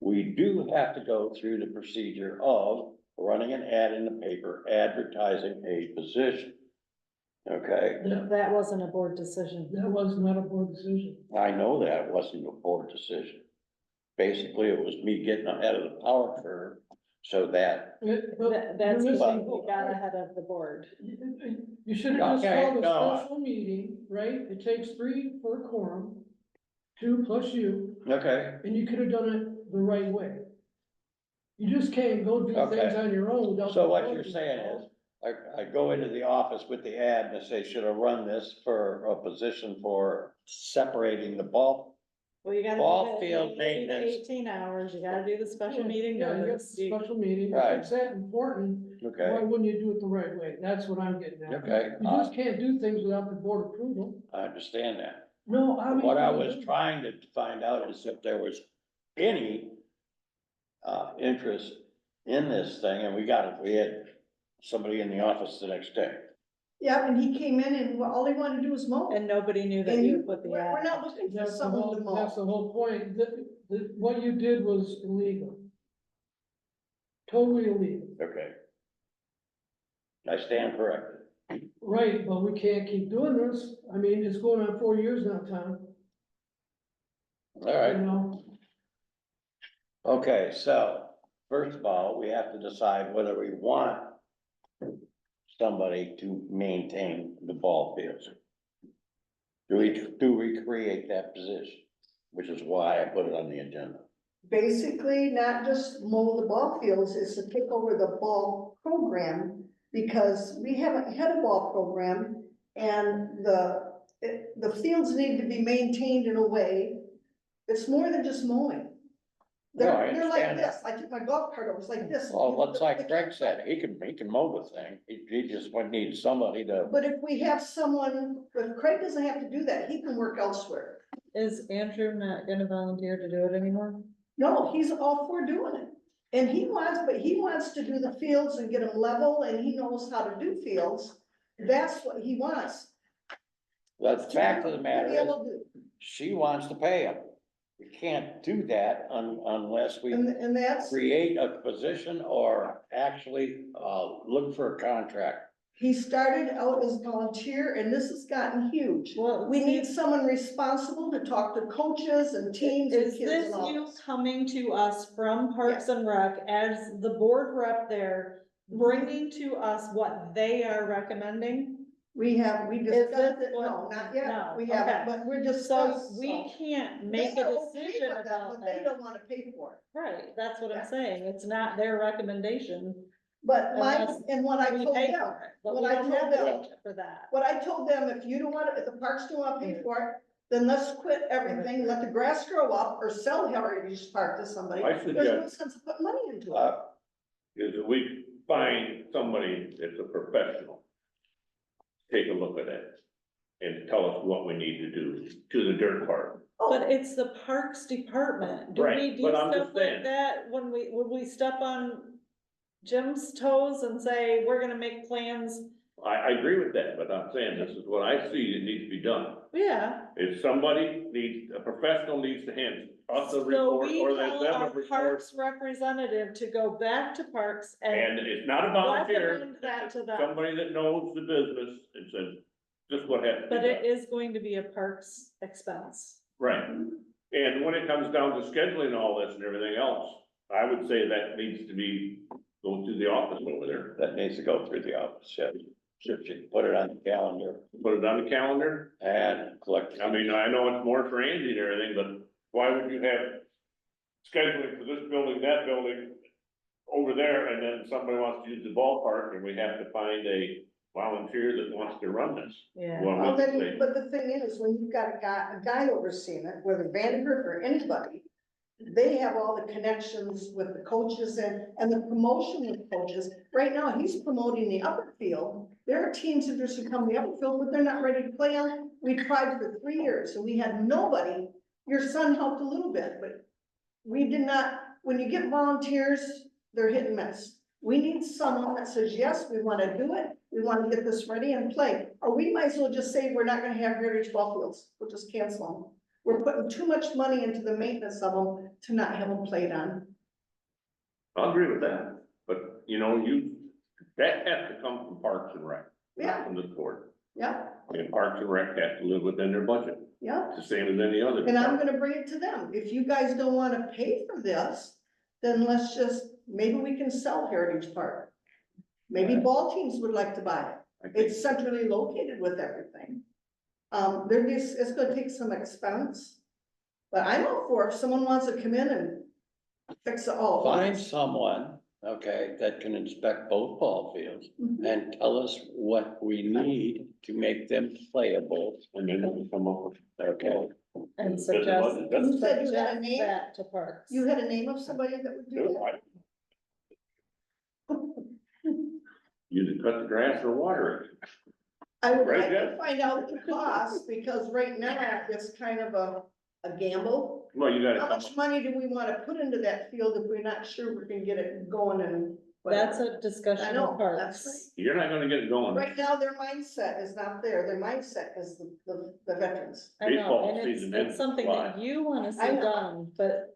we do have to go through the procedure of running an ad in the paper, advertising a position. Okay, That wasn't a board decision. That was not a board decision. I know that it wasn't a board decision. Basically, it was me getting ahead of the power curve so that, That's You're when missing- we got ahead of the board. You should have just Okay, called a no. special meeting, right? It takes 3 for a quorum, 2 plus you, okay, and you could have done it the right way. You just can't go do Okay. things on your own without. so the what board you're saying is, involved. I go into the office with the ad and I say, should I run this for a position for separating the ball? Well, you gotta Ball do that field 80 to maintenance. 18 hours, you gotta do the special Yeah, meeting Yeah, you got the notice. special meeting, Right. if it's that important, why Okay, wouldn't you do it the right way? That's what I'm getting at. okay, You just can't do things without the board approval. I understand that. No, I mean. What I was trying to find out is if there was any interest in this thing, and we had somebody in the office the next day. Yeah, and he came in and all he wanted to do was mow. And nobody knew that And you you, put the we're ad. not looking for That's the someone to whole, that's mow. the whole point, what you did was illegal. Totally illegal, Okay. I stand corrected. right, but we can't keep doing this, I mean, it's going on 4 years now, Tom, All right. you know? Okay, so first of all, we have to decide whether we want somebody to maintain the ball fields. Do we create that position? Which is why I put it on the agenda. Basically, not just mow the ball fields, is to take over the ball program, because we haven't had a ball program, and the fields need to be maintained in a way. It's more than just mowing. No, I They're like understand this, I took my golf cart over, it's like this. Well, it's like Greg said, he can mow the thing, he just would need somebody to, But if we have someone, if Craig doesn't have to do that, he can work elsewhere. Is Andrew not gonna volunteer to do it anymore? No, he's all for doing it. And he wants to do the fields and get them level, and he knows how to do fields. That's what he wants. the fact of the matter To be is, able to- she wants to pay him. We can't do that unless we And that's, create a position or actually, look for a contract. he started out as volunteer, and this has gotten huge. Well, We need someone responsible to talk to coaches and teams and Is kids this and all you this. coming to us from Parks and Rec as the board rep there, bringing to us what they are recommending? We Is discussed this it, what- no, not yet, no, we haven't, okay. but we're So discussed. we can't They make a are okay decision with that, about but they that. don't wanna pay for it. Right, that's what Yeah. I'm saying. It's not their recommendation. But Unless and what I We told pay them, for it, but what we I don't told have the them- budget for that. what I told them, if you don't want, if the parks don't wanna pay for it, then let's quit everything, let the grass grow up, or sell Heritage Park to somebody. I There's no suggest- sense of putting money into it. Is that we find somebody that's a professional. Take a look at it and tell us what we need to do to the dirt part. But it's the Parks Department. Do we Right, do but I'm stuff just saying. like that when would we step on Jim's toes and say, we're gonna make plans? I agree with that, but I'm saying this is what I see that needs to be done. Yeah, If somebody needs, a professional needs to hand us a so report we or they tell them our a report. Parks representative to go back to Parks and And it's not a volunteer, recommend that to them. somebody that knows the business and says, this is what has to be But it done. is going to be a Parks expense. Right, and when it comes down to scheduling all this and everything else, I would say that needs to be, go through the office over there. That needs to go through the office, yeah. Should you put it on the calendar Put it on the calendar. and collect. I mean, I know it's more for Andy and everything, but why would you have scheduling for this building, that building over there, and then somebody wants to use the ballpark, and we have to find a volunteer that wants to run this? Yeah. Well, Well, let's then, say- but the thing is, when you've got a guy overseeing it, whether Vandergriff or anybody, they have all the connections with the coaches and the promotion of coaches. Right now, he's promoting the upper field. There are teams that just come to the upper field, but they're not ready to play on. We tried for 3 years and we had nobody. Your son helped a little bit, but we did not, when you get volunteers, they're hit and miss. We need someone that says, yes, we wanna do it, we wanna get this ready and play. Or we might as well just say, we're not gonna have Heritage ball fields, we'll just cancel them. we're putting too much money into the maintenance of them to not have them played on. I agree with that, but you know, that has to come from Parks and Rec, not Yeah, from this board. yeah, And Parks and Rec has to live within their budget, yeah. it's the same as any other. And I'm department. gonna bring it to them. If you guys don't wanna pay for this, then let's just, maybe we can sell Heritage Park. Maybe ball teams would like to buy it. I think It's centrally located with everything. It's gonna take some expense. But I'm all for if someone wants to come in and fix it all. at Find once. someone, okay, that can inspect both ball fields Mhm. and tell us what we need to make them playable, And then we come up with, okay? And Does suggest, it- does You said you had a suggest name? that to Parks. You had a name of somebody that would do that? You cut the grass or water it. I would Right, like to Jeff? find out the cost, because right now it's kind of a gamble. Well, you gotta How come much up, money do we wanna put into that field if we're not sure we're gonna get it going and That's whatever? a discussion I know, of that's Parks. you're not gonna get it going. Right now, their mindset is not there, their mindset is the veterans. I know, Baseball and season ends it's something that July. you wanna I see know. done, but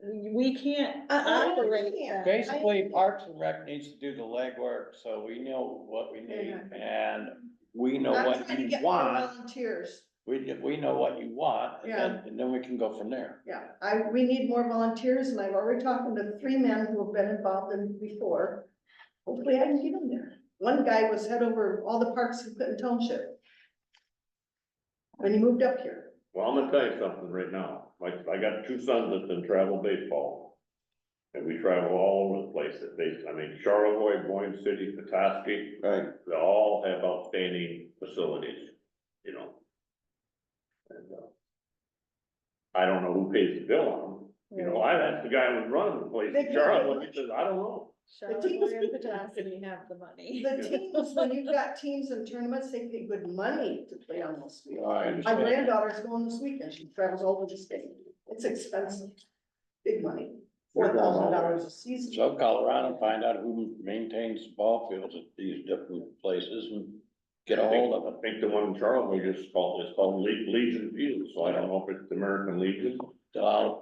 we can't I operate understand. that. Basically, Parks and Rec needs to do the legwork, so we know what we need, and we know I'm what trying to you get more want. volunteers, We know what you want, and then we can go from there. yeah, we need more volunteers, and I've already talked to 3 men who have been involved in before. Hopefully I can get them there. One guy was head over all the parks in Clinton Township. When he moved up here. Well, I'm gonna tell you something right now, I got 2 sons that can travel baseball. And we travel all over the place, Charlevoix, Boyne City, Petoskey, Right. they all have outstanding facilities, you know. And, I don't know who pays the bill on them, you know, I asked the guy who was running the place They in pay Charlotte, how he says, I don't know. Charlotte and Petoskey have the money. The teams, when you've got teams and tournaments, they pay good money to play on those fields. I My understand. granddaughter's going this weekend, she travels all over the state, it's expensive, big money, $4,000 a season. So call around and find out who maintains ball fields at these different places and get a hold of I it. think the one in Charlotte, it's called Legion Field, so I don't know if it's the American Legion,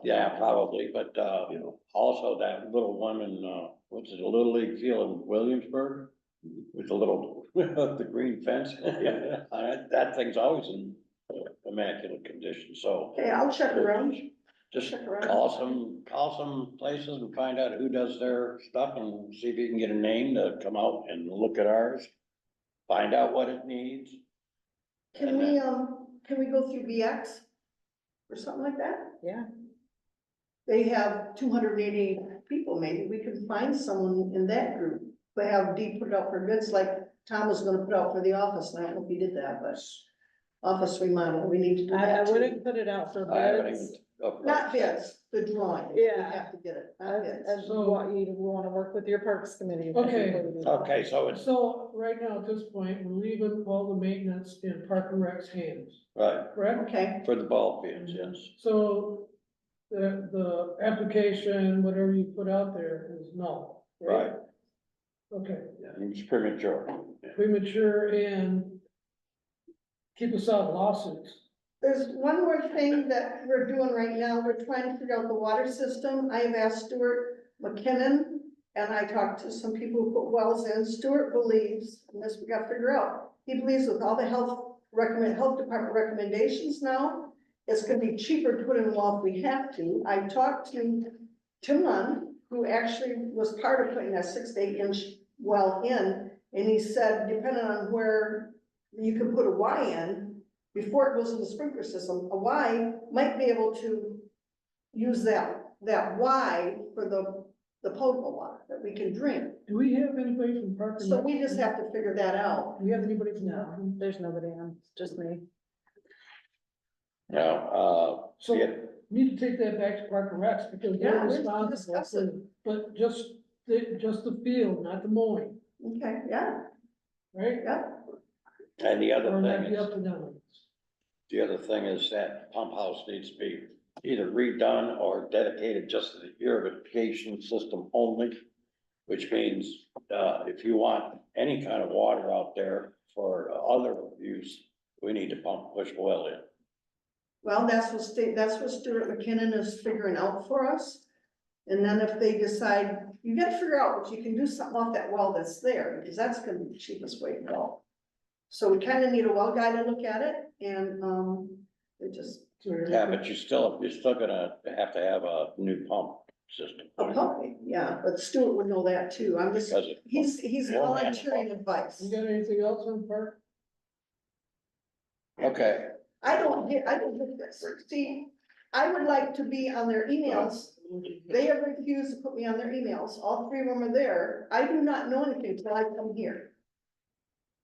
Yeah, probably, but, you know. also that little one in, what's it, a Little League field in Williamsburg? With the little, the green fence. Yeah. That thing's always in immaculate condition, so. Okay, I'll check around. Just Check around. call some places and find out who does their stuff and see if you can get a name to come out and look at ours. Find out what it needs. Can we go through BX? Or something like that? Yeah. They have 280 people, maybe we can find someone in that group. They have D put it out for bids, like Tom was gonna put out for the office, and I don't know if he did that, but office remodel, we need to do I that too. wouldn't put it out for I haven't bids. even. Not bids, the drawing. We Yeah. have to get it, not bids. As what you wanna work with your Parks Committee. Okay. Okay, so it's, So right now, at this point, we're leaving all the maintenance in Park and Rec's hands, right, correct? Okay, for the ball fields, yes. So the application, whatever you put out there is null, right? Right, Okay, it's premature. premature and keep us out of lawsuits. there's one more thing that we're doing right now, we're trying to figure out the water system. I have asked Stuart McKinnon, and I talked to some people who put wells in. Stuart believes, and this we gotta figure out, he believes with all the health department recommendations now, it's gonna be cheaper to put in a well if we have to. I talked to Tim Lund, who actually was part of putting that 6 to 8 inch well in, and he said, depending on where you can put a Y in, before it goes in the sprinkler system, a Y might be able to use that Y for the potable water that we can drink. Do we have anybody from Park and So Rec? we just have to figure that out. Do we have anybody from Park No, and- there's nobody on, just me. Now, So yeah, we need to take that back to Park and Rec because Yeah, they're let's responsible discuss for, it. but just the field, not the mowing, Okay, yeah, right? yeah. and the other Or not thing the is, up and down. that pump house needs to be either redone or dedicated just to the irrigation system only. Which means, if you want any kind of water out there for other use, we need to push oil in. Well, that's what Stuart McKinnon is figuring out for us. And then if they decide, you gotta figure out if you can do something off that well that's there, because that's gonna be the cheapest way to go. So we kinda need a well guy to look at it, and, it just, Yeah, but you're still gonna have to have a new pump system. a pumping, yeah, but Stuart would know that too. I'm just, Because it- he's More volunteering manpower. advice. You got anything else on park? Okay, I don't get this. See, I would like to be on their emails. They have refused to put me on their emails. All three of them are there. I do not know anything till I come here.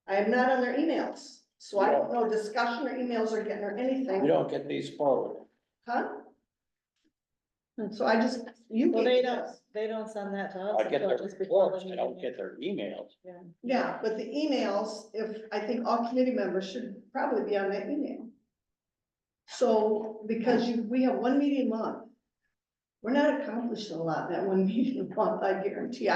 I am not on their emails, so I don't know discussion or emails or getting or you anything, don't get these forward. huh? So I just, you Well, gave they me don't, this. they don't send that to us. I get until their just before the reports, I don't meeting. get their emails. Yeah. Yeah, but the emails, I think all committee members should probably be on that email. So, because we have one meeting a month. We're not accomplishing a lot in that one meeting a month, I guarantee.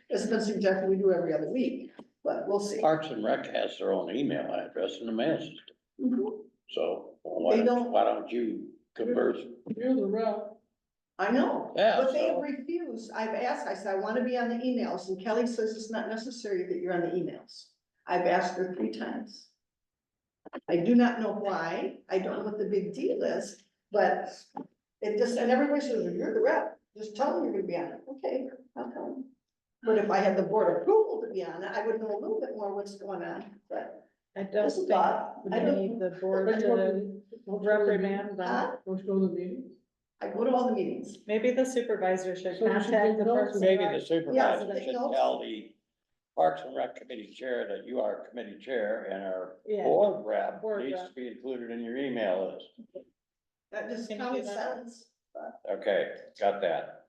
It's been suggested we do every other week, but we'll see. Parks and Rec has their own email address in the mail system, Mhm. so They don't- why don't you converse? You're the rep. I know, Yeah, but they have so- refused. I've asked, I said, I want to be on the emails, and Kelly says it's not necessary that you're on the emails. I've asked her 3 times. I do not know why, I don't know what the big deal is, but it just, and everybody says, you're the rep, just tell them you're gonna be on it. Okay, I'll tell them. But if I had the board approval to be on it, I would know a little bit more what's going on, but I don't This is think odd. we I don't- need the board Don't you go to to the- don't you go to the reprimand meetings? them. Huh? Don't you go to the meetings? I go to all the meetings. Maybe the supervisor should So you should contact take the notes person. and Maybe the supervisor take should notes. tell the Parks and Rec committee chair that you are committee chair and our Yeah. board rep Board needs rep. to be included in your email list. That just Can you common do that? sense. Okay, got that.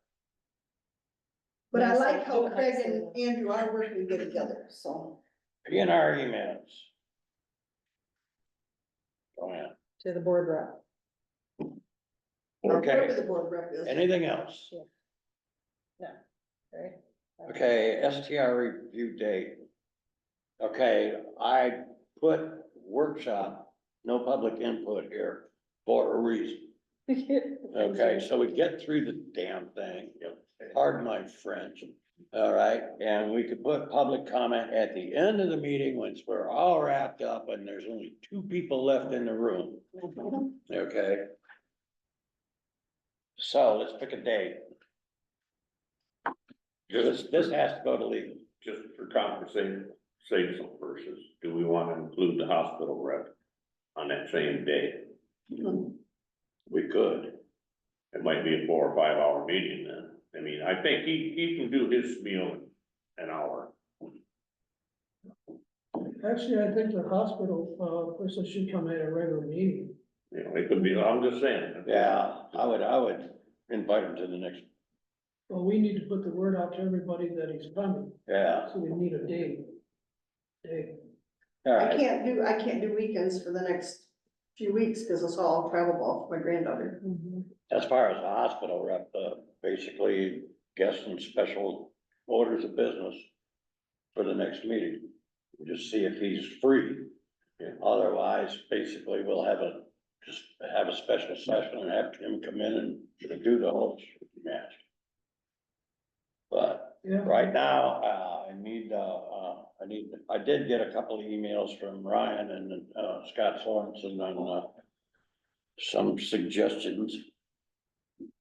But I Yes, like I'll how do it Craig next and year. Andrew are working good together, so. P&R emails. Go ahead. To the board rep. Whoever Okay, the board rep is. anything else? Right? Okay, STR review date. Okay, I put workshop, no public input here for a reason. Okay, so we get through the damn thing, pardon my French, all right? And we could put public comment at the end of the meeting once we're all wrapped up and there's only 2 people left in the room, okay? So let's pick a date. This has to go to legal. Just for conversation, purposes, do we want to include the hospital rep on that same day? We could. It might be a 4 or 5 hour meeting then. I mean, I think he can do his meal in an hour. Actually, I think the hospital, person should come at a regular meeting. You know, it could be, I'm just saying. Yeah, I would invite him to the next, Well, we need to put the word out to everybody that he's coming, yeah, so we need a date. Date. all I right. can't do weekends for the next few weeks, because it's all travel ball for my granddaughter. As far as the hospital rep, basically, guest and special orders of business for the next meeting. Just see if he's free. Otherwise, basically, we'll just have a special session and have him come in and do the whole match. But Yeah. right now, I did get a couple of emails from Ryan and, Scott Sorensen on, some suggestions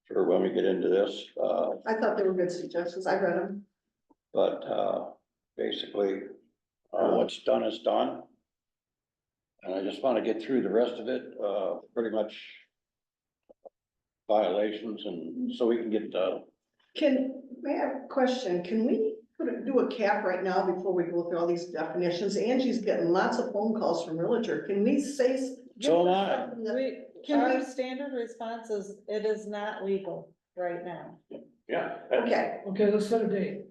for when we get into this, I thought they were good suggestions. I read them. but, basically, what's done is done. And I just wanna get through the rest of it, pretty much violations, and so we can get, May I have a question? Can we do a cap right now before we go through all these definitions? Angie's getting lots of phone calls from realtor. Can we say? give So am her I. something that- We, Can our we- standard response is, it is not legal right now. Yeah, that's, Okay, Okay, let's set a date.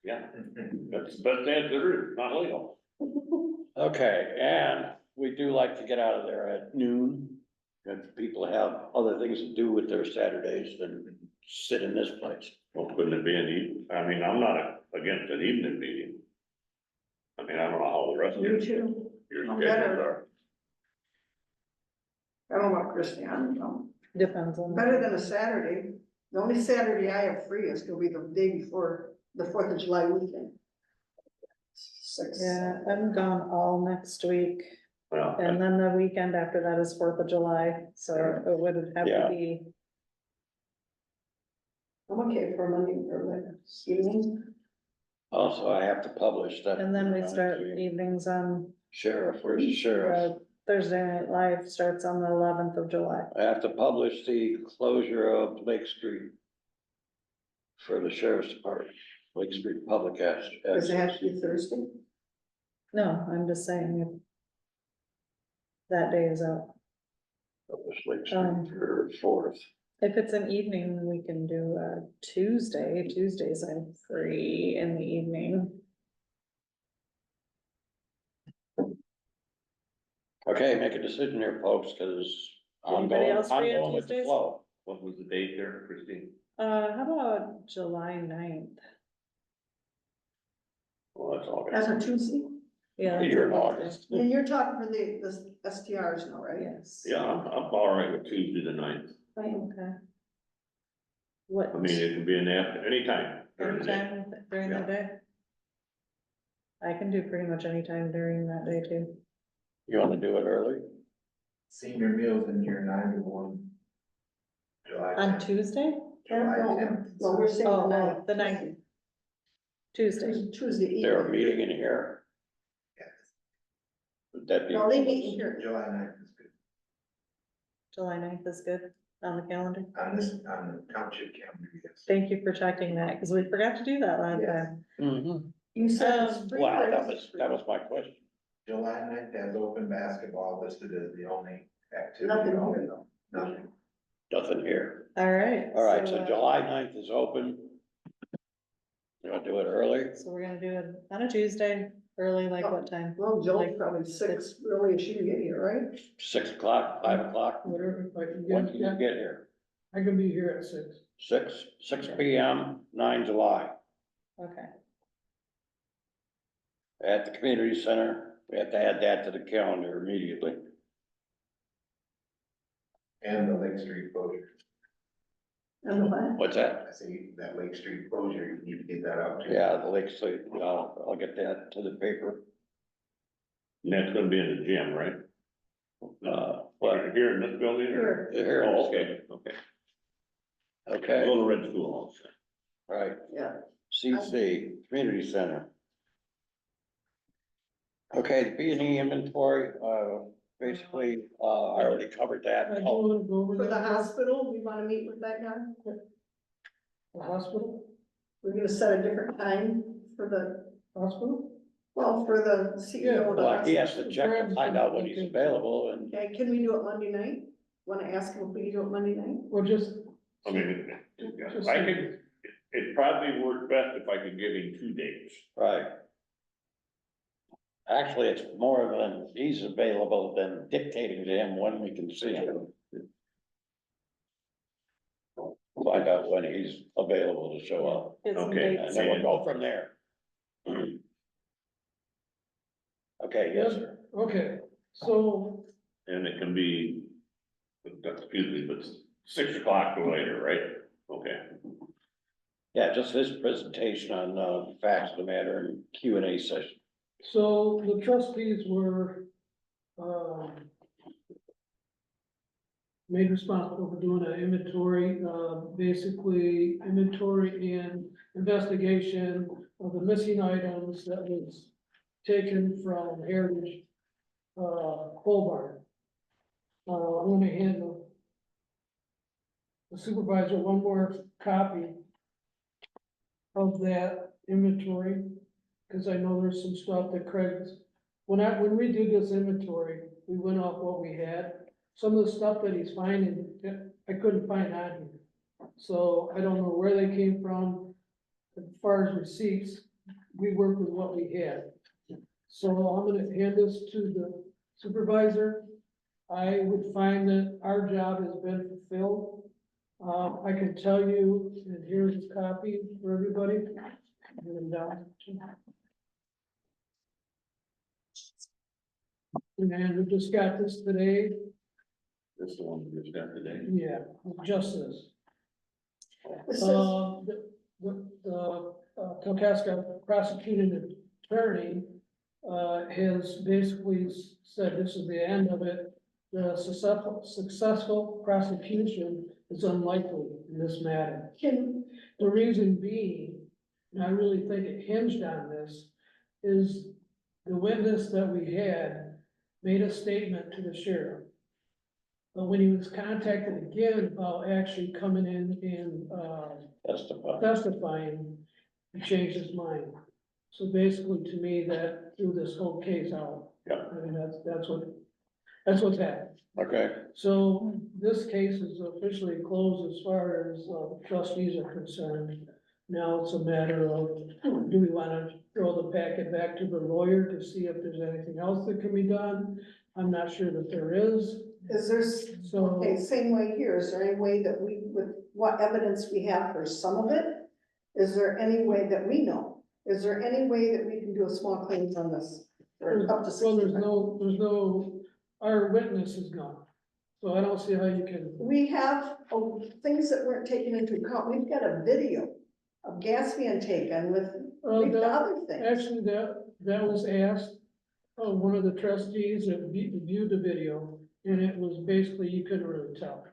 yeah, that's the answer, not legal. okay, and we do like to get out of there at noon. If people have other things to do with their Saturdays than sit in this place. Well, couldn't it be I mean, I'm not against an evening meeting. I mean, I don't know how the rest of me your too. schedules I'm better. are. I don't know about Christie, I don't know. Depends on. Better than a Saturday. The only Saturday I have free is gonna be the day before the 4th of July weekend. 6. Yeah, I'm gone all next week, Well, and then the weekend after that is 4th of July, so it would have Yeah. to be, I'm okay for Monday or like evening. Also, I have to publish that. and then we start evenings on, Sheriff, where's the sheriff? Thursday Night Live starts on the 11th of July. I have to publish the closure of Lake Street for the sheriff's department, Lake Street Public Access. Does it have to be Thursday? No, I'm just saying if that day is out. Publish Lake Um, Street for 4th. If it's an evening, we can do Tuesday. Tuesdays I'm free in the evening. Okay, make a decision here, folks, cause I'm Anybody going, else I'm free on going with the Tuesdays? flow. what was the date there, Christine? How about July 9th? Well, that's all. As a Tuesday? Yeah. that's You're in a August. And you're talking for the STRs now, right? Yes. Yeah, I'm all right with Tuesday the 9th. Fine. Okay. What? I mean, it can be in the after, anytime. during the day. Anytime during the day? I can do pretty much any time during that day too. You wanna do it early? Senior meals in here 9 to 1. July On 10th. Tuesday? July No, 10th. well, we're saying Oh, the oh, ninth. the 9th. Tuesday. Tuesday They're evening. meeting in here. Yes. Would that be? No, they meet in here. July 9th is good. July 9th is good on the calendar. On the township calendar, yes. Thank you for checking that, because we forgot to do that last Yes. time. Mhm. You said it's free. Wow, or that is it was, free? that was my question. July 9th has open basketball listed as the only activity. Nothing here, though. Nothing. Nothing here. All right. All right, so uh, July 9th is open. You wanna do it early? So we're gonna do it on a Tuesday, early, like what time? Well, Joe's Like probably 6, really, if she can get here, right? 6 o'clock, 5 o'clock? Whatever, if I can When can you get, get here? I can be here at 6. 6 PM, 9 July, Okay, at the community center. We have to add that to the calendar immediately. And the Lake Street closure. And the what? What's that? I say that Lake Street closure, you need to get that out too. Yeah, the Lake Street, I'll get that to the paper. And that's gonna be in the gym, right? Well, Here in this building or? Here, here, Oh, okay, okay. okay, Little Red School also. right, yeah. CC, community center. Okay, the B and E inventory, basically, I already covered that. I do wanna go over For the that, hospital, we wanna meet with that guy? the hospital, We're gonna set a different time for for the CEO of the Well, he has hospital. to check to find out when he's available and, Okay, can we do it Monday night? Wanna ask him if we can do it Monday night? or just, I mean, I could, it'd probably work best if I could give him 2 dates. right. Actually, it's more than he's available than dictating to him when we can see him. Find out when he's available to show up, get some Okay, dates. and then we'll go from there. Okay, yes, sir. okay, so, And it can be, excuse me, but 6 o'clock or later, right? Okay. Yeah, just his presentation on, the facts of the matter and Q and A session. so the trustees were, made responsible for doing an inventory, basically inventory and investigation of the missing items that was taken from Heritage, pole barn. I'm gonna hand the supervisor one more copy of that inventory, cause I know there's some stuff that Craig's, when we did this inventory, we went off what we had. Some of the stuff that he's finding, I couldn't find on here. So I don't know where they came from. As far as receipts, we worked with what we had. So I'm gonna hand this to the supervisor. I would find that our job has been fulfilled. I can tell you, and here's a copy for everybody. And we just got this today. This is the one we just got today. Yeah, just this. This is- The Kalkaska prosecuting attorney, has basically said this is the end of it. The successful prosecution is unlikely in this matter. Can, The reason being, and I really think it hinged on this, is the witness that we had made a statement to the sheriff. But when he was contacted again about actually coming in and, Testify. testifying, he changed his mind. So basically, to me, that threw this whole case out. Yeah. I mean, that's what's happened. Okay, So this case is officially closed as far as trustees are concerned. Now it's a matter of, do we wanna throw the packet back to the lawyer to see if there's anything else that can be done? I'm not sure that there is, is there, so. okay, same way here, is there any way that we, with what evidence we have for some of it? Is there any way that we know? Is there any way that we can do a small claims on this? Or up to Well, 60? there's no, our witness is gone, so I don't see how you can. We have things that weren't taken into account. We've got a video of gas being taken with, we've got other things. Actually, that was asked, one of the trustees that viewed the video, and it was basically, you couldn't really tell.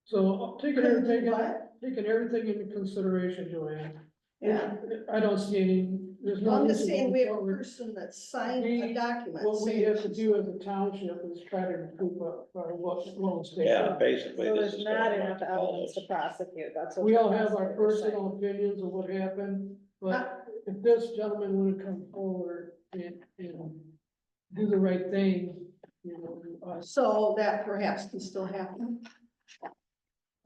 So taking everything, What? taking everything into consideration, Joanne. Yeah. I don't see any, there's no. I'm just reason saying, we have a going forward. person that signed a document. What we saying have to she's- do as a township is try to recoup what was taken. yeah, basically. So this there's is not going enough back to all evidence to this. prosecute, that's what. We all the have our prosecutor's saying. personal opinions of what happened, but if this gentleman would come forward and do the right thing, you know, So that perhaps can still happen.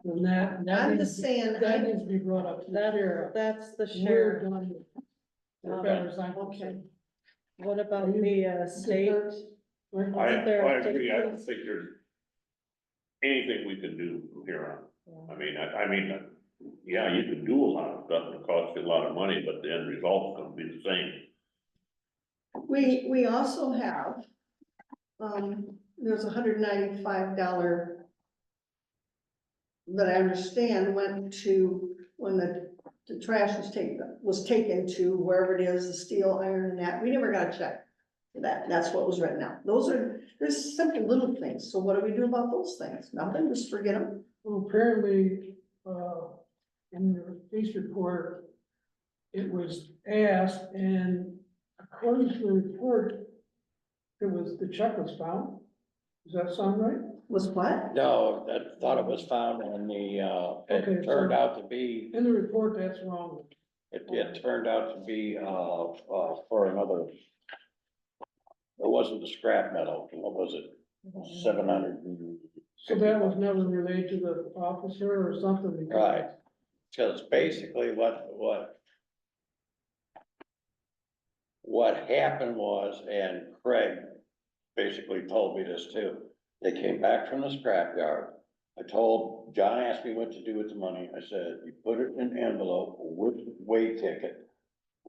then that I'm needs, just saying, that needs to be brought up to the sheriff. That's the We're sheriff. done with it, as far as I'm concerned. What about Are you the state? Right? I there agree, I don't statements? think there's anything we can do from here on. I mean, yeah, you can do a lot of stuff, it costs you a lot of money, but the end result's gonna be the same. we also have, there's $195 that I understand went to, when the trash was taken to wherever it is, the steel, iron and that, we never got a check for that, that's what was written out. There's simple little things, so what do we do about those things? Nothing, just forget them. Well, apparently, in the police report, it was asked, and according to the report, the check was found. Does that sound right? Was what? No, I thought it was found in the, Okay, it turned so- out to be, In the report, that's wrong. it turned out to be, for another. It wasn't the scrap metal, what was it, 700 and. So that was never relayed to the officer or something? because- Right. Because basically what happened was, and Craig basically told me this too. They came back from the scrapyard. John asked me what to do with the money. I said, you put it in an envelope with the weigh ticket.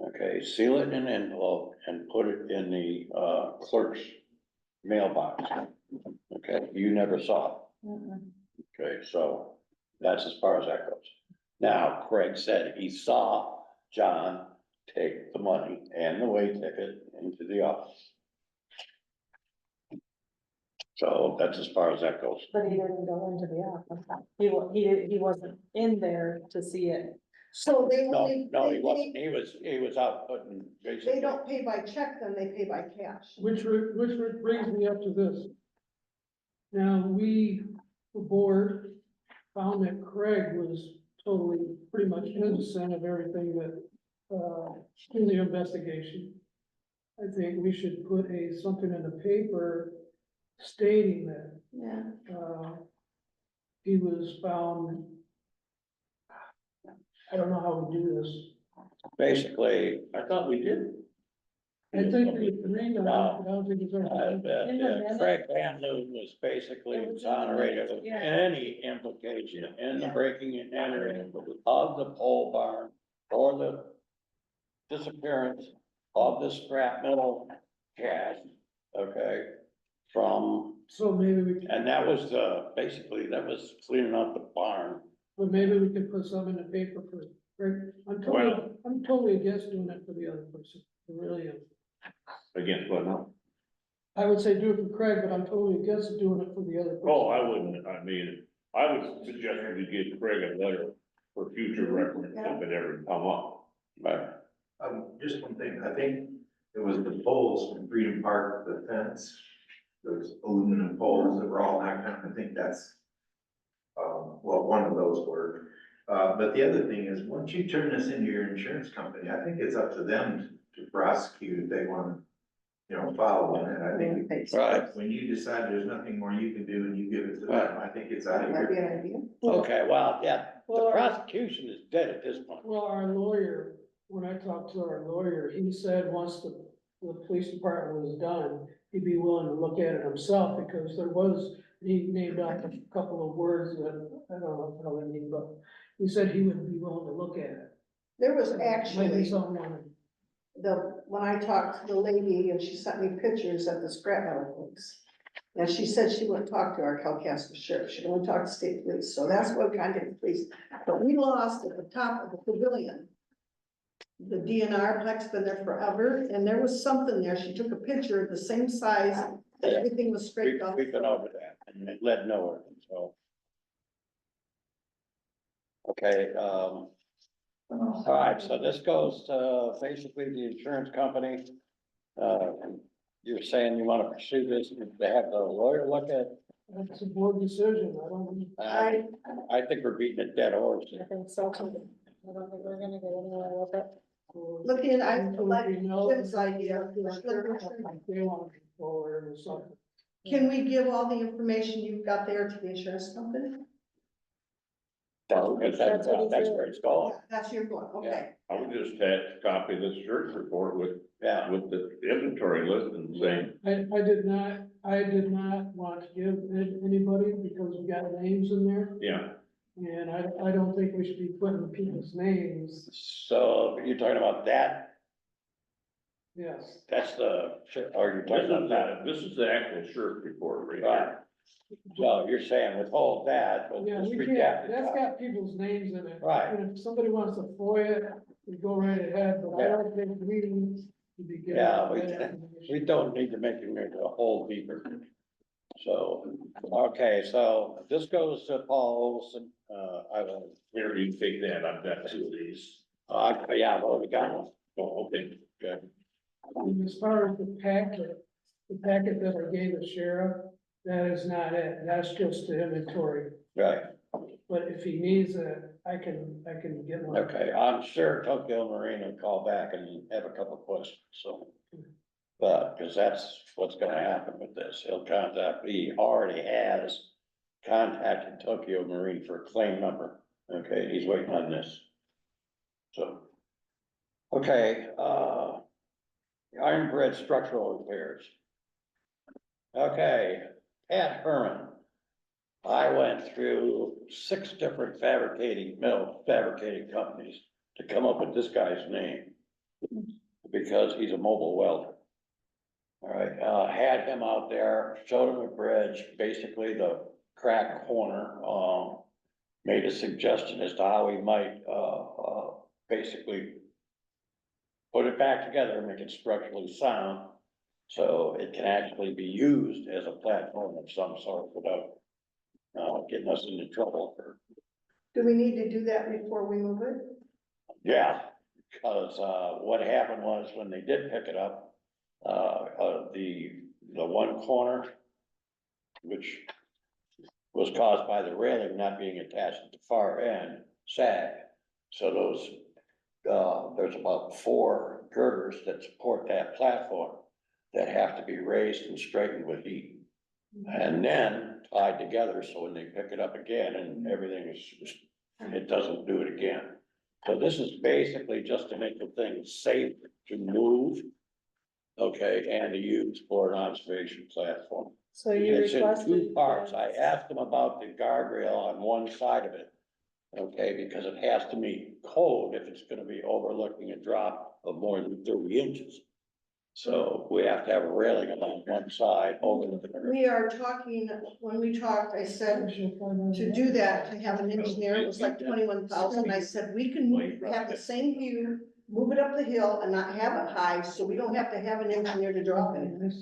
Okay, seal it in an envelope and put it in the, clerk's mailbox. Okay, you never saw it. Okay, so that's as far as that goes. Now, Craig said he saw John take the money and the weigh ticket into the office. So that's as far as that goes. But he didn't go into the office. He wasn't in there to see it. So they No, only. no, he they- wasn't. He was out putting basically. They don't pay by check, then they pay by cash. Which brings me up to this. Now, the board, found that Craig was totally, pretty much innocent of everything that, in the investigation. I think we should put something in the paper stating that, Yeah. he was found. I don't know how we do this. Basically, I thought we did. I think we agreed on it, but I don't think it's. In the minute- Craig Van Loon was basically It was in the exonerated minutes, of yeah. any implication in the Yeah. breaking and entering of the pole barn or the disappearance of the scrap metal cash, okay, from So maybe we, can- And that was, basically, that was cleaning out the barn. but maybe we can put something in the paper for, I'm totally against doing it for the other person, I really am. Against what now? I would say do it for Craig, but I'm totally against doing it for the other person. Oh, I wouldn't, I mean, I would suggest we give Craig a letter for future reference if it ever come up. Right. Just one thing, I think it was the poles from Freedom Park, the fence, those aluminum poles that were all knocked down, I think that's, well, one of those were. But the other thing is, once you turn this into your insurance company, I think it's up to them to prosecute if they want to, follow on it. I think Right. when you decide there's nothing more you can do and you give it to them, I think it's out That of might be your. an idea. Okay, well, yeah, the Well, prosecution is dead at this point. Well, our lawyer, when I talked to our lawyer, he said once the police department was done, he'd be willing to look at it himself, because he named off a couple of words that, I don't know how they mean, but he said he would be willing to look at it. There was Maybe actually, someone, when I talked to the lady and she sent me pictures of the scrap metal folks. And she said she wouldn't talk to our Calcasas sheriff, she'd only talk to state police, so that's what kind of police. But we lost at the top of the pavilion. The DNR plaque's been there forever, and there was something there, she took a picture the same size, everything was scraped off. We've been over that and it led nowhere, so. Okay, all right, so this goes to basically the insurance company. You're saying you want to pursue this, they have the lawyer look at, that's a board decision, I don't. I think we're beating a dead horse. I think so too. I don't think we're gonna get anywhere with it. Looking, I Until like we know- Tim's idea. They want to go forward or something. Can we give all the information you've got there to the insurance company? That's where it's going. Yeah, that's your one, okay. I would just copy this church report with Yeah, the inventory list and say, I did not want to give anybody because we got names in there, yeah, and I don't think we should be putting people's names, so you're talking about that, yes. that's the, or you're talking about that? this is the actual church report right Right. here. So you're saying withhold that, but Yeah, just we redact can't, that's it. got people's names in it. Right. And if somebody wants to FOIA it, we go right ahead, but I don't think we need to be giving. Yeah, that information. we don't need to make it into a whole deeper. So, okay, so this goes to Paul Olson, I will, Here, you take that, I've got two of these. yeah, I've already got one. Oh, okay, good. And as far as the packet that I gave the sheriff, that is not it, that's just the inventory. Right, But if he needs it, I can get one. okay, I'm sure Tokyo Marine will call back and have a couple of questions, so. But, cause that's what's gonna happen with this, he'll contact, he already has contacted Tokyo Marine for a claim number, okay, he's waiting on this. So. Okay, Iron Bridge structural repairs. Okay, Pat Herman. I went through 6 different metal fabricating companies to come up with this guy's name. Because he's a mobile welder. All right, had him out there, showed him a bridge, basically the crack corner, made a suggestion as to how he might, basically put it back together and make it structurally sound, so it can actually be used as a platform of some sort without, getting us into trouble for, Do we need to do that before we move it? yeah. Cause, what happened was when they did pick it up, the one corner, which was caused by the railing not being attached at the far end, sagged. So those, there's about 4 girders that support that platform that have to be raised and straightened with heat. And then tied together, so when they pick it up again and everything is, it doesn't do it again. So this is basically just to make the thing safe to move, okay, and to use for an observation platform. So you It's in requested. 2 parts. I asked them about the guardrail on one side of it. Okay, because it has to meet code if it's gonna be overlooking a drop of more than 30 inches. So we have to have a railing along one side over the river. We are talking, when we talked, I said, to do that, to have an engineer, it was like 21,000. I said, we can have the same view, move it up the hill and not have it high, so we don't have to have an engineer to drop it.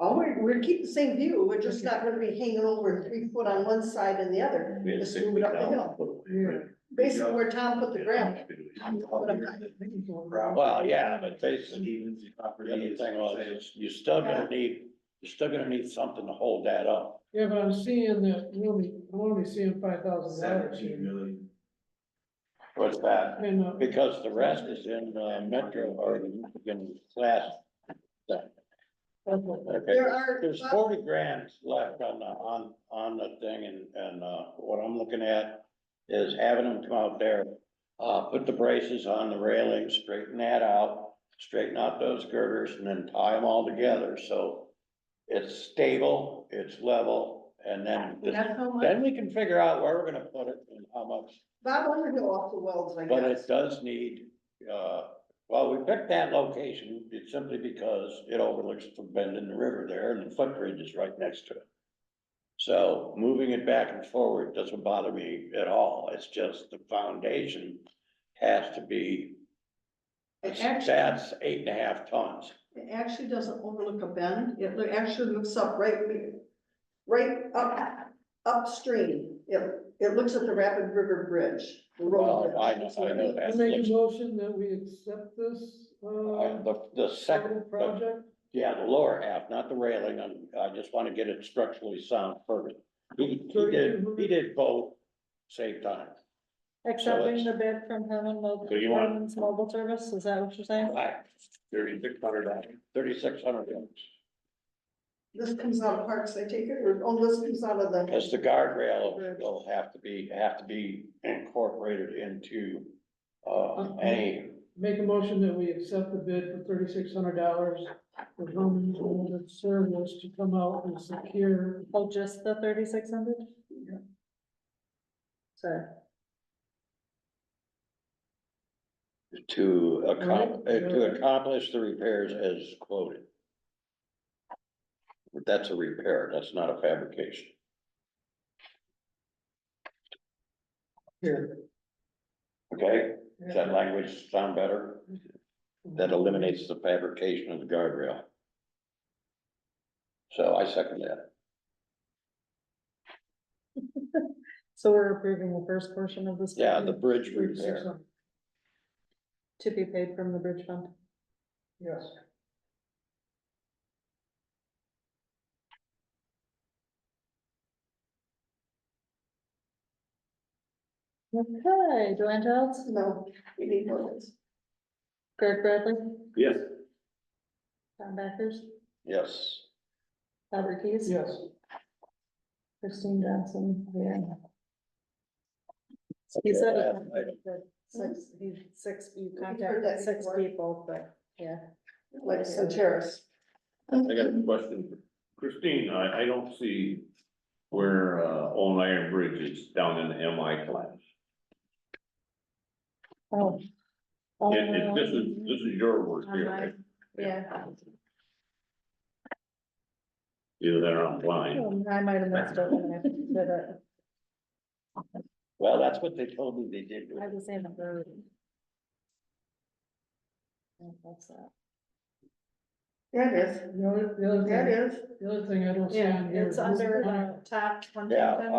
Oh, we're keep the same view, we're just not gonna be hanging over 3 foot on one side and the other, We had just move it up the hill. Basically, where Tom put the gravel. Well, yeah, but basically, the other thing was, is you're still gonna need something to hold that up. Yeah, but I'm seeing that, I'm only seeing $5,000 $17 here. million. What's that? And, Because the rest is in, metro or in class. Okay, There are. there's 40 grand left on the thing and, what I'm looking at is having them come out there, put the braces on the railing, straighten that out, straighten out those girders and then tie them all together, so it's stable, it's level, and then, That's how much, then we can figure out where we're gonna put it and how much. Bob Underhill off the wells, I But guess. it does need, well, we picked that location simply because it overlooks the bend in the river there and the footbridge is right next to it. So moving it back and forward doesn't bother me at all. It's just the foundation has to be, It actually, that's 8.5 tons. it actually doesn't overlook a bend, actually looks up upstream. It looks at the Rapid River Bridge, the road. Well, I know that. I make a motion that we accept this, The second, project. yeah, the lower half, not the railing, I just wanna get it structurally sound first. He did both, same time. Accepting the bid from So you want- Herman's Mobile Service, is that what you're saying? Right, $3,600. $3,600. This comes out of parks, I take it, or, oh, this comes out of the. Because the guardrail will have to be incorporated into, any, Make a motion that we accept the bid for $3,600 for Herman's Mobile Service to come out and secure. Oh, just the 3,600? Sorry. to Right. accomplish the repairs as quoted. That's a repair, that's not a fabrication. Here. Okay, does that language sound better? That eliminates the fabrication of the guardrail. So I second that. So we're approving the first portion of this. Yeah, the bridge repair. 3,600. To be paid from the bridge fund. Yes. Okay, Joanne Childs, No, we need ordinance. Greg Bradley, Yes. Tom Backers, Yes, Albert Keys. Yes. Christine Johnson, yeah. He Okay, said last you heard that contacted 6 before. people, but yeah. Like Centerra's. I got a question. for Christine, I don't see where, Old Iron Bridge is down in the MI class. Oh. This is your work here, right? Yeah, Either that or I'm blind. I might have missed it when I did it. well, that's what they told me they did. I was in the bird. What's that? Yeah, it is. The other Yeah, it thing, is. the other thing I don't see Yeah, on here. it's under the top Yeah, 110.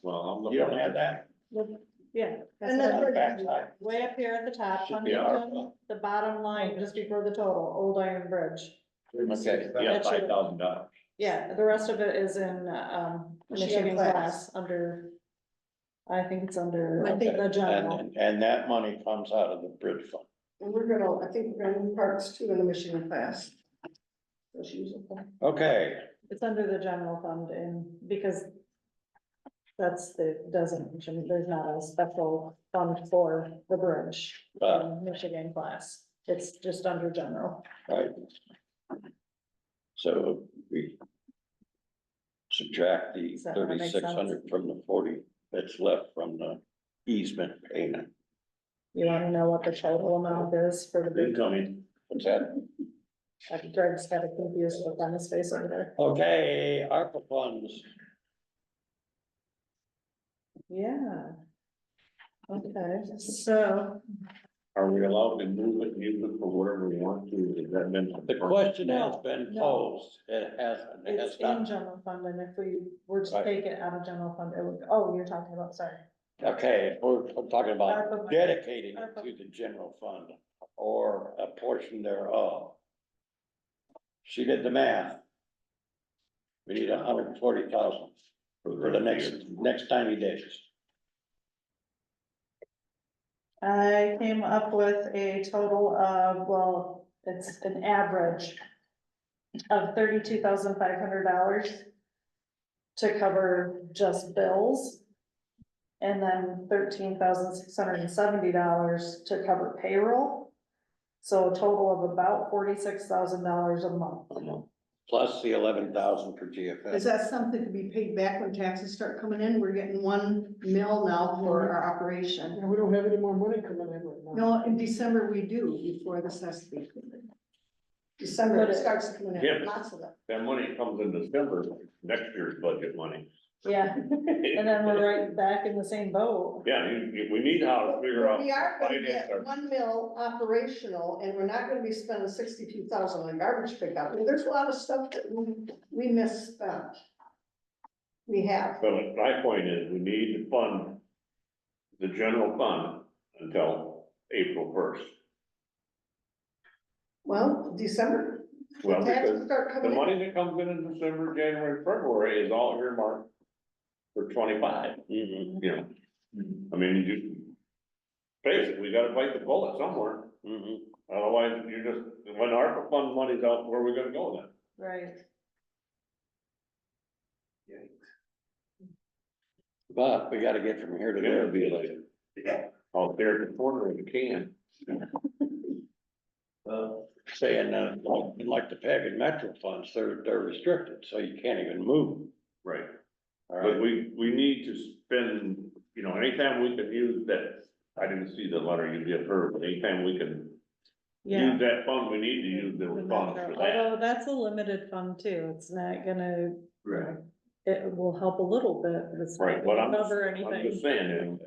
Well, I'm looking. you don't have that? Yeah. that's And what that's I'm- where- Backside. Way up here at the top, Should be Huntington, the bottom line, just before the total, Old Iron Bridge. Okay, Yeah, That's your- $5,000. Yeah, the rest of it is in, Michigan class. class under, I think it's under I think the general. and that money comes out of the bridge fund. And I think we're gonna move parks too in the Michigan class. That's usable. Okay, It's under the general fund because that's the designation, there's not a special fund for the bridge in Michigan class. It's just under general. right. So we subtract the Does that make sense? 3,600 from the 40 that's left from the easement payment. You wanna know what the total amount is for the bridge? Incoming. What's that? Greg's got a confused look on his face over there. Okay, ARPA funds. Yeah. Okay, so Are we allowed to move it, use it for whatever we want to? Has that been? The question has No, been no. posed. It hasn't, it it's has in not. general fund, and if we were to Right. take it out of general fund, it would, oh, you're talking about, sorry. Okay, we're talking ARPA about money. dedicating it ARPA. to the general fund or a portion thereof. She did the math. We need 140,000 for the next 90 days. I came up with a total of, well, it's an average of $32,500 to cover just bills. And then $13,670 to cover payroll. So a total of about $46,000 a month. Plus the 11,000 for Is GFS. that something to be paid back when taxes start coming in? We're getting 1 mil now for our operation. And we don't have any more money coming in right now. No, in December we do, before this has to be. December it starts coming Yeah, in, but- lots of it. That money comes in December, next year's budget money. Yeah, and then we're right back in the same boat. Yeah, we need how to figure out. We are gonna finance get our- 1 mil operational, and we're not gonna be spending 62,000 on garbage pickup. I mean, there's a lot of stuff that we misspent. We have. But my point is, we need to fund the general fund until April 1st. Well, December, Well, taxes because start the coming in. money that comes in December, January, February is all earmarked for 25, Mhm, you know? I mean, you basically, we gotta bite the bullet somewhere, mhm. otherwise you're just, when ARPA fund money's out, where are we gonna go then? Right. But we gotta get from here to there. Be like, out there at the corner of the can. Saying, like the PEG and Metro funds, they're restricted, so you can't even move. Right. All But right, we need to spend, you know, anytime we can use that, I didn't see the letter you give her, but anytime we can Yeah. use that fund, we need to use the funds for that. Although that's a limited fund too, it's not gonna, Right. it will help a little bit, but it's Right, not but gonna I'm cover just anything. saying,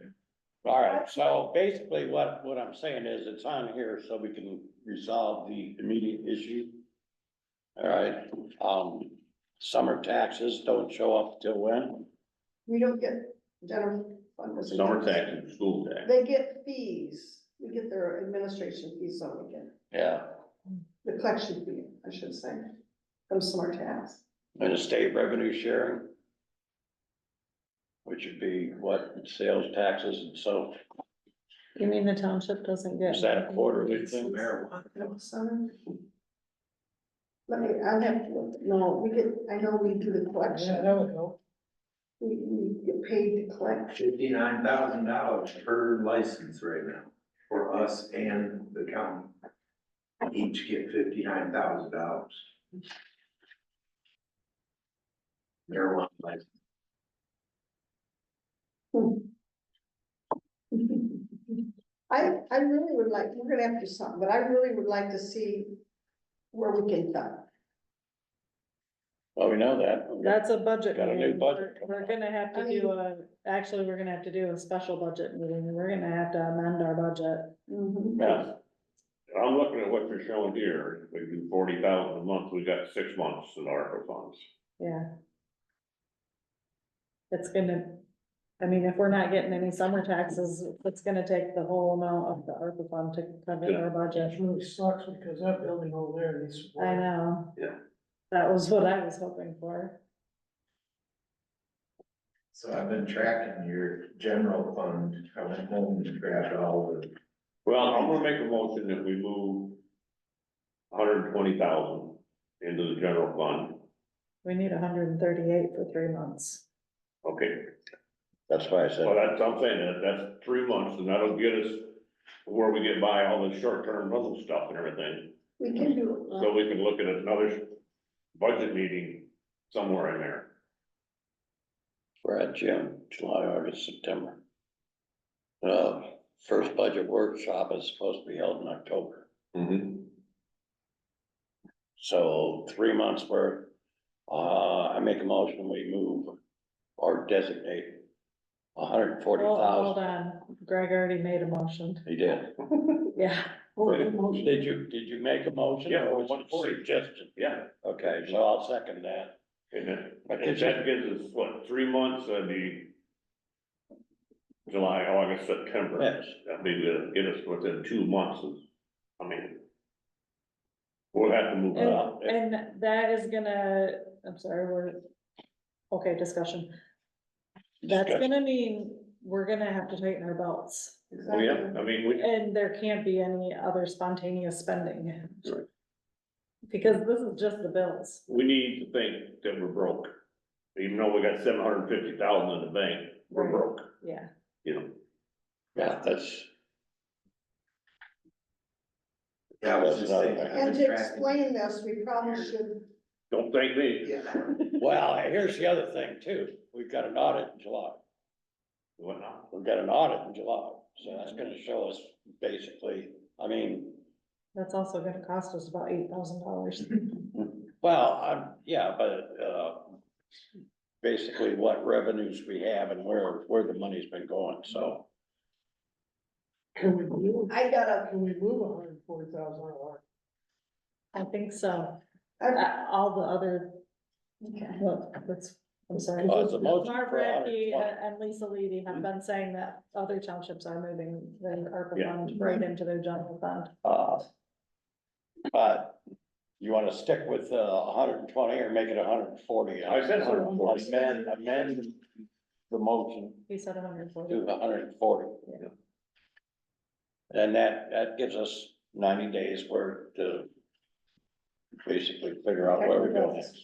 all right, so basically what I'm saying is it's on here so we can resolve the immediate issue. All right, summer taxes don't show up till when? We don't get general fund. doesn't summer get- tax and school tax. They get fees. We get their administration fees on weekend. Yeah, The collection fee, I should say, from summer tax. and the state revenue sharing. Which would be what, sales taxes and so, You mean the township doesn't get? is that a quarterly thing? Summer. Let me, I'll have to, look. No, we get, I know we do the Yeah, collection. that would help. We get paid to collect. $59,000 per license right now for us and the county. Each get $59,000. Marijuana license. I really would like, we're gonna have to do something, but I really would like to see where we can cut. Well, we know that. That's a budget Got a new meeting. budget We're gonna have I to do actually, we're gonna have to do a special budget meeting. We're gonna have to amend our budget. Yeah, I'm looking at what you're showing here, we do 40,000 a month, we got 6 months in ARPA funds. Yeah. It's gonna, I mean, if we're not getting any summer taxes, it's gonna take the whole amount of the ARPA fund to cover our It budget. really sucks because that building over there needs. I know. Yeah. That was what I was hoping for. So I've been tracking your general fund. I went home and grabbed all the. Well, I'm gonna make a motion that we move 120,000 into the general fund. We need 138 for 3 months. Okay, that's why I said. well, that's, I'm saying that's 3 months, and that'll get us where we get by all the short-term rental stuff and everything. We can do, So we can look at another budget meeting somewhere in there. We're at June, July, August, September. First budget workshop is supposed to be held in October. Mm-hmm. So 3 months worth, I make a motion, we move or designate 140,000. Hold on, Greg already made a motion. He did. Yeah. Did you make a motion? Yeah, Or was it 140. suggestion? Yeah, Okay, so I'll second that. and then, if that gives us, what, 3 months, that'd be July, August, September. Yes. That'd be to get us within 2 months of, I mean, we'll have to move it up. And that is gonna, I'm sorry, okay, discussion. That's Discussion. gonna mean we're gonna have to tighten our belts. Oh, yeah, I mean, we, And there can't be any other spontaneous spending. Right. Because this is just the bills. we need to think that we're broke. Even though we got 750,000 in the bank, we're Right. broke, Yeah. you know? Yeah, that's. Yeah, I was just saying. And to explain this, we probably should, Don't thank me. Yeah. Well, here's the other thing too. We've got an audit in July. What now? We've got an audit in July, so that's gonna show us basically, I mean, That's also gonna cost us about $8,000. well, yeah, but, basically what revenues we have and where the money's been going, so. Can we move, I gotta, can we move 140,000 or? I think so. I, All the other, okay. well, I'm sorry. It's a motion Mark for Radke 120. and Lisa Leedy have been saying that other townships are moving their ARPA Yeah. fund right into their general fund. But you wanna stick with, 120 or make it 140? I said 140. Amend the motion He said 140. to 140. Yeah. And that gives us 90 days worth to basically figure out where we go next.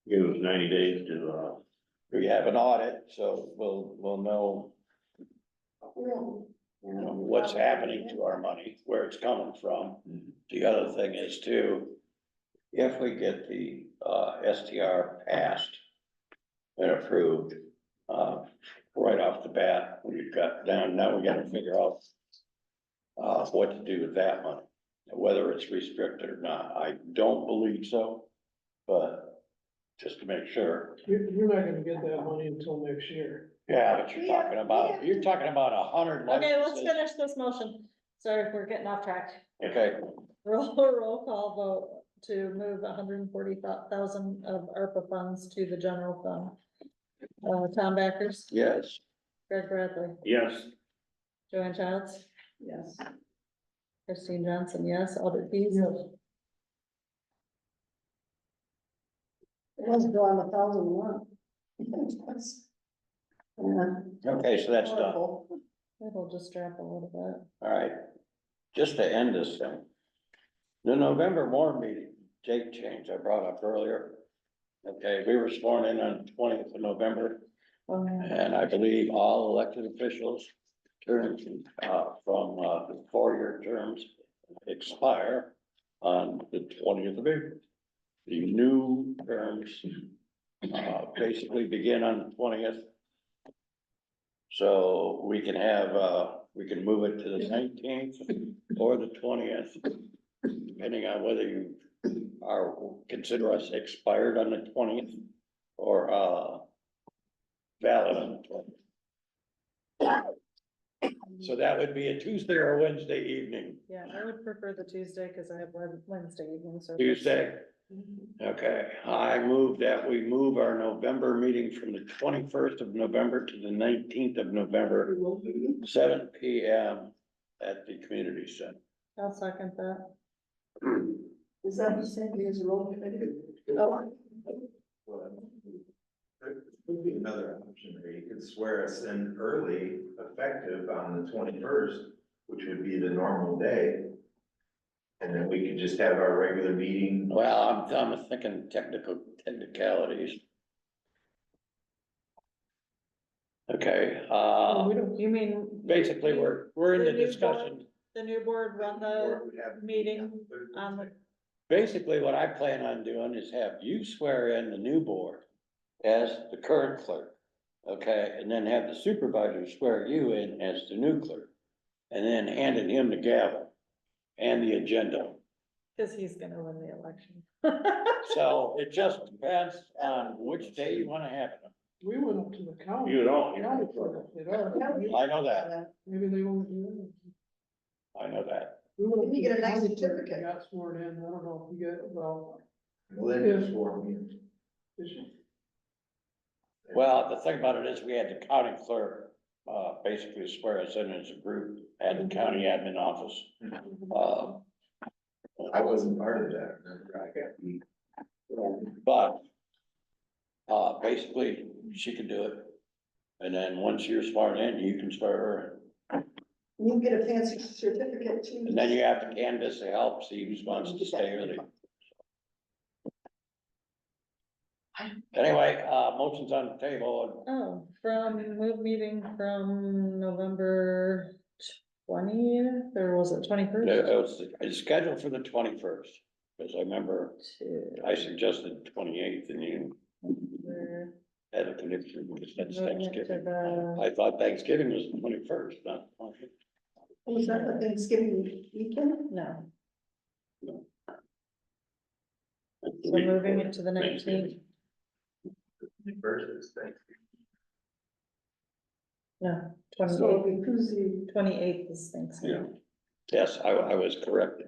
Give us 90 days to, We have an audit, so we'll know, what's happening to our money, where it's coming from. The other thing is too, if we get the, STR passed and approved, right off the bat, we've got down, now we gotta figure out what to do with that money, whether it's restricted or not. I don't believe so, but just to make sure. You're not gonna get that money until next year. Yeah, but you're talking about 100. Okay, let's licenses. finish this motion. Sorry if we're getting off track. Okay, Roll call vote to move 140,000 of ARPA funds to the general fund. Tom Backers, yes. Greg Bradley, yes, Joanne Childs, Yes. Christine Johnson, yes, Albert Keys. Yes. It was drawn 1,001. Yeah. Okay, so that's done. Horrible. It'll just drop a little bit. All right, just to end this thing. The November board meeting, date change I brought up earlier. Okay, we were sworn in on 20th of November, and I believe all elected officials terms, from, the 4-year terms expire on the 20th of April. The new terms, basically begin on the 20th. So we can have, we can move it to the 19th or the 20th, depending on whether you consider us expired on the 20th or, valid on the 20th. So that would be a Tuesday or Wednesday evening. Yeah, I would prefer the Tuesday because I have Wednesday evening, so. Tuesday? Okay, I move that we move our November meeting from the 21st of November to the 19th of November, 7 p.m. at the community center. I'll second that. Is that the same as the road committee? Oh, There could be another option there. You could swear us in early, effective on the 21st, which would be the normal day. And then we could just have our regular meeting. Well, I'm thinking technicalities. Okay, You mean? basically, we're in the The new discussion. The new board run the Board would have meeting on the, Basically, what I plan on doing is have you swear in the new board as the current clerk. Okay, and then have the supervisor swear you in as the new clerk. And then handing him the gavel and the agenda. Cause he's gonna win the election. So it just depends on which day you wanna have it. We went up to the county. You don't, County clerk did ours. I know that, Maybe they won't do I know that. that. We went up Maybe to get a the nice county clerk, certificate. Got sworn in, I don't know if you get, well, Well, that is for me. is she- Well, the thing about it is, we had the county clerk, basically swear us in as a group at the county admin office. I wasn't part of that, remember, I got beat. But, basically, she can do it. And then once you're sworn in, you can swear her You can get a fancy certificate too. in. And then you have to canvass the help, see who wants to stay early. Anyway, motion's on the table. Oh, move meeting from November 20th, or was it 21st? It's scheduled for the 21st, because I remember I suggested 28th and you had a connection with Thanksgiving. I thought Thanksgiving was the 21st, not the 20th. Was that the Thanksgiving weekend? No, so moving it to the 19th, First is Thanksgiving. no, So 28th, it'll be Tuesday. 28th is Thanksgiving. Yes, I was corrected.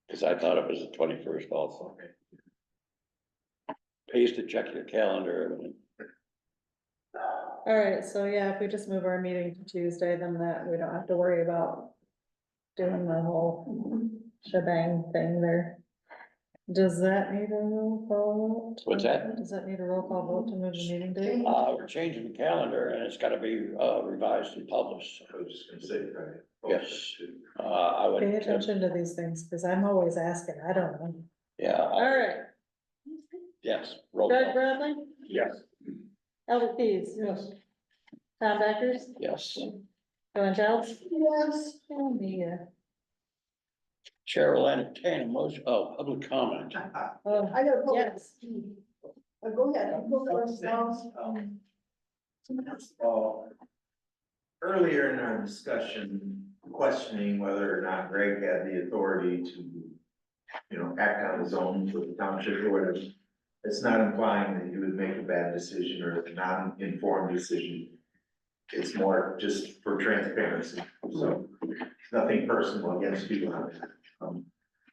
Because I thought it was the 21st also. Pays to check your calendar. All right, so yeah, if we just move our meeting to Tuesday, then that, we don't have to worry about doing the whole shebang thing there. Does that need a roll call? vote? What's that? Does that need a roll call vote to move the meeting date? We're changing the calendar and it's gotta be, revised and published. I was just gonna say, right? Yes. I would. Pay attention to these things, because I'm always asking, I don't know. Yeah, All right, yes, roll Doug call, Bradley, yes. Albert Keys, Yes, Tom Backers, yes. Joanne Childs, Yes. and me, Chair will entertain a motion, public comment. oh, I got. yes. Go ahead. Go first. Earlier in our discussion, questioning whether or not Greg had the authority to, act on his own for the township or whatever. It's not implying that you would make a bad decision or a non-informed decision. It's more just for transparency, so nothing personal against you on it.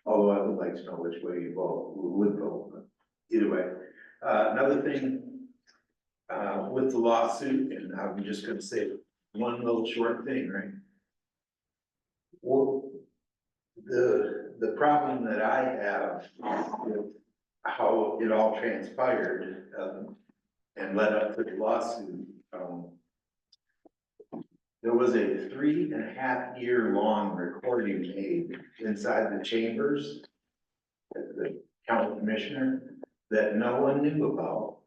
Although I would like to know which way you would vote, but either way. Another thing, with the lawsuit, and I'm just gonna say one little short thing, right? Well, the problem that I have with how it all transpired, and led up to the lawsuit, there was a 3.5 year long recording made inside the chambers at the county commissioner that no one knew about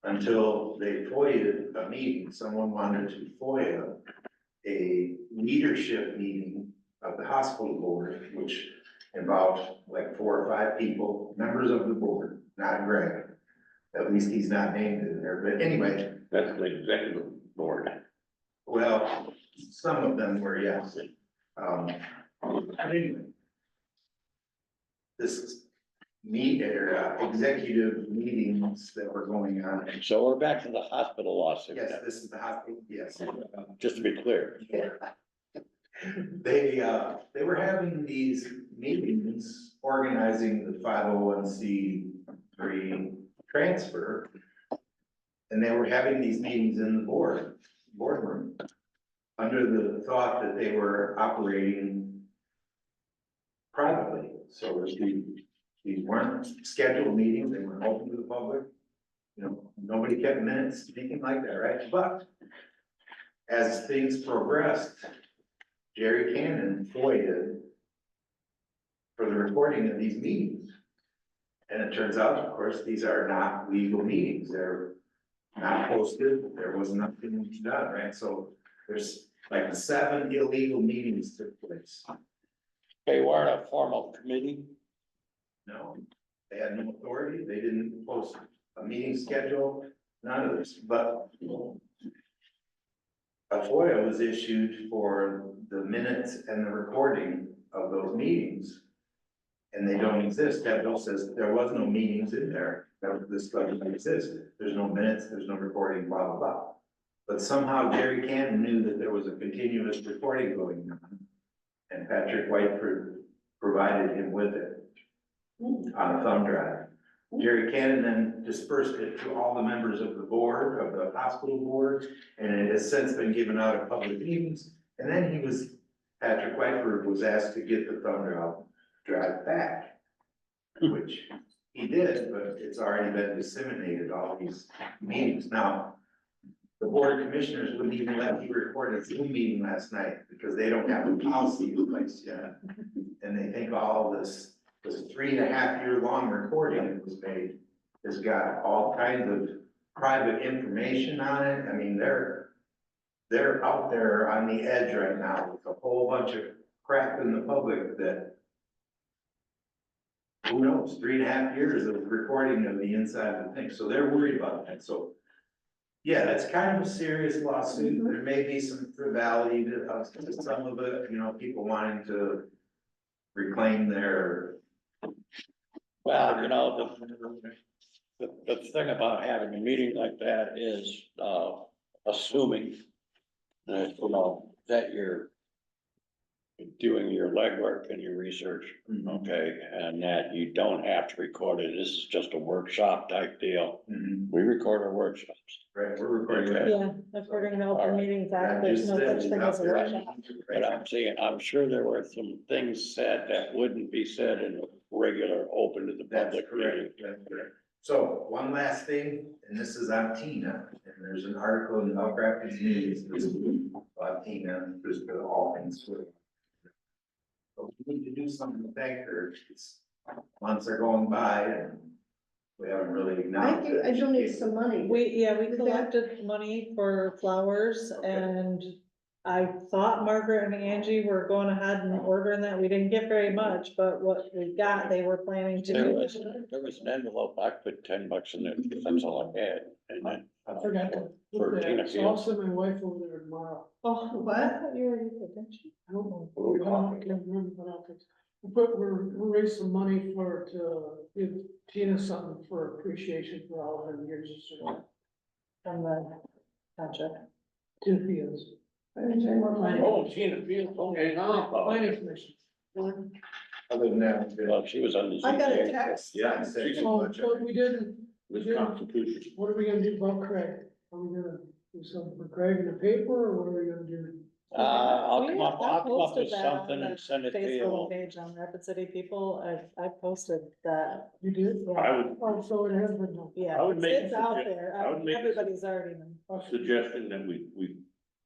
until they FOIA'd a meeting. Someone wanted to FOIA a leadership meeting of the hospital board, which involved like 4 or 5 people, members of the board, not Greg. At least he's not named in there, but anyway. That's the executive board. Well, some of them were, yes. Anyway. This executive meetings that were going on. So we're back to the hospital lawsuit. Yes, now. this is the hospital, yes. Just to be clear. They were having these meetings, organizing the 501c3 transfer. And they were having these meetings in the boardroom, under the thought that they were operating privately. So these weren't scheduled meetings, they weren't open to the public. Nobody kept minutes, anything like that, right? But as things progressed, Jerry Cannon FOIA'd for the recording of these meetings. And it turns out, of course, these are not legal meetings. They're not posted. There was nothing done, right? So there's like 7 illegal meetings took place. They weren't a formal committee. No, they had no authority. They didn't post a meeting schedule, none of this, but a FOIA was issued for the minutes and the recording of those meetings. and they don't exist. That bill says there was no meetings in there, that this doesn't exist. There's no minutes, there's no recording, blah, blah, blah. But somehow Jerry Cannon knew that there was a continuous recording going on. And Patrick Whiteford provided him with it on a thumb drive. Jerry Cannon then dispersed it to all the members of the board, of the hospital board, and it has since been given out at public meetings. And then Patrick Whiteford was asked to get the thumb drive back, which he did, but it's already been disseminated, all these meetings. Now, the board of commissioners wouldn't even let me record a Zoom meeting last night because they don't have a policy in place yet. And they think all this 3.5 year long recording that was made has got all kinds of private information on it. I mean, they're out there on the edge right now with a whole bunch of crap in the public that, who knows, 3.5 years of recording of the inside of the thing. So they're worried about that. So yeah, that's kind of a serious lawsuit. There may be some frivolity to some of it, you know, people wanting to reclaim their. Well, you know, the thing about having a meeting like that is, assuming that, you know, that you're doing your legwork and your research, okay, and that you don't have to record it. This is just a workshop type deal. We record our workshops. Right, we're recording. Okay. Yeah, according to Open Meetings Act, there's no such thing as a workshop. But I'm sure there were some things said that wouldn't be said in a regular, open to the That's public correct. meeting. That's correct. So one last thing, and this is on Tina, and there's an article in the Bell Rapids News this week about Tina, just for all things. So we need to do something to thank her. Months are going by and we haven't really acknowledged it. I donate some money. We Did that? collected money for flowers Okay. and I thought Margaret and Angie were going ahead and ordering that. We didn't get very much, but what we got, they were planning to. There was an envelope, I put $10 in it, because that's all I had, and then. I forgot to For put Tina that, so I'll Fields. send my wife over there tomorrow. Oh, What? I thought you already did, didn't you? I don't know. What are we I don't- talking? can't remember, but I'll fix it. But we're raise some money to give Tina something for appreciation for all her years of service. From the township. Tina Fields. Oh, Tina Fields, okay. Planning commission. Other than that, Well, she was on the. I got a ZBA. text. yeah, thank you Oh, much. but we didn't, This Constitution. what are we gonna do about Craig? Are we gonna do something for Craig in the paper, or what are we gonna do? I'll come up I with posted that on something the and send it to Facebook you. page on Rapid City People. I posted that. You did? I would Oh, so it has been done. Yeah, I would make it's a out sugge- there. I would make a Everybody's already been. suggestion that we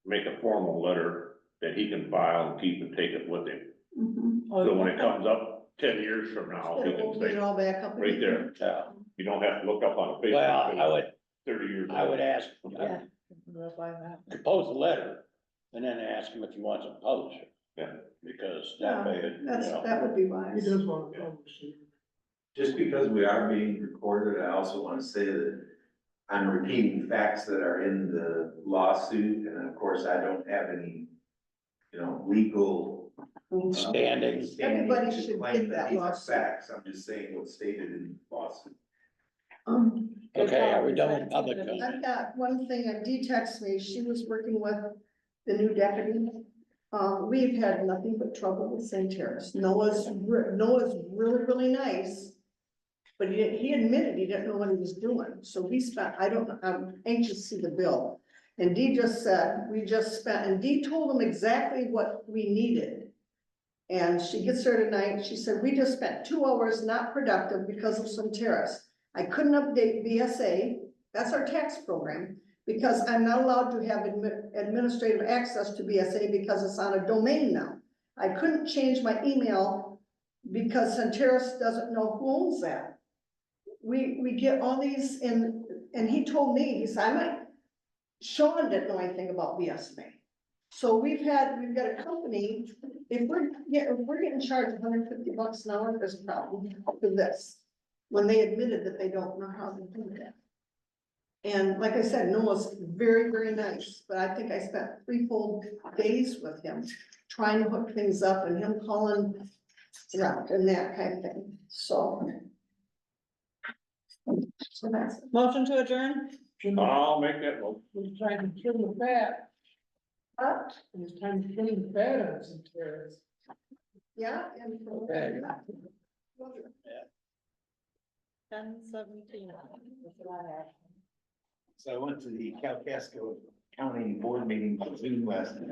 make a formal letter that he can file and keep and take it with him. Mhm. So when it comes up 10 years from now, he Instead of can opening it say, all back up. right there, Yeah, you don't have to look up on a well, I Facebook would, page 30 years. I would ask, Yeah. Verify that. compose a letter and then ask him if he wants to publish it. Yeah. Because that way, you know. That would be He wise. does want to publish it. Just because we are being recorded, I also want to say that I'm repeating facts that are in the lawsuit, and of course, I don't have any, you know, legal. Standing. Everybody to should claim get that these are lawsuit. facts, I'm just saying what's stated in the lawsuit. Okay, are we done with public comment? I've got one thing, Dee texted me, she was working with the new deputy. We've had nothing but trouble with St. Terrace. Noah's really, really nice. But he admitted he didn't know what he was doing, so we spent, I'm anxious to see the bill. And Dee just said, we just spent, and Dee told him exactly what we needed. And she gets there tonight, she said, we just spent 2 hours not productive because of some terrace. I couldn't update BSA, that's our tax program, because I'm not allowed to have administrative access to BSA because it's on a domain now. I couldn't change my email because Centerra's doesn't know who owns that. We get all these and he told me, he said, Sean didn't know anything about BSA. So we've got a company, if we're getting charged $150 an hour, there's a problem with this. When they admitted that they don't know how to do that. And like I said, Noah's very, very nice, but I think I spent 3 full days with him, trying to hook things up and him calling route and that kind of thing, so. So that's, Motion to adjourn? I'll make that one. We're trying to kill the fat, it's time to kill the fat on some carrots. yeah, and. Okay. 10:17. So I went to the Calcasas County Board meeting on Zoom last night.